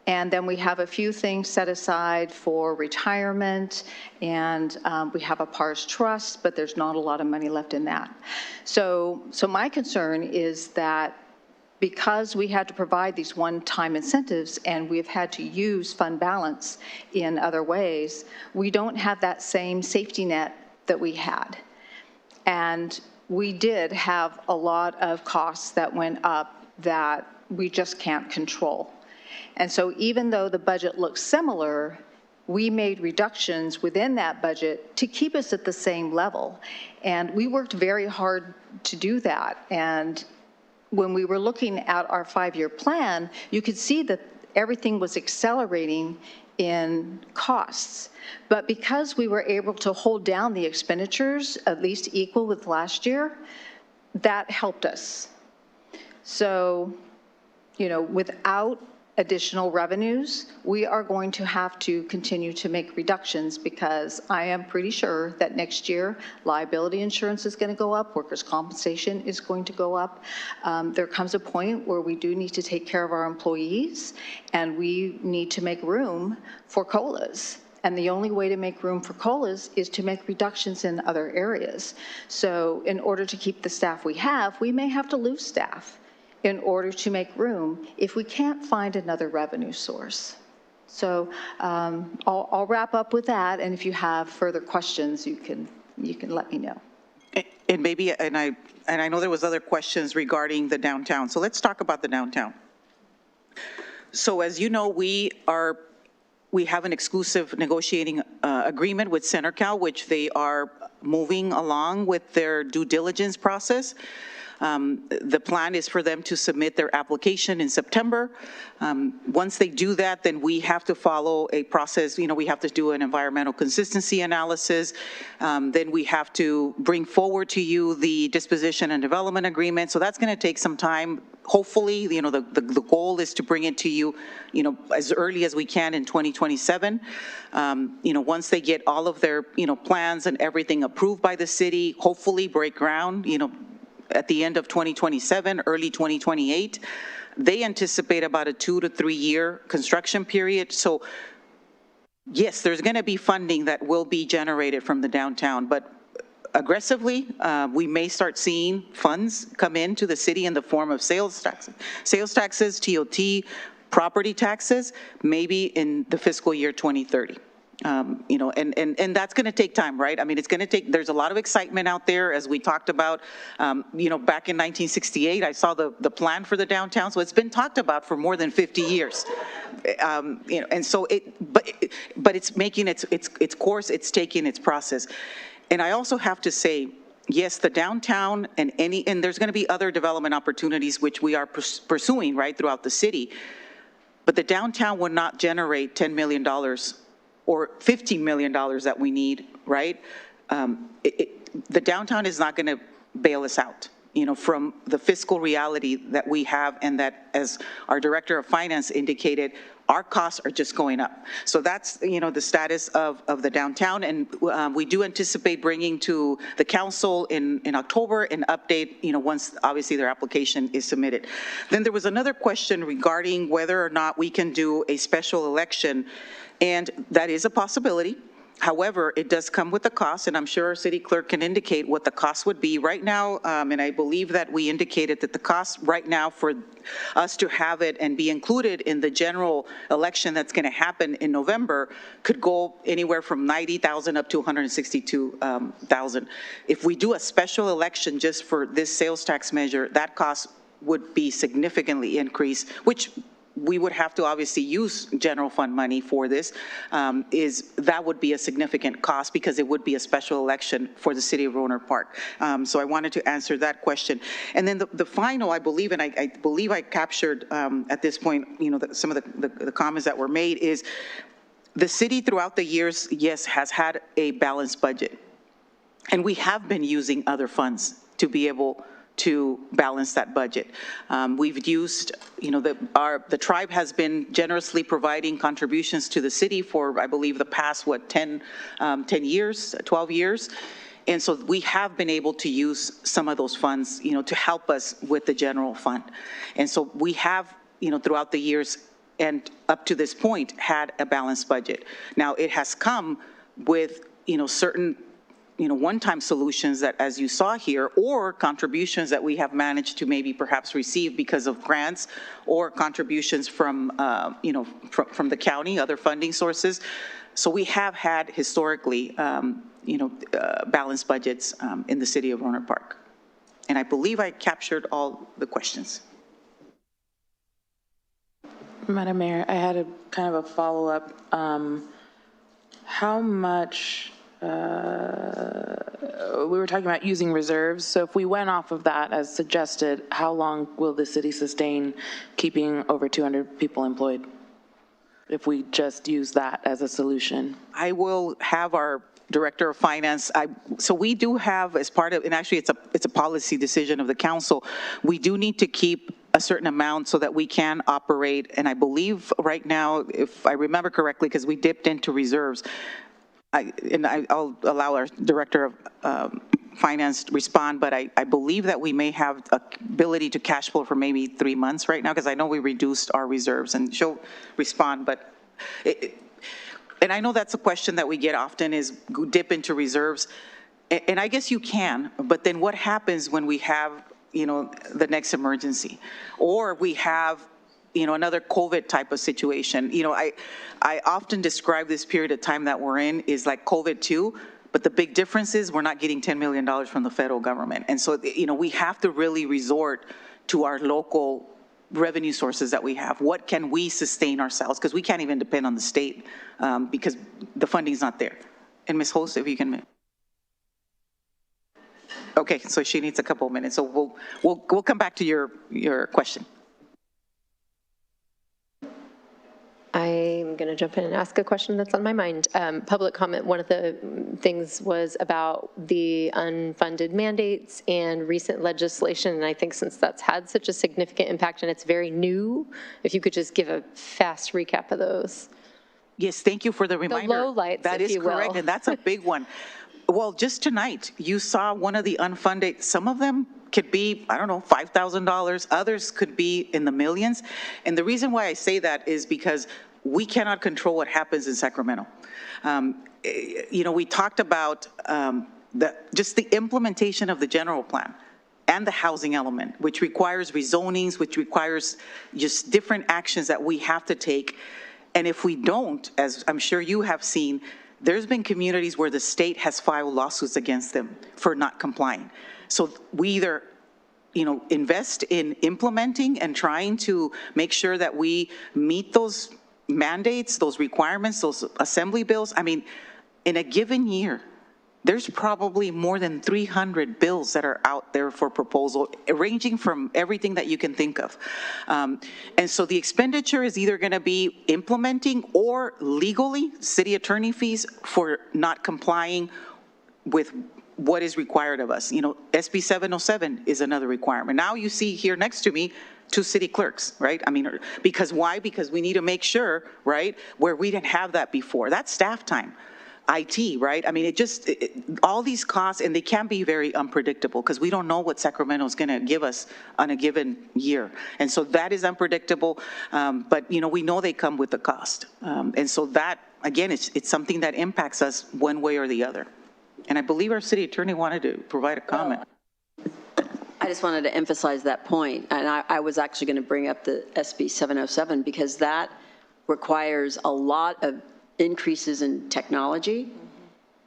And then we have a few things set aside for retirement, and we have a PARS trust, but there's not a lot of money left in that. So my concern is that because we had to provide these one-time incentives and we've had to use fund balance in other ways, we don't have that same safety net that we had. And we did have a lot of costs that went up that we just can't control. And so even though the budget looks similar, we made reductions within that budget to keep us at the same level. And we worked very hard to do that. And when we were looking at our 5-year plan, you could see that everything was accelerating in costs. But because we were able to hold down the expenditures, at least equal with last year, that helped us. So, you know, without additional revenues, we are going to have to continue to make reductions because I am pretty sure that next year liability insurance is going to go up, workers' compensation is going to go up. There comes a point where we do need to take care of our employees, and we need to make room for COLAs. And the only way to make room for COLAs is to make reductions in other areas. So in order to keep the staff we have, we may have to lose staff in order to make room if we can't find another revenue source. So I'll wrap up with that, and if you have further questions, you can let me know. And maybe, and I know there was other questions regarding the downtown. So let's talk about the downtown. So as you know, we have an exclusive negotiating agreement with CenterCal, which they are moving along with their due diligence process. The plan is for them to submit their application in September. Once they do that, then we have to follow a process. You know, we have to do an environmental consistency analysis. Then we have to bring forward to you the disposition and development agreement. So that's going to take some time. Hopefully, you know, the goal is to bring it to you, you know, as early as we can in 2027. You know, once they get all of their, you know, plans and everything approved by the city, hopefully break ground, you know, at the end of 2027, early 2028. They anticipate about a 2 to 3 year construction period. So yes, there's going to be funding that will be generated from the downtown, but aggressively, we may start seeing funds come into the city in the form of sales taxes, TOT, property taxes, maybe in the fiscal year 2030. You know, and that's going to take time, right? I mean, it's going to take, there's a lot of excitement out there, as we talked about. You know, back in 1968, I saw the plan for the downtown, so it's been talked about for more than 50 years. You know, and so but it's making its course, it's taking its process. And I also have to say, yes, the downtown and there's going to be other development opportunities which we are pursuing, right, throughout the city. But the downtown would not generate $10 million or $15 million that we need, right? The downtown is not going to bail us out, you know, from the fiscal reality that we have, and that, as our Director of Finance indicated, our costs are just going up. So that's, you know, the status of the downtown, and we do anticipate bringing to the council in October an update, you know, once obviously their application is submitted. Then there was another question regarding whether or not we can do a special election, and that is a possibility. However, it does come with a cost, and I'm sure our city clerk can indicate what the cost would be right now, and I believe that we indicated that the cost right now for us to have it and be included in the general election that's going to happen in November could go anywhere from $90,000 up to $162,000. If we do a special election just for this sales tax measure, that cost would be significantly increased, which we would have to obviously use general fund money for this, that would be a significant cost because it would be a special election for the city of Rohnert Park. So I wanted to answer that question. And then the final, I believe, and I believe I captured at this point, you know, some of the comments that were made, is the city throughout the years, yes, has had a balanced budget. And we have been using other funds to be able to balance that budget. We've used, you know, the tribe has been generously providing contributions to the city for, I believe, the past, 10 years, 12 years. And so we have been able to use some of those funds, you know, to help us with the general fund. And so we have, you know, throughout the years and up to this point had a balanced budget. Now it has come with, you know, certain, you know, one-time solutions that, as you saw here, or contributions that we have managed to maybe perhaps receive because of grants or contributions from, you know, from the county, other funding sources. So we have had historically, you know, balanced budgets in the city of Rohnert Park. And I believe I captured all the questions. Madam Mayor, I had a kind of a follow-up. How much, we were talking about using reserves, so if we went off of that as suggested, how long will the city sustain keeping over 200 people employed if we just use that as a solution? I will have our Director of Finance, so we do have, as part of, and actually it's a policy decision of the council, we do need to keep a certain amount so that we can operate, and I believe right now, if I remember correctly, because we dipped into reserves, I'll allow our Director of Finance to respond, but I believe that we may have the ability to cash flow for maybe 3 months right now, because I know we reduced our reserves, and she'll respond, but and I know that's a question that we get often, is dip into reserves, and I guess you can, but then what happens when we have, you know, the next emergency, or we have, you know, another COVID type of situation? You know, I often describe this period of time that we're in is like COVID 2, but the big difference is we're not getting $10 million from the federal government. And so, you know, we have to really resort to our local revenue sources that we have. What can we sustain ourselves? Because we can't even depend on the state because the funding's not there. And Ms. Holst, if you can. Okay, so she needs a couple of minutes. So we'll come back to your question. I'm going to jump in and ask a question that's on my mind. Public comment, one of the things was about the unfunded mandates and recent legislation, and I think since that's had such a significant impact and it's very new, if you could just give a fast recap of those. Yes, thank you for the reminder. The lowlights, that is correct, and that's a big one. Well, just tonight, you saw one of the unfunded, some of them could be, I don't know, $5,000, others could be in the millions. And the reason why I say that is because we cannot control what happens in Sacramento. We talked about just the implementation of the general plan and the housing element, which requires rezonings, which requires just different actions that we have to take. And if we don't, as I'm sure you have seen, there's been communities where the state has filed lawsuits against them for not complying. So we either invest in implementing and trying to make sure that we meet those mandates, those requirements, those assembly bills. I mean, in a given year, there's probably more than 300 bills that are out there for proposal, ranging from everything that you can think of. And so the expenditure is either going to be implementing or legally city attorney fees for not complying with what is required of us. SB 707 is another requirement. Now you see here next to me, 2 city clerks, right? I mean, because why? Because we need to make sure, right, where we didn't have that before. That's staff time. IT, right? I mean, all these costs, and they can be very unpredictable because we don't know what Sacramento is going to give us on a given year. And so that is unpredictable, but we know they come with the cost. And so that, again, it's something that impacts us one way or the other. And I believe our city attorney wanted to provide a comment. I just wanted to emphasize that point. And I was actually going to bring up the SB 707 because that requires a lot of increases in technology,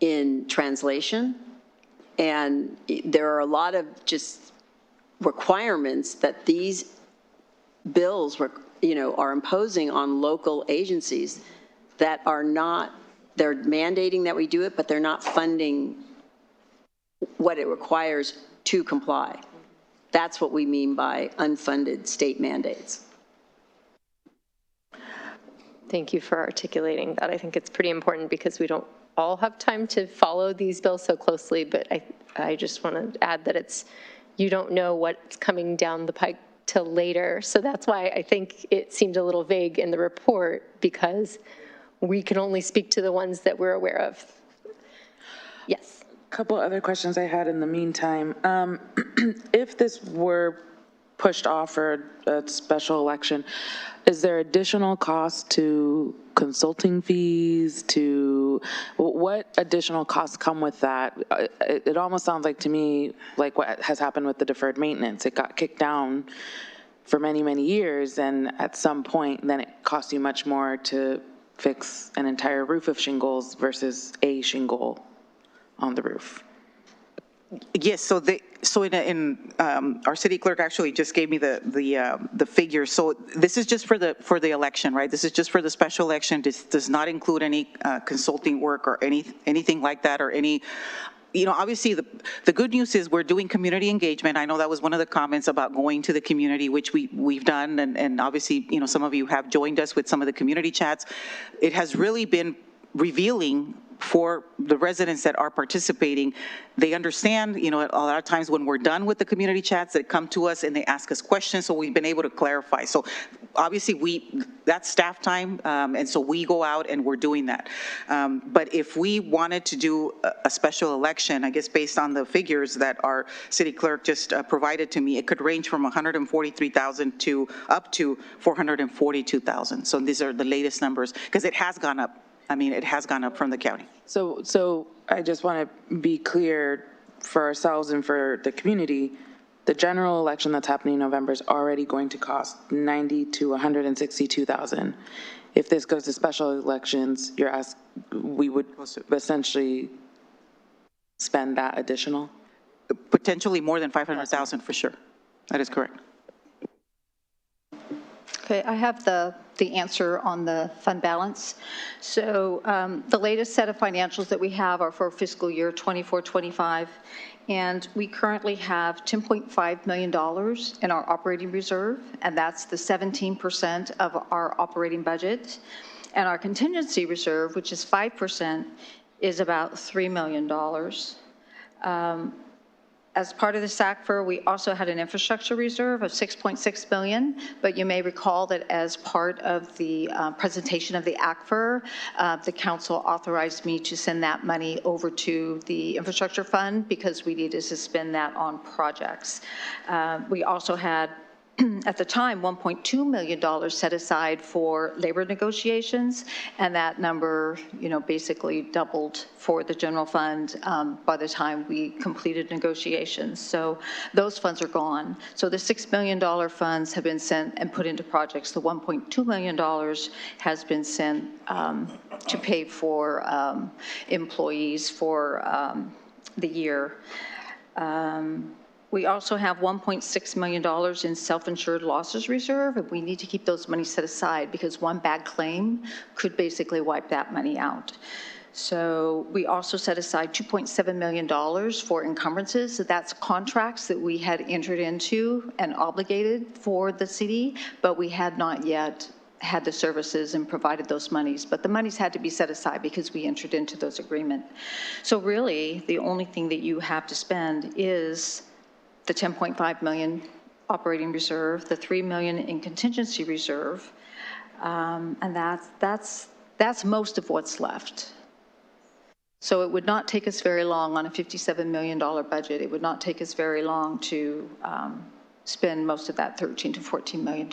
in translation, and there are a lot of just requirements that these bills are imposing on local agencies that are not, they're mandating that we do it, but they're not funding what it requires to comply. That's what we mean by unfunded state mandates. Thank you for articulating that. I think it's pretty important because we don't all have time to follow these bills so closely, but I just want to add that you don't know what's coming down the pike till later. So that's why I think it seemed a little vague in the report, because we can only speak to the ones that we're aware of. Yes. A couple other questions I had in the meantime. If this were pushed off for a special election, is there additional cost to consulting fees, to what additional costs come with that? It almost sounds like to me like what has happened with the deferred maintenance. It got kicked down for many, many years, and at some point then it costs you much more to fix an entire roof of shingles versus a shingle on the roof. Yes, so our city clerk actually just gave me the figures. So this is just for the election, right? This is just for the special election. This does not include any consulting work or anything like that, or any. Obviously the good news is we're doing community engagement. I know that was one of the comments about going to the community, which we've done, and obviously some of you have joined us with some of the community chats. It has really been revealing for the residents that are participating. They understand, a lot of times when we're done with the community chats, they come to us and they ask us questions, so we've been able to clarify. So obviously that's staff time, and so we go out and we're doing that. But if we wanted to do a special election, I guess based on the figures that our city clerk just provided to me, it could range from $143,000 to up to $442,000. So these are the latest numbers, because it has gone up. I mean, it has gone up from the county. So I just want to be clear for ourselves and for the community. The general election that's happening in November is already going to cost $90,000 to $162,000. If this goes to special elections, we would essentially spend that additional? Potentially more than $500,000 for sure. That is correct. Okay, I have the answer on the fund balance. So the latest set of financials that we have are for fiscal year 24-25, and we currently have $10.5 million in our operating reserve, and that's the 17% of our operating budget. And our contingency reserve, which is 5%, is about $3 million. As part of the SACFR, we also had an infrastructure reserve of $6.6 billion, but you may recall that as part of the presentation of the ACFR, the council authorized me to send that money over to the infrastructure fund because we needed to spend that on projects. We also had at the time, $1.2 million set aside for labor negotiations, and that number, basically doubled for the general fund by the time we completed negotiations. So those funds are gone. So the $6 million funds have been sent and put into projects. The $1.2 million has been sent to pay for employees for the year. We also have $1.6 million in self-insured losses reserve, and we need to keep those monies set aside because one bad claim could basically wipe that money out. So we also set aside $2.7 million for encumbrances. So that's contracts that we had entered into and obligated for the city, but we had not yet had the services and provided those monies, but the monies had to be set aside because we entered into those agreements. So really, the only thing that you have to spend is the 10.5 million operating reserve, the 3 million in contingency reserve, and that's most of what's left. So it would not take us very long on a $57 million budget. It would not take us very long to spend most of that $13 to $14 million.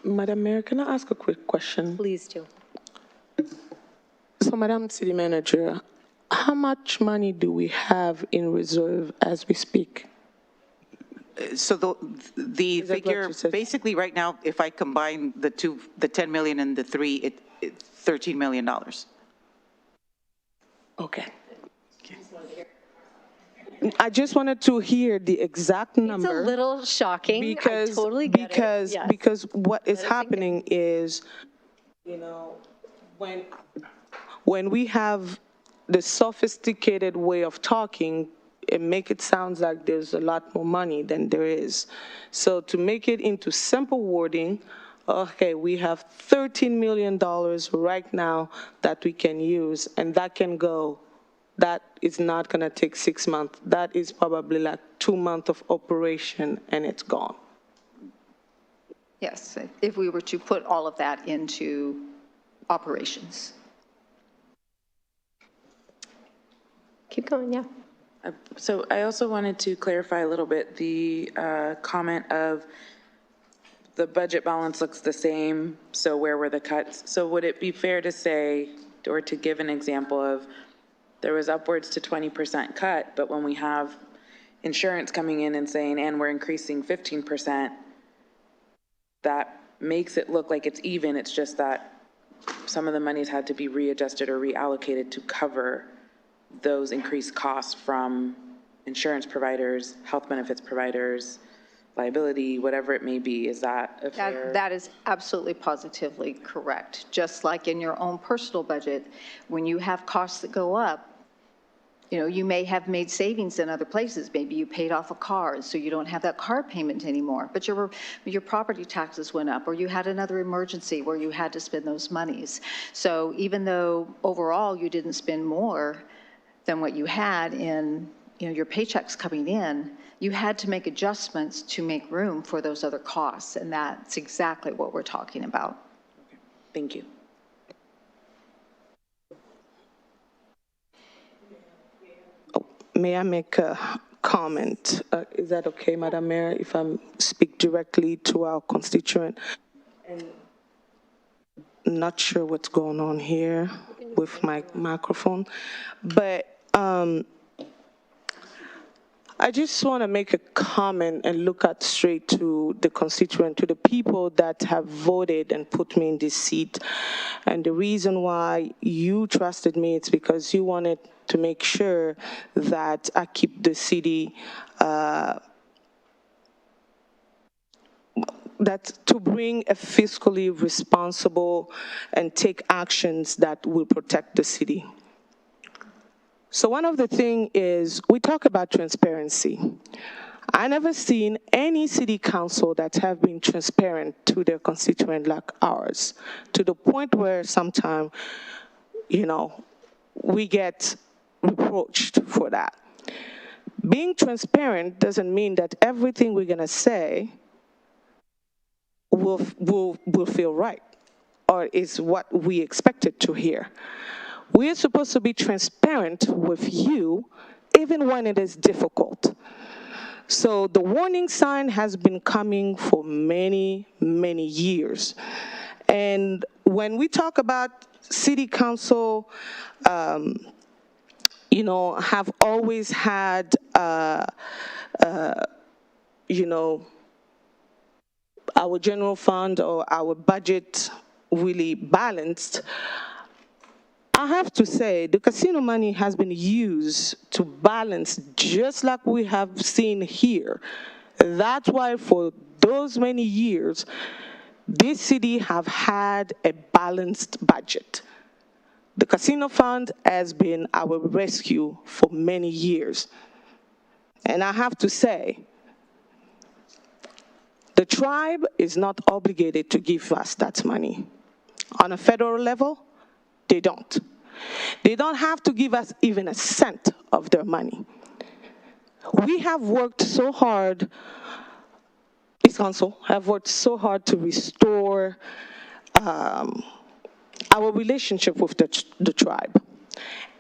Madam Mayor, can I ask a quick question? Please do. So, Madam City Manager, how much money do we have in reserve as we speak? So the figure, basically right now, if I combine the two, the 10 million and the 3, it's $13 million. Okay. I just wanted to hear the exact number. It's a little shocking. Because, I totally get it. Yes. Because what is happening is, when we have the sophisticated way of talking, it make it sound like there's a lot more money than there is. So to make it into simple wording, okay, we have $13 million right now that we can use, and that can go. That is not going to take 6 months. That is probably like 2 months of operation, and it's gone. Yes, if we were to put all of that into operations. Keep going, yeah. So I also wanted to clarify a little bit the comment of the budget balance looks the same, so where were the cuts? So would it be fair to say, or to give an example of, there was upwards to 20% cut, but when we have insurance coming in and saying, and we're increasing 15%, that makes it look like it's even. It's just that some of the monies had to be readjusted or reallocated to cover those increased costs from insurance providers, health benefits providers, liability, whatever it may be. Is that a fair? That is absolutely positively correct. Just like in your own personal budget, when you have costs that go up, you may have made savings in other places. Maybe you paid off a car, so you don't have that car payment anymore, but your property taxes went up, or you had another emergency where you had to spend those monies. So even though overall you didn't spend more than what you had in your paychecks coming in, you had to make adjustments to make room for those other costs, and that's exactly what we're talking about. Okay. Thank you. May I make a comment? Is that okay, Madam Mayor, if I speak directly to our constituent? And not sure what's going on here with my microphone, but I just want to make a comment and look at straight to the constituent, to the people that have voted and put me in this seat. And the reason why you trusted me is because you wanted to make sure that I keep the city, that to bring a fiscally responsible and take actions that will protect the city. So one of the things is, we talk about transparency. I never seen any city council that have been transparent to their constituent like ours, to the point where sometimes, we get reproached for that. Being transparent doesn't mean that everything we're gonna say will feel right, or is what we expected to hear. We're supposed to be transparent with you even when it is difficult. So the warning sign has been coming for many, many years. And when we talk about city council, you know, have always had, you know, our general fund or our budget really balanced, I have to say the casino money has been used to balance just like we have seen here. That's why for those many years, this city have had a balanced budget. The casino fund has been our rescue for many years. And I have to say, the tribe is not obligated to give us that money. On a federal level, they don't. They don't have to give us even a cent of their money. We have worked so hard, this council have worked so hard to restore our relationship with the tribe.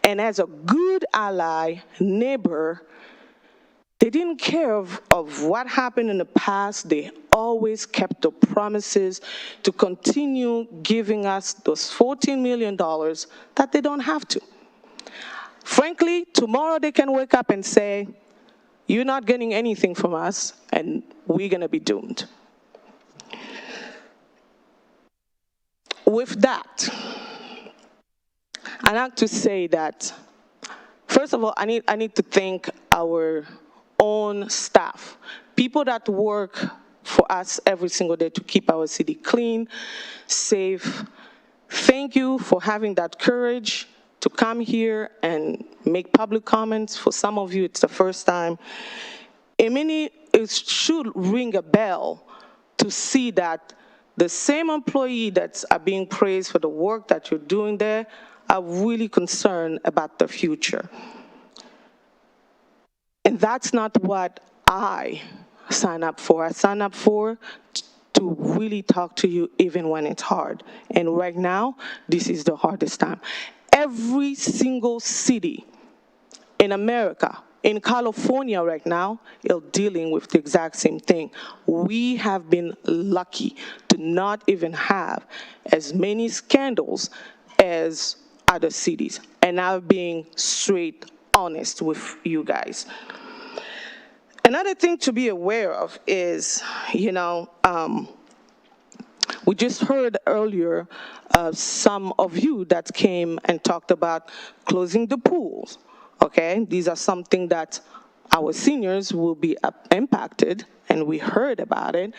And as a good ally, neighbor, they didn't care of what happened in the past. They always kept the promises to continue giving us those $14 million that they don't have to. Frankly, tomorrow they can wake up and say, you're not getting anything from us, and we're going to be doomed. With that, I'd like to say that, first of all, I need to thank our own staff, people that work for us every single day to keep our city clean, safe. Thank you for having that courage to come here and make public comments. For some of you, it's the first time. It should ring a bell to see that the same employee that's being praised for the work that you're doing there are really concerned about the future. And that's not what I sign up for. I sign up for to really talk to you even when it's hard. And right now, this is the hardest time. Every single city in America, in California right now, is dealing with the exact same thing. We have been lucky to not even have as many scandals as other cities. And I'm being straight honest with you guys. Another thing to be aware of is, you know, we just heard earlier some of you that came and talked about closing the pools, okay? These are something that our seniors will be impacted, and we heard about it.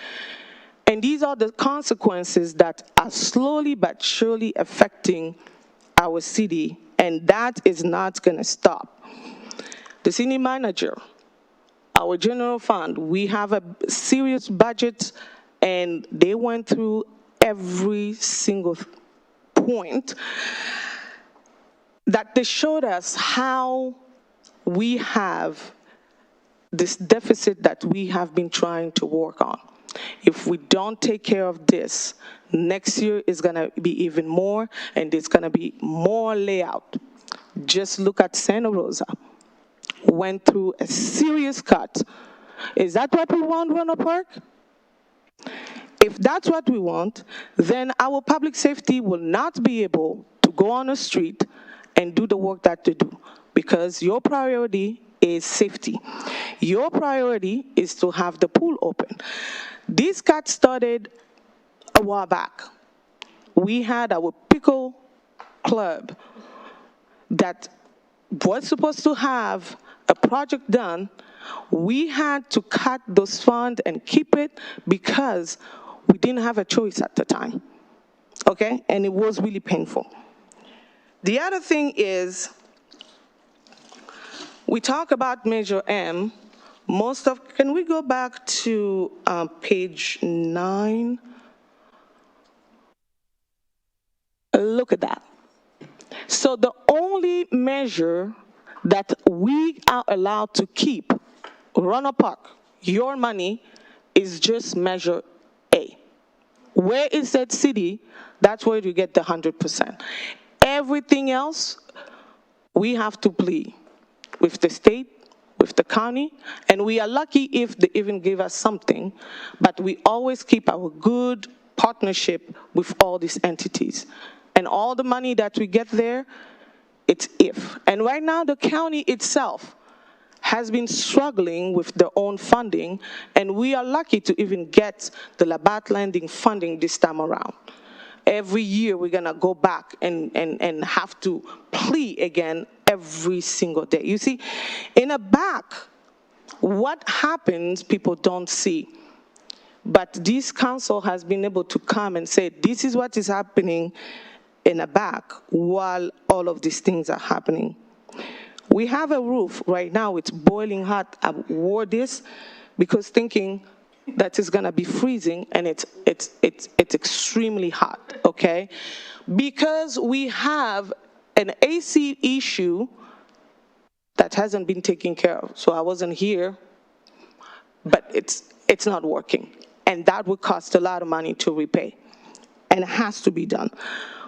And these are the consequences that are slowly but surely affecting our city, and that is not gonna stop. The city manager, our general fund, we have a serious budget, and they went through every single point that they showed us how we have this deficit that we have been trying to work on. If we don't take care of this, next year is gonna be even more, and it's gonna be more layout. Just look at Santa Rosa. Went through a serious cut. Is that what we want, Rohnert Park? If that's what we want, then our public safety will not be able to go on the street and do the work that they do, because your priority is safety. Your priority is to have the pool open. This cut started a while back. We had our pickle club that was supposed to have a project done. We had to cut those funds and keep it because we didn't have a choice at the time, okay? And it was really painful. The other thing is, we talk about Measure M. Can we go back to page 9? Look at that. So the only measure that we are allowed to keep, Rohnert Park, your money, is just Measure A. Where is that city? That's where you get the 100%. Everything else, we have to plead. with the state, with the county, and we are lucky if they even give us something, but we always keep our good partnership with all these entities. And all the money that we get there, it's if. And right now, the county itself has been struggling with their own funding, and we are lucky to even get the Labatt Landing funding this time around. Every year, we're gonna go back and have to plea again every single day. You see, in the back, what happens, people don't see. But this council has been able to come and say, this is what is happening in the back while all of these things are happening. We have a roof right now, it's boiling hot. I wore this because thinking that it's gonna be freezing, and it's extremely hot, okay? Because we have an AC issue that hasn't been taken care of. So I wasn't here, but it's not working. And that would cost a lot of money to repay, and it has to be done.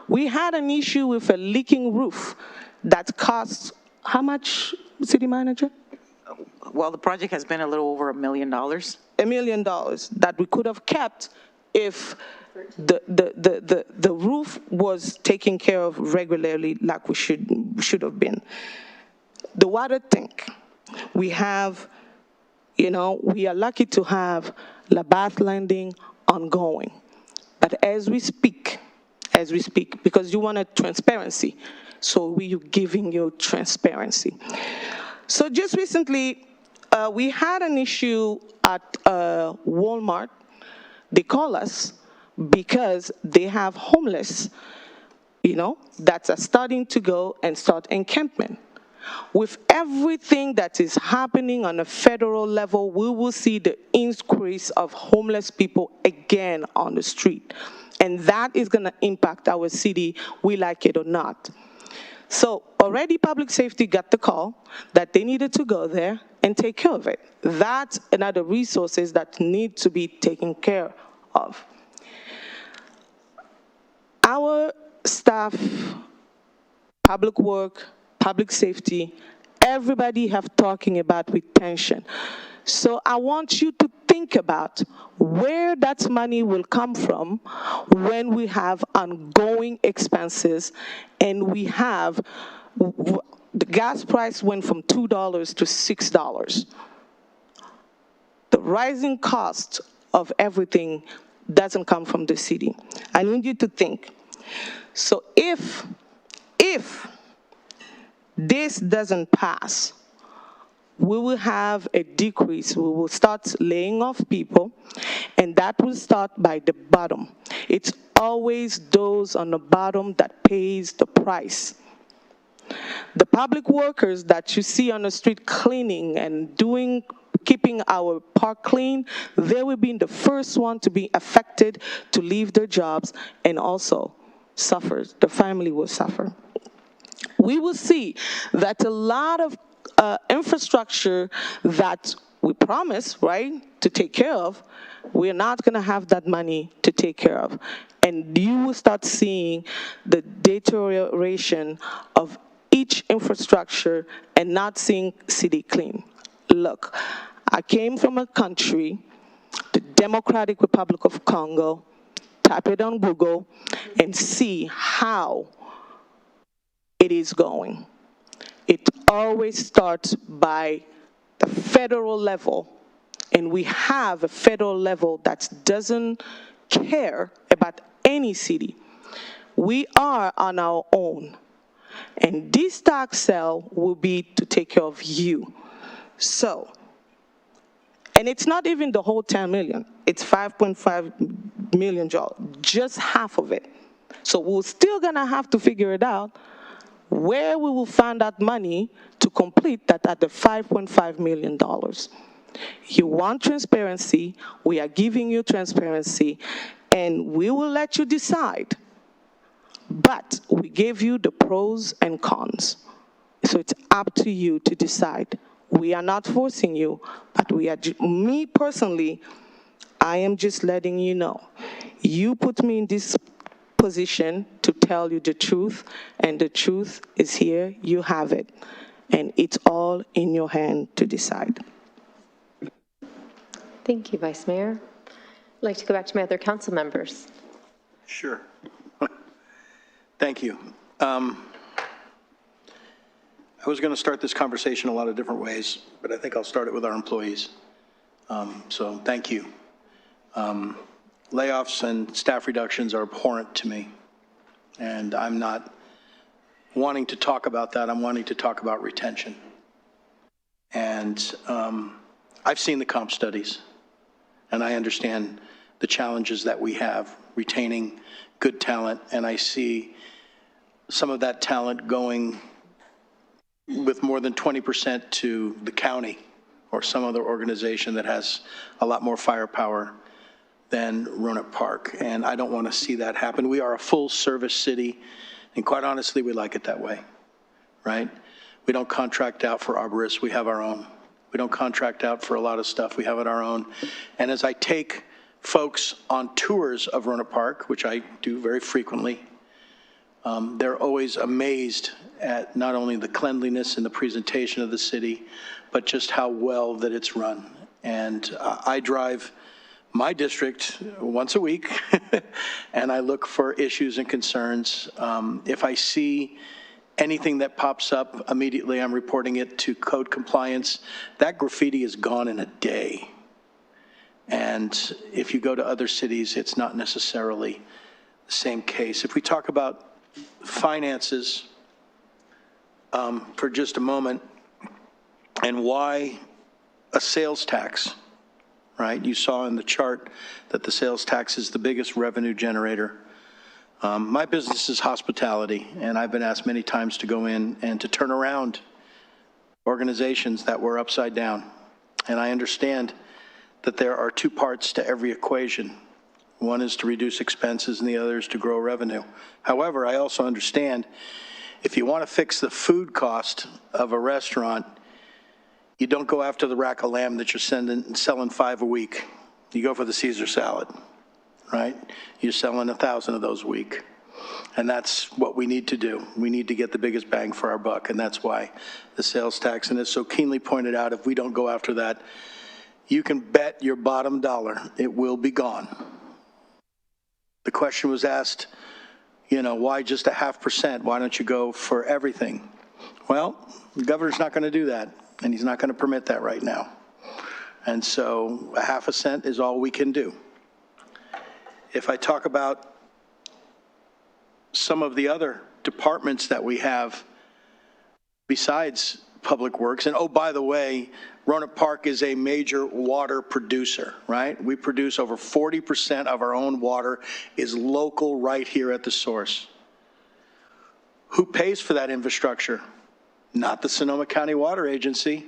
We had an issue with a leaking roof that cost, how much, city manager? Well, the project has been a little over $1 million. $1 million that we could have kept if the roof was taken care of regularly like we should have been. The water tank, we have, we are lucky to have Labatt Landing ongoing. But as we speak, because you wanted transparency, so we are giving you transparency. So just recently, we had an issue at Walmart. They call us because they have homeless, that are starting to go and start encampment. With everything that is happening on a federal level, we will see the increase of homeless people again on the street. And that is gonna impact our city, we like it or not. So already public safety got the call that they needed to go there and take care of it. That's another resources that need to be taken care of. Our staff, public work, public safety, everybody have talking about retention. So I want you to think about where that money will come from when we have ongoing expenses and we have, the gas price went from $2 to $6. The rising cost of everything doesn't come from the city. I need you to think. So if this doesn't pass, we will have a decrease. We will start laying off people, and that will start by the bottom. It's always those on the bottom that pays the price. The public workers that you see on the street cleaning and keeping our park clean, they will be the first one to be affected, to leave their jobs, and also suffer. The family will suffer. We will see that a lot of infrastructure that we promised, right, to take care of, we're not going to have that money to take care of. And you will start seeing the deterioration of each infrastructure and not seeing city clean. Look, I came from a country, the Democratic Republic of Congo. Type it on Google and see how it is going. It always starts by the federal level, and we have a federal level that doesn't care about any city. We are on our own, and this tax sale will be to take care of you. So, and it's not even the whole 10 million, it's 5.5 million, just half of it. So we're still gonna have to figure it out where we will find that money to complete that at the $5.5 million. You want transparency, we are giving you transparency, and we will let you decide. But we gave you the pros and cons. So it's up to you to decide. We are not forcing you, but we are, me personally, I am just letting you know. You put me in this position to tell you the truth, and the truth is here, you have it. and it's all in your hand to decide. Thank you, Vice Mayor. I'd like to go back to my other council members. Sure. Thank you. I was going to start this conversation a lot of different ways, but I think I'll start it with our employees. So thank you. Layoffs and staff reductions are abhorrent to me, and I'm not wanting to talk about that. I'm wanting to talk about retention. And I've seen the comp studies, and I understand the challenges that we have retaining good talent, and I see some of that talent going with more than 20% to the county or some other organization that has a lot more firepower than Rohnert Park, and I don't want to see that happen. We are a full-service city, and quite honestly, we like it that way, right? We don't contract out for arborists, we have our own. We don't contract out for a lot of stuff, we have it our own. And as I take folks on tours of Rohnert Park, which I do very frequently, they're always amazed at not only the cleanliness and the presentation of the city, but just how well that it's run. And I drive my district once a week, and I look for issues and concerns. If I see anything that pops up, immediately I'm reporting it to code compliance. That graffiti is gone in a day. And if you go to other cities, it's not necessarily the same case. If we talk about finances for just a moment, and why a sales tax, right? You saw in the chart that the sales tax is the biggest revenue generator. My business is hospitality, and I've been asked many times to go in and to turn around organizations that were upside down. And I understand that there are two parts to every equation. One is to reduce expenses and the other is to grow revenue. However, I also understand if you want to fix the food cost of a restaurant, you don't go after the rack of lamb that you're selling 5 a week. You go for the Caesar salad, right? You're selling 1,000 of those a week. And that's what we need to do. We need to get the biggest bang for our buck, and that's why the sales tax, and it's so keenly pointed out, if we don't go after that, you can bet your bottom dollar it will be gone. The question was asked, you know, why just 0.5%? Why don't you go for everything? Well, the governor's not going to do that, and he's not going to permit that right now. And so 0.5 cent is all we can do. If I talk about some of the other departments that we have besides Public Works, and oh, by the way, Rohnert Park is a major water producer, right? We produce over 40% of our own water is local right here at the source. Who pays for that infrastructure? Not the Sonoma County Water Agency.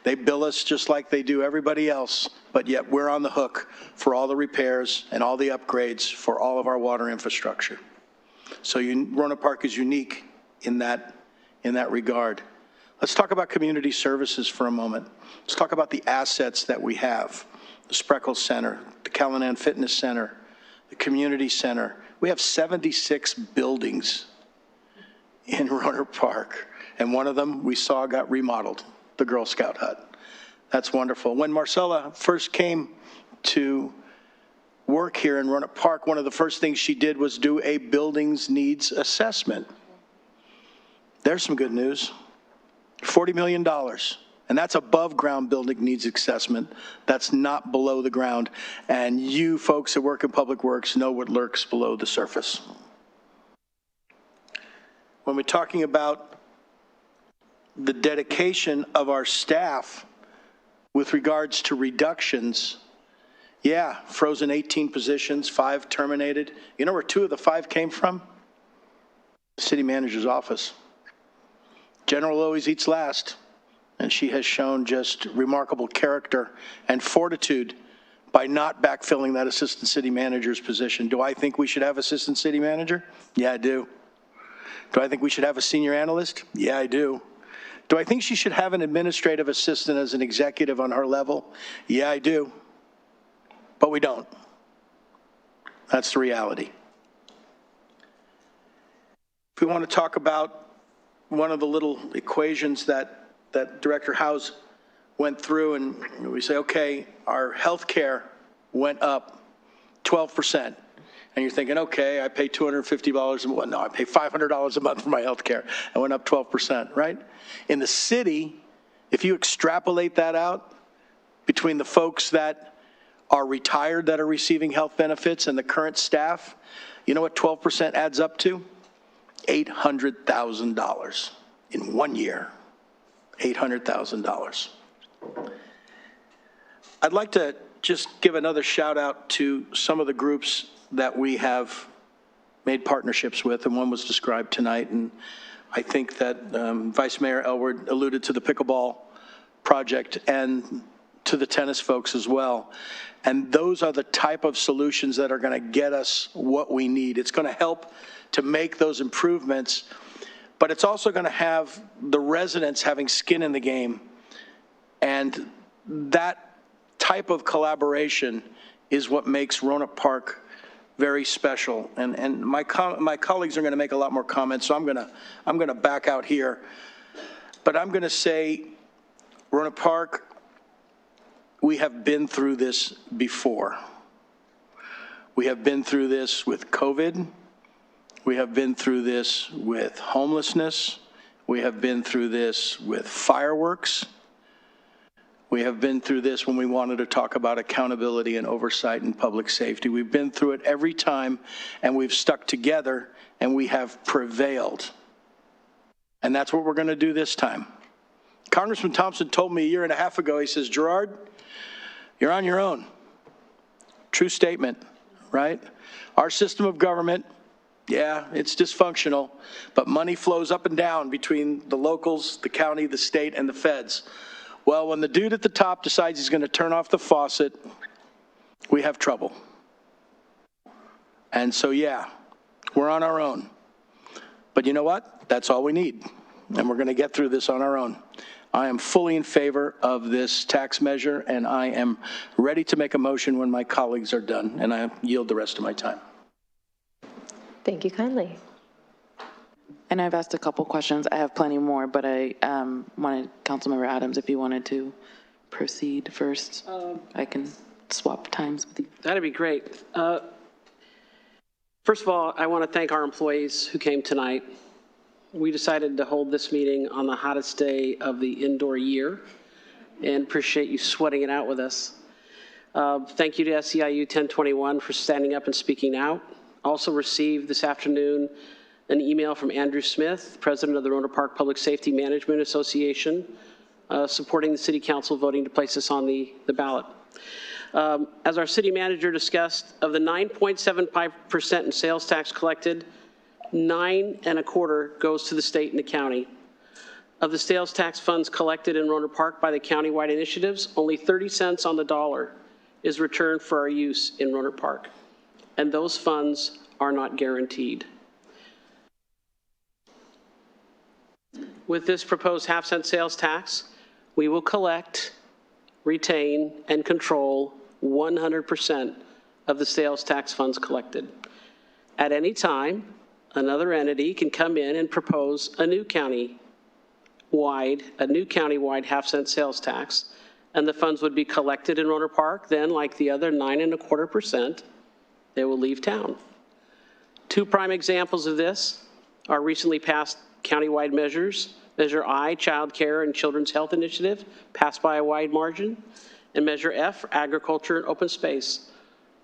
They bill us just like they do everybody else, but yet we're on the hook for all the repairs and all the upgrades for all of our water infrastructure. So Rohnert Park is unique in that regard. Let's talk about community services for a moment. Let's talk about the assets that we have. The Spreckles Center, the Callanan Fitness Center, the Community Center. We have 76 buildings in Rohnert Park, and one of them we saw got remodeled, the Girl Scout hut. That's wonderful. When Marcella first came to work here in Rohnert Park, one of the first things she did was do a buildings needs assessment. There's some good news. $40 million, and that's above ground building needs assessment. That's not below the ground, and you folks that work in Public Works know what lurks below the surface. When we're talking about the dedication of our staff with regards to reductions, yeah, frozen 18 positions, 5 terminated. You know where 2 of the 5 came from? The city manager's office. General always eats last, and she has shown just remarkable character and fortitude by not backfilling that assistant city manager's position. Do I think we should have assistant city manager? Yeah, I do. Do I think we should have a senior analyst? Yeah, I do. Do I think she should have an administrative assistant as an executive on her level? Yeah, I do. But we don't. That's the reality. If we want to talk about one of the little equations that Director House went through, and we say, okay, our health care went up 12%. And you're thinking, okay, I pay $250 a month. No, I pay $500 a month for my health care. It went up 12%, right? In the city, if you extrapolate that out between the folks that are retired that are receiving health benefits and the current staff, you know what 12% adds up to? $800,000 in 1 year. $800,000. I'd like to just give another shout out to some of the groups that we have made partnerships with, and one was described tonight, and I think that Vice Mayor Elward alluded to the pickleball project and to the tennis folks as well. And those are the type of solutions that are going to get us what we need. It's going to help to make those improvements, but it's also going to have the residents having skin in the game. And that type of collaboration is what makes Rohnert Park very special. And my colleagues are going to make a lot more comments, so I'm going to back out here. But I'm going to say, Rohnert Park, we have been through this before. We have been through this with COVID. We have been through this with homelessness. We have been through this with fireworks. We have been through this when we wanted to talk about accountability and oversight and public safety. We've been through it every time, and we've stuck together, and we have prevailed. And that's what we're going to do this time. Congressman Thompson told me a year and a half ago, he says, Gerard, you're on your own. True statement, right? Our system of government, yeah, it's dysfunctional, but money flows up and down between the locals, the county, the state, and the feds. Well, when the dude at the top decides he's going to turn off the faucet, we have trouble. And so, yeah, we're on our own. But you know what? That's all we need. And we're going to get through this on our own. I am fully in favor of this tax measure, and I am ready to make a motion when my colleagues are done, and I yield the rest of my time. Thank you kindly. And I've asked a couple questions. I have plenty more, but I wanted Councilmember Adams, if you wanted to proceed first. I can swap times with you. That'd be great. First of all, I want to thank our employees who came tonight. We decided to hold this meeting on the hottest day of the indoor year, and appreciate you sweating it out with us. Thank you to SEIU 1021 for standing up and speaking out. Also received this afternoon an email from Andrew Smith, president of the Rohnert Park Public Safety Management Association, supporting the city council voting to place this on the ballot. As our city manager discussed, of the 9.75% in sales tax collected, 9.25% goes to the state and the county. Of the sales tax funds collected in Rohnert Park by the countywide initiatives, only 30 cents on the dollar is returned for our use in Rohnert Park, and those funds are not guaranteed. With this proposed half-cent sales tax, we will collect, retain, and control 100% of the sales tax funds collected. At any time, another entity can come in and propose a new countywide half-cent sales tax, and the funds would be collected in Rohnert Park. Then, like the other 9.25%, they will leave town. Two prime examples of this are recently passed countywide measures. Measure I, Child Care and Children's Health Initiative, passed by a wide margin, and Measure F, Agriculture and Open Space.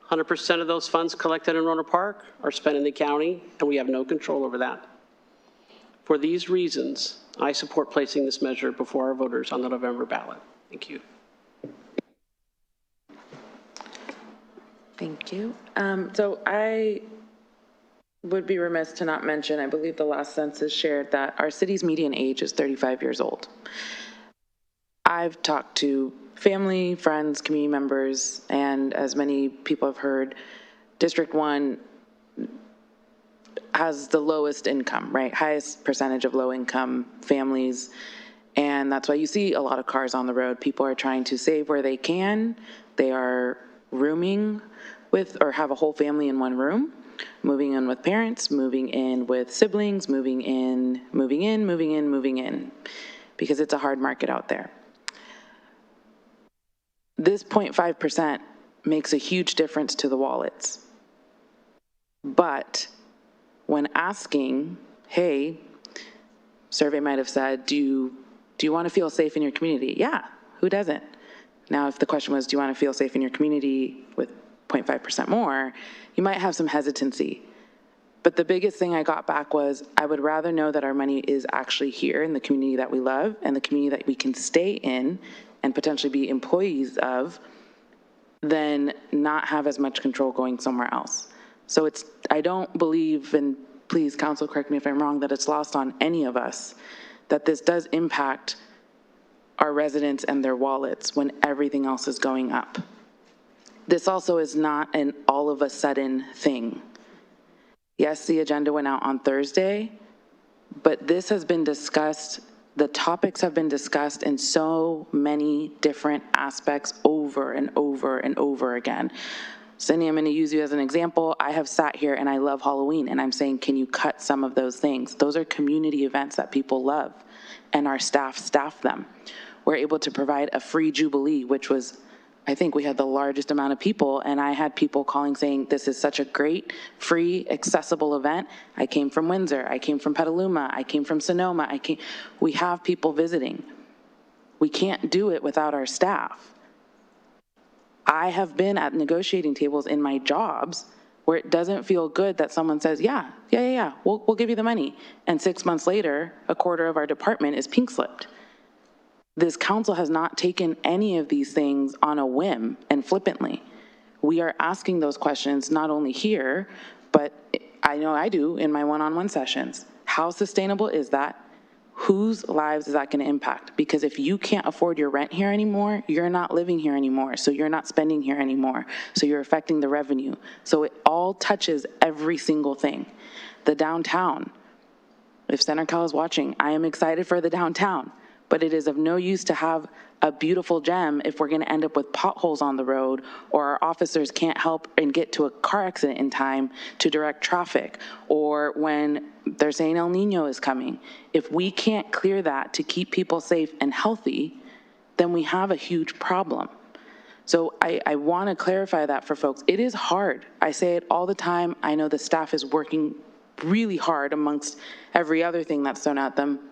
100% of those funds collected in Rohnert Park are spent in the county, and we have no control over that. For these reasons, I support placing this measure before our voters on the November ballot. Thank you. Thank you. So I would be remiss to not mention, I believe the last census shared that our city's median age is 35 years old. I've talked to family, friends, community members, and as many people have heard, District 1 has the lowest income, right? Highest percentage of low-income families, and that's why you see a lot of cars on the road. People are trying to save where they can. They are rooming with or have a whole family in one room. moving in with parents, moving in with siblings, moving in, because it's a hard market out there. This 0.5% makes a huge difference to the wallets. But when asking, hey, survey might have said, do you want to feel safe in your community? Yeah, who doesn't? Now, if the question was, do you want to feel safe in your community with 0.5% more, you might have some hesitancy. But the biggest thing I got back was, I would rather know that our money is actually here in the community that we love and the community that we can stay in and potentially be employees of, than not have as much control going somewhere else. So I don't believe, and please, council, correct me if I'm wrong, that it's lost on any of us that this does impact our residents and their wallets when everything else is going up. This also is not an all of a sudden thing. Yes, the agenda went out on Thursday, but this has been discussed, the topics have been discussed in so many different aspects over and over and over again. Cindy, I'm going to use you as an example. I have sat here and I love Halloween, and I'm saying, can you cut some of those things? Those are community events that people love, and our staff them. We're able to provide a free Jubilee, which was, I think we had the largest amount of people, and I had people calling saying, this is such a great, free, accessible event. I came from Windsor, I came from Petaluma, I came from Sonoma, we have people visiting. We can't do it without our staff. I have been at negotiating tables in my jobs where it doesn't feel good that someone says, yeah, we'll give you the money. And 6 months later, a quarter of our department is pink slipped. This council has not taken any of these things on a whim and flippantly. We are asking those questions not only here, but I know I do in my one-on-one sessions. How sustainable is that? Whose lives is that going to impact? Because if you can't afford your rent here anymore, you're not living here anymore. So you're not spending here anymore. So you're affecting the revenue. So it all touches every single thing. The downtown. If Senator Cal is watching, I am excited for the downtown, but it is of no use to have a beautiful gem if we're going to end up with potholes on the road, or our officers can't help and get to a car accident in time to direct traffic, or when they're saying El Nino is coming. If we can't clear that to keep people safe and healthy, then we have a huge problem. So I want to clarify that for folks. It is hard. I say it all the time. I know the staff is working really hard amongst every other thing that's thrown at them.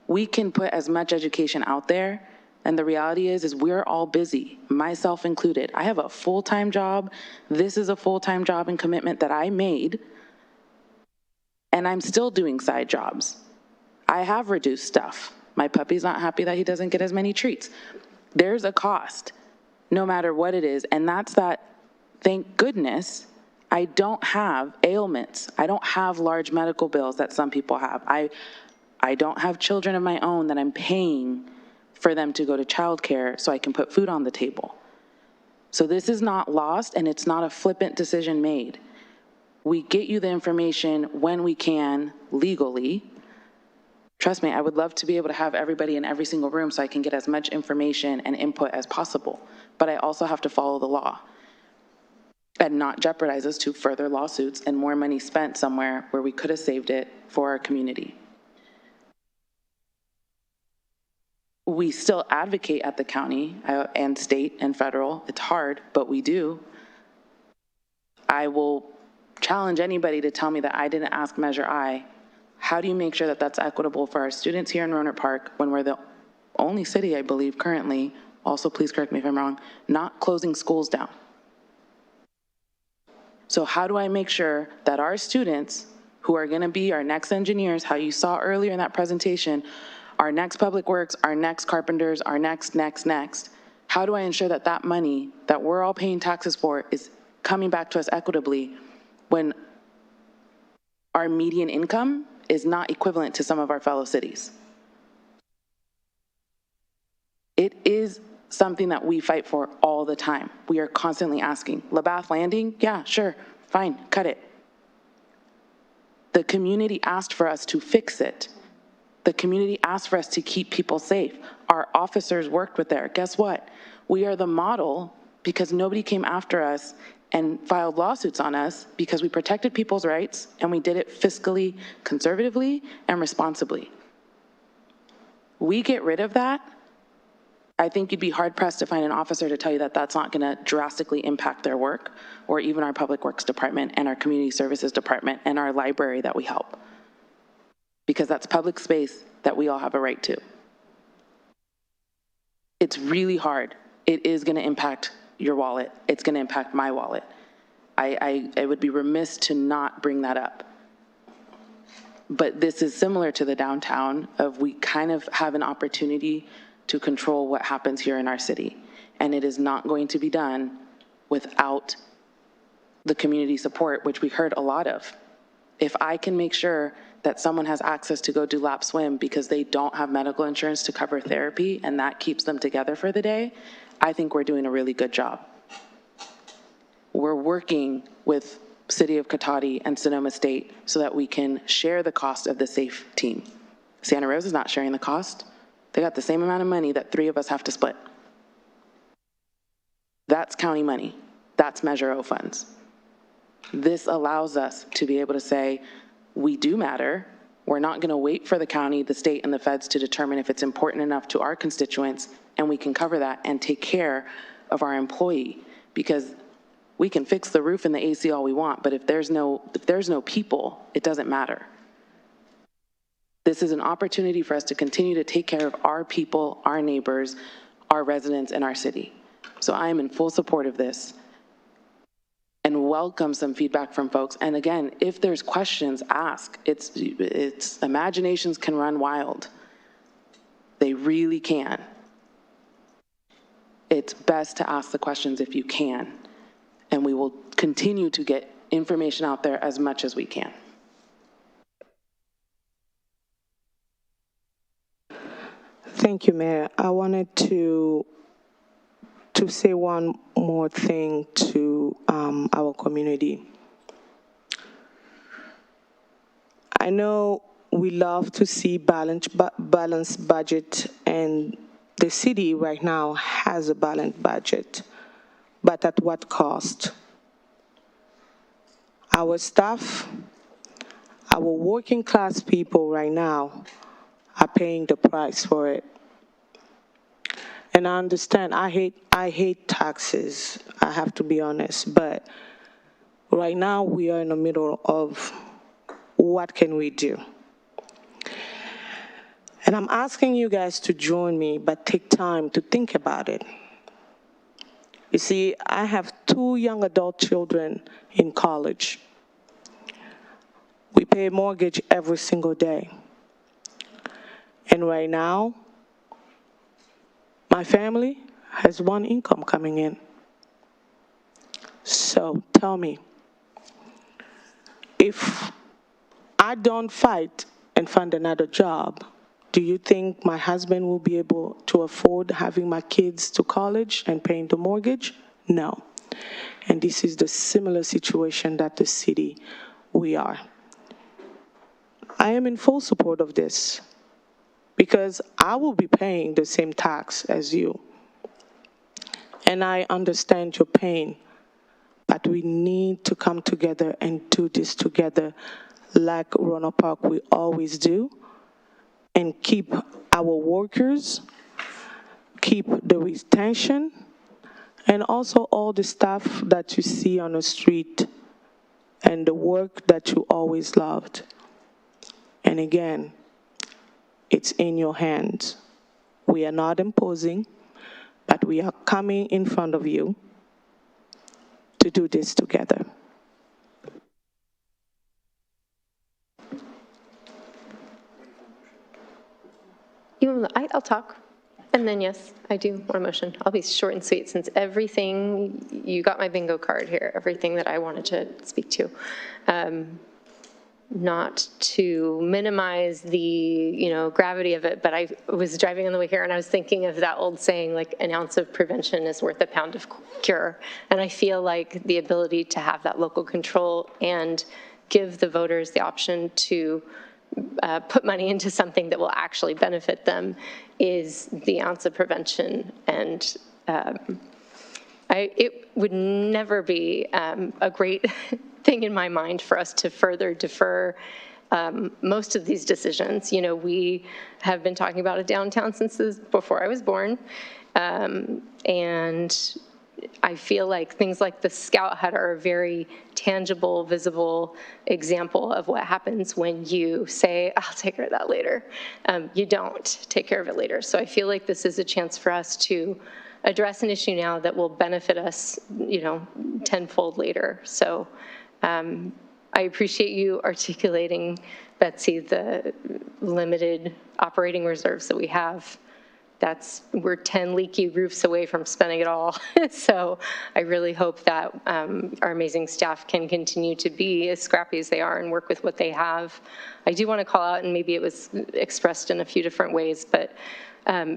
We can put as much education out there, and the reality is we're all busy, myself included. I have a full-time job. This is a full-time job and commitment that I made, and I'm still doing side jobs. I have reduced stuff. My puppy's not happy that he doesn't get as many treats. There's a cost, no matter what it is, and that's that, thank goodness, I don't have ailments. I don't have large medical bills that some people have. I don't have children of my own that I'm paying for them to go to childcare so I can put food on the table. So this is not lost, and it's not a flippant decision made. We get you the information when we can legally. Trust me, I would love to be able to have everybody in every single room so I can get as much information and input as possible. But I also have to follow the law and not jeopardize us to further lawsuits and more money spent somewhere where we could have saved it for our community. We still advocate at the county and state and federal. It's hard, but we do. I will challenge anybody to tell me that I didn't ask Measure I. How do you make sure that that's equitable for our students here in Rohnert Park when we're the only city, I believe, currently, also please correct me if I'm wrong, not closing schools down? So how do I make sure that our students, who are going to be our next engineers, how you saw earlier in that presentation, our next public works, our next carpenters, our next, how do I ensure that that money that we're all paying taxes for is coming back to us equitably when our median income is not equivalent to some of our fellow cities? It is something that we fight for all the time. We are constantly asking. Labath Landing, yeah, sure, fine, cut it. The community asked for us to fix it. The community asked for us to keep people safe. Our officers worked with there. Guess what? We are the model because nobody came after us and filed lawsuits on us because we protected people's rights and we did it fiscally, conservatively, and responsibly. We get rid of that, I think you'd be hard-pressed to find an officer to tell you that that's not going to drastically impact their work, or even our Public Works Department and our Community Services Department and our library that we help. Because that's public space that we all have a right to. It's really hard. It is going to impact your wallet. It's going to impact my wallet. I would be remiss to not bring that up. But this is similar to the downtown of we kind of have an opportunity to control what happens here in our city. And it is not going to be done without the community support, which we heard a lot of. If I can make sure that someone has access to go do lap swim because they don't have medical insurance to cover therapy and that keeps them together for the day, I think we're doing a really good job. We're working with City of Cotati and Sonoma State so that we can share the cost of the SAFE team. Santa Rosa is not sharing the cost. They got the same amount of money that 3 of us have to split. That's county money. That's Measure O funds. This allows us to be able to say, we do matter. We're not going to wait for the county, the state, and the feds to determine if it's important enough to our constituents, and we can cover that and take care of our employee. Because we can fix the roof and the AC all we want, but if there's no people, it doesn't matter. This is an opportunity for us to continue to take care of our people, our neighbors, our residents in our city. So I am in full support of this and welcome some feedback from folks. And again, if there's questions, ask. It's imaginations can run wild. They really can. It's best to ask the questions if you can. And we will continue to get information out there as much as we can. Thank you, Mayor. I wanted to say one more thing to our community. I know we love to see balanced budget, and the city right now has a balanced budget, but at what cost? Our staff, our working class people right now are paying the price for it. And I understand, I hate taxes, I have to be honest, but right now we are in the middle of what can we do? And I'm asking you guys to join me, but take time to think about it. You see, I have 2 young adult children in college. We pay a mortgage every single day. And right now, my family has 1 income coming in. So tell me, if I don't fight and find another job, do you think my husband will be able to afford having my kids to college and paying the mortgage? No. And this is the similar situation that the city we are. I am in full support of this because I will be paying the same tax as you. And I understand your pain, but we need to come together and do this together like Rohnert Park we always do, and keep our workers, keep the retention, and also all the staff that you see on the street and the work that you always loved. And again, it's in your hands. We are not imposing, but we are coming in front of you to do this together. I'll talk. And then, yes, I do want a motion. I'll be short and sweet since everything, you got my bingo card here, everything that I wanted to speak to. Not to minimize the, gravity of it, but I was driving on the way here and I was thinking of that old saying, like, an ounce of prevention is worth a pound of cure. And I feel like the ability to have that local control and give the voters the option to put money into something that will actually benefit them is the ounce of prevention. And I it would never be a great thing in my mind for us to further defer most of these decisions. You know, we have been talking about a downtown since before I was born, and I feel like things like the Scout Hut are a very tangible, visible example of what happens when you say, I'll take care of that later. You don't take care of it later. So I feel like this is a chance for us to address an issue now that will benefit us, you know, tenfold later. So I appreciate you articulating, Betsy, the limited operating reserves that we have. We're 10 leaky roofs away from spending it all. So I really hope that our amazing staff can continue to be as scrappy as they are and work with what they have. I do want to call out, and maybe it was expressed in a few different ways, but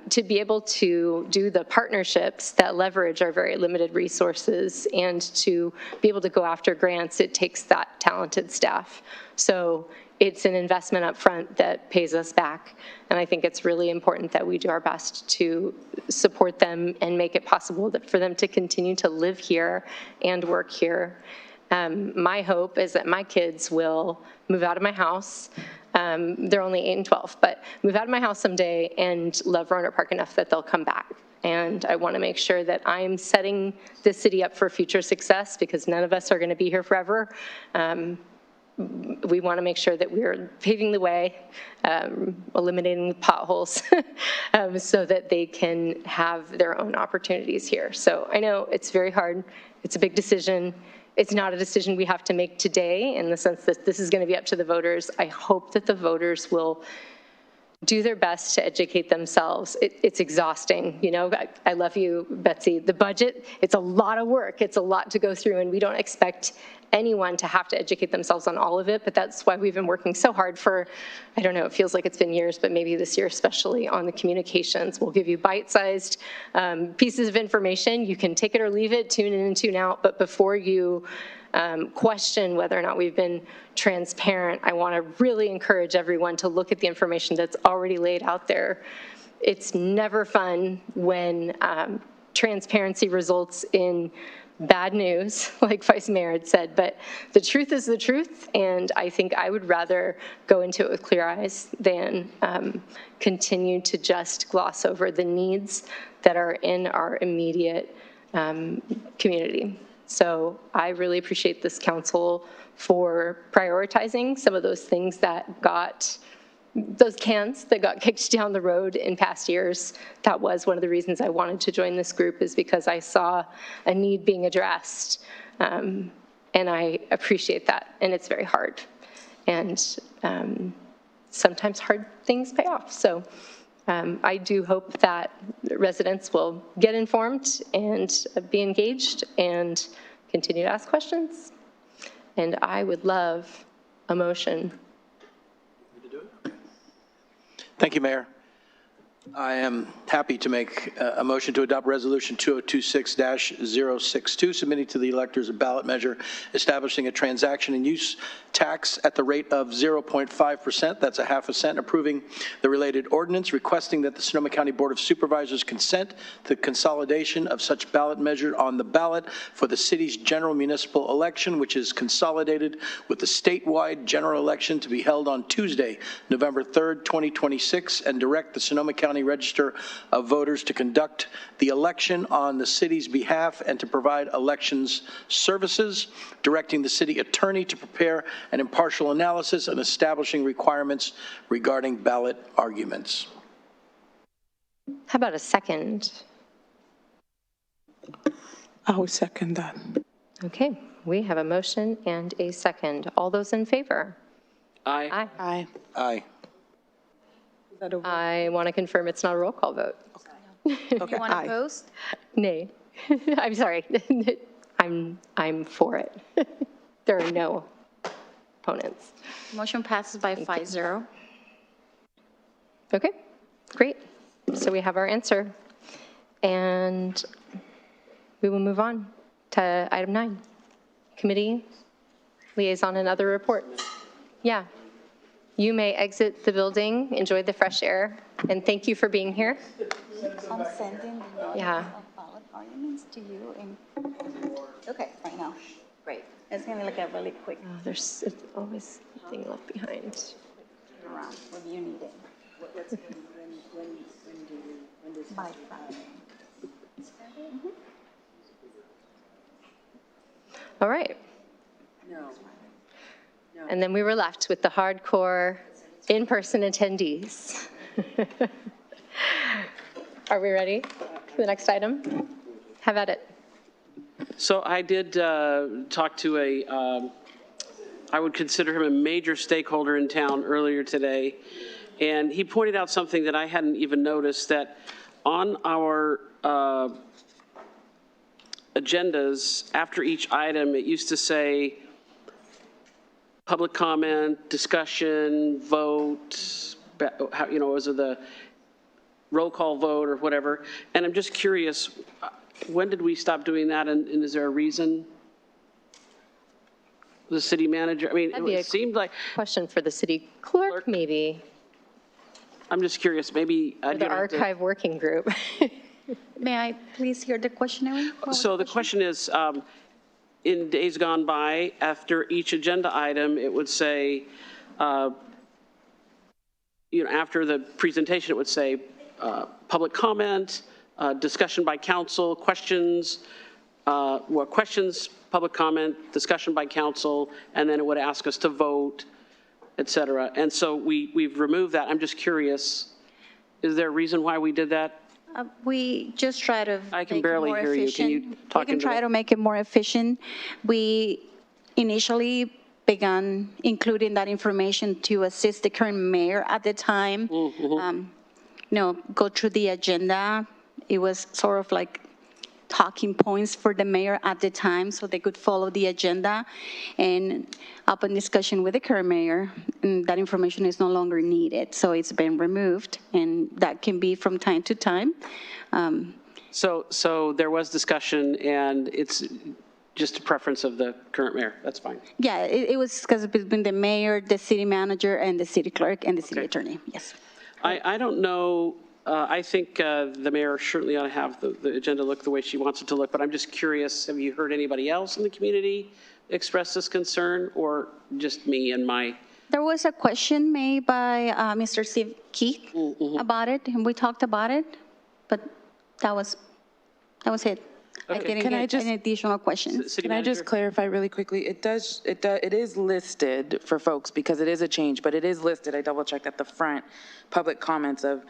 to be able to do the partnerships that leverage our very limited resources and to be able to go after grants, it takes that talented staff. So it's an investment up front that pays us back. And I think it's really important that we do our best to support them and make it possible for them to continue to live here and work here. My hope is that my kids will move out of my house. They're only 8 and 12, but move out of my house someday and love Rohnert Park enough that they'll come back. And I want to make sure that I'm setting this city up for future success, because none of us are going to be here forever. We want to make sure that we're paving the way, eliminating the potholes, so that they can have their own opportunities here. So I know it's very hard. It's a big decision. It's not a decision we have to make today in the sense that this is going to be up to the voters. I hope that the voters will do their best to educate themselves. It's exhausting. You know, I love you, Betsy. The budget, it's a lot of work. It's a lot to go through, and we don't expect anyone to have to educate themselves on all of it, but that's why we've been working so hard for, I don't know, it feels like it's been years, but maybe this year especially, on the communications. We'll give you bite-sized pieces of information. You can take it or leave it, tune in and tune out, but before you question whether or not we've been transparent, I want to really encourage everyone to look at the information that's already laid out there. It's never fun when transparency results in bad news, like Vice Mayor had said, but the truth is the truth, and I think I would rather go into it with clear eyes than continue to just gloss over the needs that are in our immediate community. So I really appreciate this council for prioritizing some of those things that got, those cans that got kicked down the road in past years. That was one of the reasons I wanted to join this group, is because I saw a need being addressed. And I appreciate that, and it's very hard. And sometimes hard things pay off. So I do hope that residents will get informed and be engaged and continue to ask questions. And I would love a motion. Thank you, Mayor. I am happy to make a motion to adopt Resolution 2026-062, submitting to the electors a ballot measure establishing a transaction and use tax at the rate of 0.5%, that's a half a cent, approving the related ordinance, requesting that the Sonoma County Board of Supervisors consent to the consolidation of such ballot measure on the ballot for the city's general municipal election, which is consolidated with the statewide general election to be held on Tuesday, November 3rd, 2026, and direct the Sonoma County Register of Voters to conduct the election on the city's behalf and to provide elections services, directing the city attorney to prepare an impartial analysis and establishing requirements regarding ballot arguments. How about a second? I will second that. Okay, we have a motion and a second. All those in favor? Aye. Aye. Aye. Aye. I want to confirm it's not a roll call vote. Okay. You want to oppose? Nay. I'm sorry. I'm for it. There are no opponents. Motion passes by 5-0. Okay, great. So we have our answer. And we will move on to item 9, committee liaison and other reports. Yeah. You may exit the building, enjoy the fresh air, and thank you for being here. I'm sending the Yeah. of ballot arguments to you and Okay, right now. Great. It's going to look at really quick. Oh, there's always something left behind. Around what you need it. By Friday. All right. And then we were left with the hardcore in-person attendees. Are we ready for the next item? Have at it. So I did talk to I would consider him a major stakeholder in town earlier today, and he pointed out something that I hadn't even noticed, that on our agendas, after each item, it used to say public comment, discussion, vote, was it the roll call vote or whatever? And I'm just curious, when did we stop doing that, and is there a reason? The city manager, I mean, it seemed like. Question for the city clerk, maybe. I'm just curious, maybe. The archive working group. May I please hear the question, Erin? So the question is, in days gone by, after each agenda item, it would say, after the presentation, it would say public comment, discussion by council, questions, public comment, discussion by council, and then it would ask us to vote, et cetera. And so we've removed that. I'm just curious, is there a reason why we did that? We just try to I can barely hear you. Can you talk into We can try to make it more efficient. We initially began including that information to assist the current mayor at the time. Go through the agenda. It was sort of like talking points for the mayor at the time so they could follow the agenda. And upon discussion with the current mayor, that information is no longer needed. So it's been removed, and that can be from time to time. So there was discussion, and it's just a preference of the current mayor. That's fine. Yeah, it was because between the mayor, the city manager, and the city clerk, and the city attorney, yes. I don't know. I think the mayor certainly ought to have the agenda look the way she wants it to look, but I'm just curious, have you heard anybody else in the community express this concern, or just me and my? There was a question made by Mr. Steve Keith about it, and we talked about it, but that was it. Okay. I didn't get any additional questions. Can I just clarify really quickly? It is listed for folks because it is a change, but it is listed. I double checked at the front, public comments of,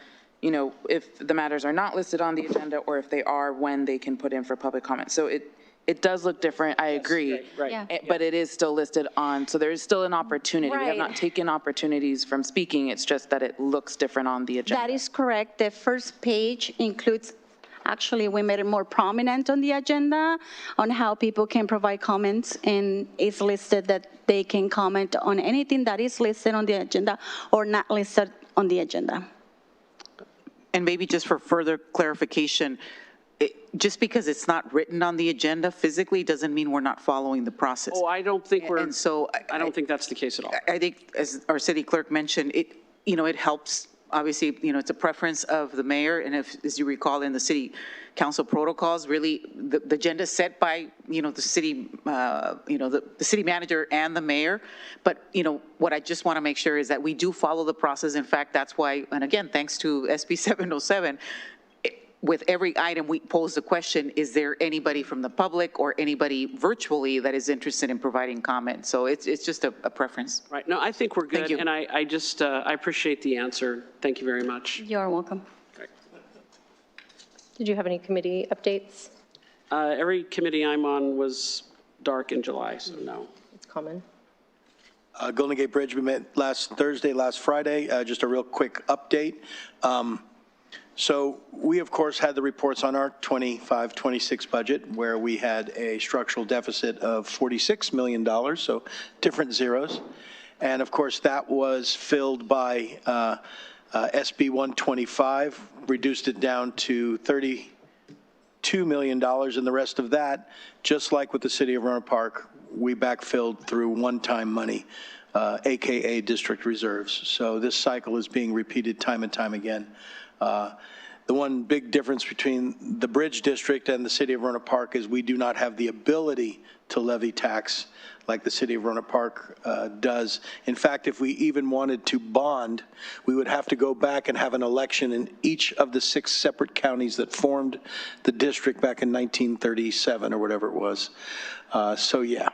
if the matters are not listed on the agenda, or if they are, when they can put in for public comment. So it does look different. I agree. Right. Yeah. But it is still listed on, so there is still an opportunity. We have not taken opportunities from speaking. It's just that it looks different on the agenda. That is correct. The first page includes, actually, we made it more prominent on the agenda on how people can provide comments, and it's listed that they can comment on anything that is listed on the agenda or not listed on the agenda. And maybe just for further clarification, just because it's not written on the agenda physically doesn't mean we're not following the process. Oh, I don't think we're, and so I don't think that's the case at all. I think, as our city clerk mentioned, it helps. Obviously, it's a preference of the mayor, and as you recall in the city council protocols, really the agenda set by, the city, the city manager and the mayor. But, what I just want to make sure is that we do follow the process. In fact, that's why, and again, thanks to SB 707, with every item we pose the question, is there anybody from the public or anybody virtually that is interested in providing comment? So it's just a preference. Right. No, I think we're good. Thank you. And I just, I appreciate the answer. Thank you very much. You're welcome. Right. Did you have any committee updates? Every committee I'm on was dark in July, so no. It's common. Golden Gate Bridge, we met last Thursday, last Friday. Just a real quick update. So we, of course, had the reports on our 25-26 budget where we had a structural deficit of $46 million, so different zeros. And of course, that was filled by SB 125, reduced it down to $32 million, and the rest of that, just like with the city of Rohnert Park, we backfilled through one-time money, AKA district reserves. So this cycle is being repeated time and time again. The one big difference between the Bridge District and the city of Rohnert Park is we do not have the ability to levy tax like the city of Rohnert Park does. In fact, if we even wanted to bond, we would have to go back and have an election in each of the 6 separate counties that formed the district back in 1937 or whatever it was. So yeah,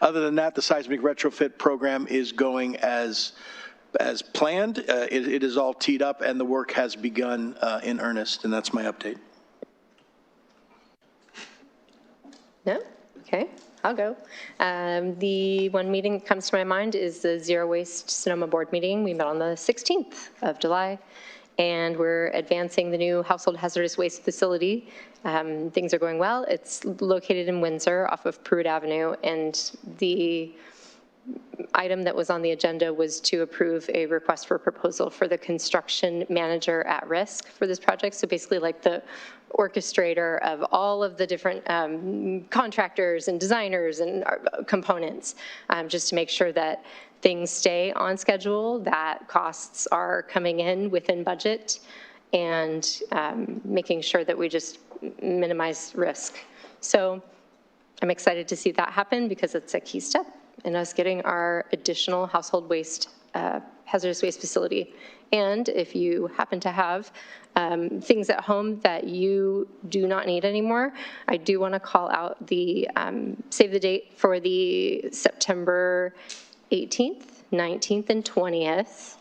other than that, the seismic retrofit program is going as planned. It is all teed up and the work has begun in earnest, and that's my update. No? Okay, I'll go. The one meeting that comes to my mind is the Zero Waste Sonoma Board meeting. We met on the 16th of July, and we're advancing the new household hazardous waste facility. Things are going well. It's located in Windsor off of Pruitt Avenue, and the item that was on the agenda was to approve a request for proposal for the construction manager at risk for this project. So basically like the orchestrator of all of the different contractors and designers and components, just to make sure that things stay on schedule, that costs are coming in within budget, and making sure that we just minimize risk. So I'm excited to see that happen because it's a key step in us getting our additional household waste, hazardous waste facility. And if you happen to have things at home that you do not need anymore, I do want to call out the save the date for the September 18th, 19th, and 20th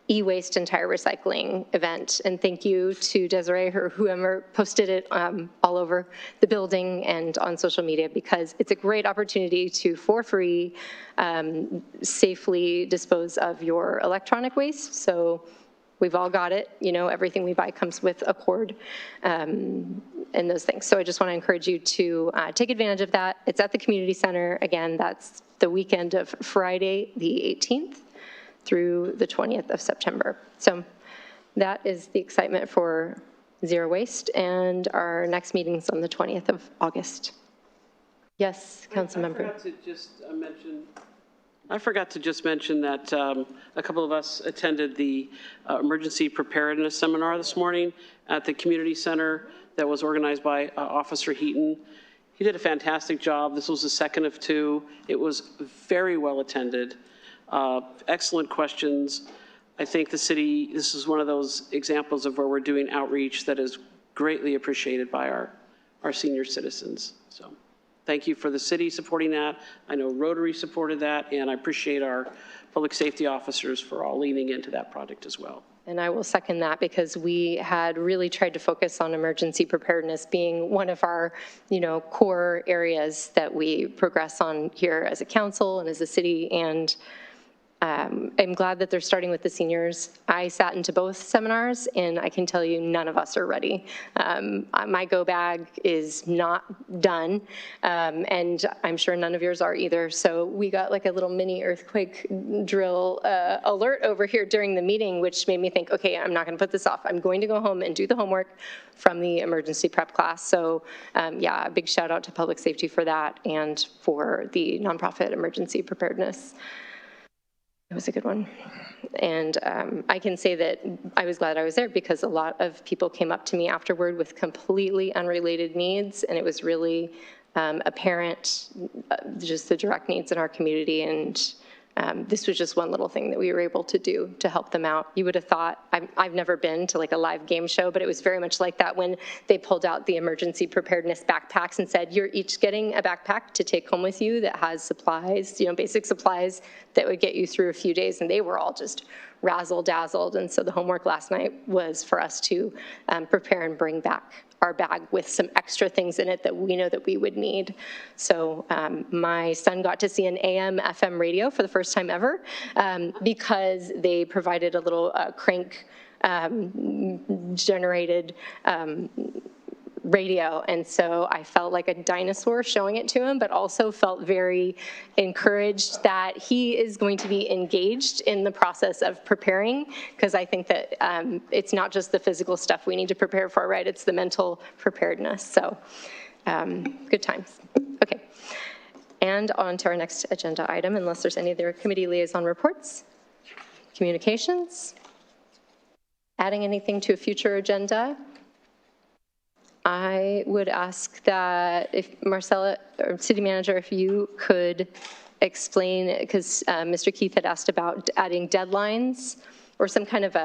e-waste and tire recycling event. And thank you to Desiree or whoever posted it all over the building and on social media, because it's a great opportunity to, for free, safely dispose of your electronic waste. So we've all got it, you know, everything we buy comes with a cord and those things. So I just want to encourage you to take advantage of that. It's at the community center. Again, that's the weekend of Friday, the 18th. Through the 20th of September. So that is the excitement for Zero Waste, and our next meeting's on the 20th of August. Yes, council member. I forgot to just mention that a couple of us attended the emergency preparedness seminar this morning at the community center that was organized by Officer Heaton. He did a fantastic job. This was the second of 2. It was very well attended. Excellent questions. I think the city, this is one of those examples of where we're doing outreach that is greatly appreciated by our senior citizens. So thank you for the city supporting that. I know Rotary supported that, and I appreciate our public safety officers for all leaning into that project as well. And I will second that, because we had really tried to focus on emergency preparedness being one of our, you know, core areas that we progress on here as a council and as a city. And I'm glad that they're starting with the seniors. I sat into both seminars, and I can tell you none of us are ready. My go bag is not done, and I'm sure none of yours are either. So we got like a little mini earthquake drill alert over here during the meeting, which made me think, okay, I'm not going to put this off. I'm going to go home and do the homework from the emergency prep class. So yeah, a big shout out to public safety for that, and for the nonprofit emergency preparedness. It was a good one. And I can say that I was glad I was there, because a lot of people came up to me afterward with completely unrelated needs, and it was really apparent, just the direct needs in our community. And this was just one little thing that we were able to do to help them out. You would have thought, I've never been to like a live game show, but it was very much like that when they pulled out the emergency preparedness backpacks and said, you're each getting a backpack to take home with you that has supplies, you know, basic supplies that would get you through a few days. And they were all just razzle-dazzled. And so the homework last night was for us to prepare and bring back our bag with some extra things in it that we know that we would need. So my son got to see an AM FM radio for the first time ever, because they provided a little crank generated radio. And so I felt like a dinosaur showing it to him, but also felt very encouraged that he is going to be engaged in the process of preparing, because I think that it's not just the physical stuff we need to prepare for, right? It's the mental preparedness. So good times. Okay. And on to our next agenda item, unless there's any other committee liaison reports. Communications. adding anything to a future agenda, I would ask that if Marcella, or City Manager, if you could explain, because Mr. Keith had asked about adding deadlines or some kind of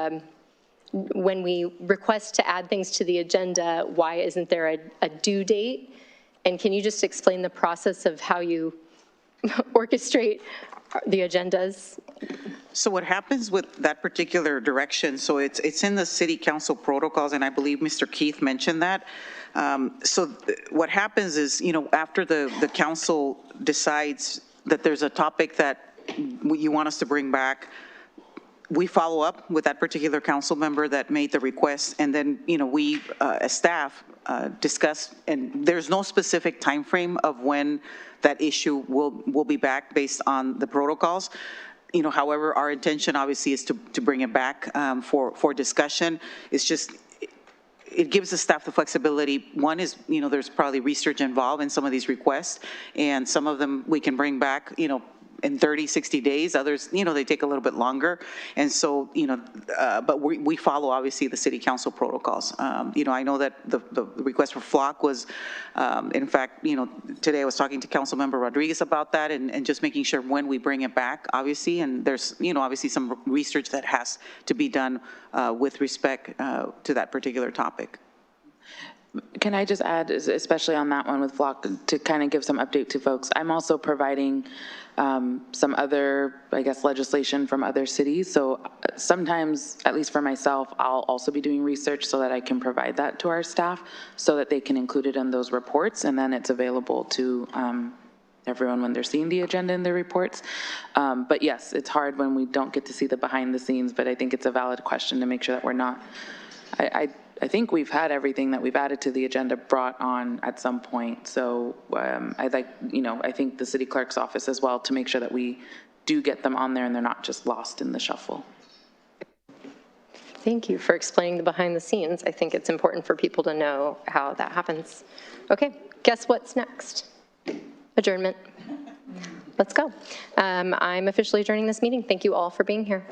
when we request to add things to the agenda, why isn't there a due date? And can you just explain the process of how you orchestrate the agendas? So what happens with that particular direction, so it's in the city council protocols, and I believe Mr. Keith mentioned that. What happens is, after the council decides that there's a topic that you want us to bring back, we follow up with that particular council member that made the request, and then, we, as staff, discuss, and there's no specific time frame of when that issue will be back based on the protocols. However, our intention obviously is to bring it back for discussion. It's just, it gives the staff the flexibility. One is, there's probably research involved in some of these requests, and some of them we can bring back, in 30, 60 days. Others, they take a little bit longer. And so, but we follow obviously the city council protocols. I know that the request for flock was, in fact, today I was talking to Councilmember Rodriguez about that, and just making sure when we bring it back, obviously, and there's, obviously some research that has to be done with respect to that particular topic. Can I just add, especially on that one with flock, to kind of give some update to folks, I'm also providing some other, I guess, legislation from other cities. So sometimes, at least for myself, I'll also be doing research so that I can provide that to our staff so that they can include it in those reports, and then it's available to everyone when they're seeing the agenda in their reports. But yes, it's hard when we don't get to see the behind the scenes, but I think it's a valid question to make sure that we're not, I think we've had everything that we've added to the agenda brought on at some point. So I'd like, I think the city clerk's office as well, to make sure that we do get them on there and they're not just lost in the shuffle. Thank you for explaining the behind the scenes. I think it's important for people to know how that happens. Okay, guess what's next? Adjournment. Let's go. I'm officially adjourning this meeting. Thank you all for being here.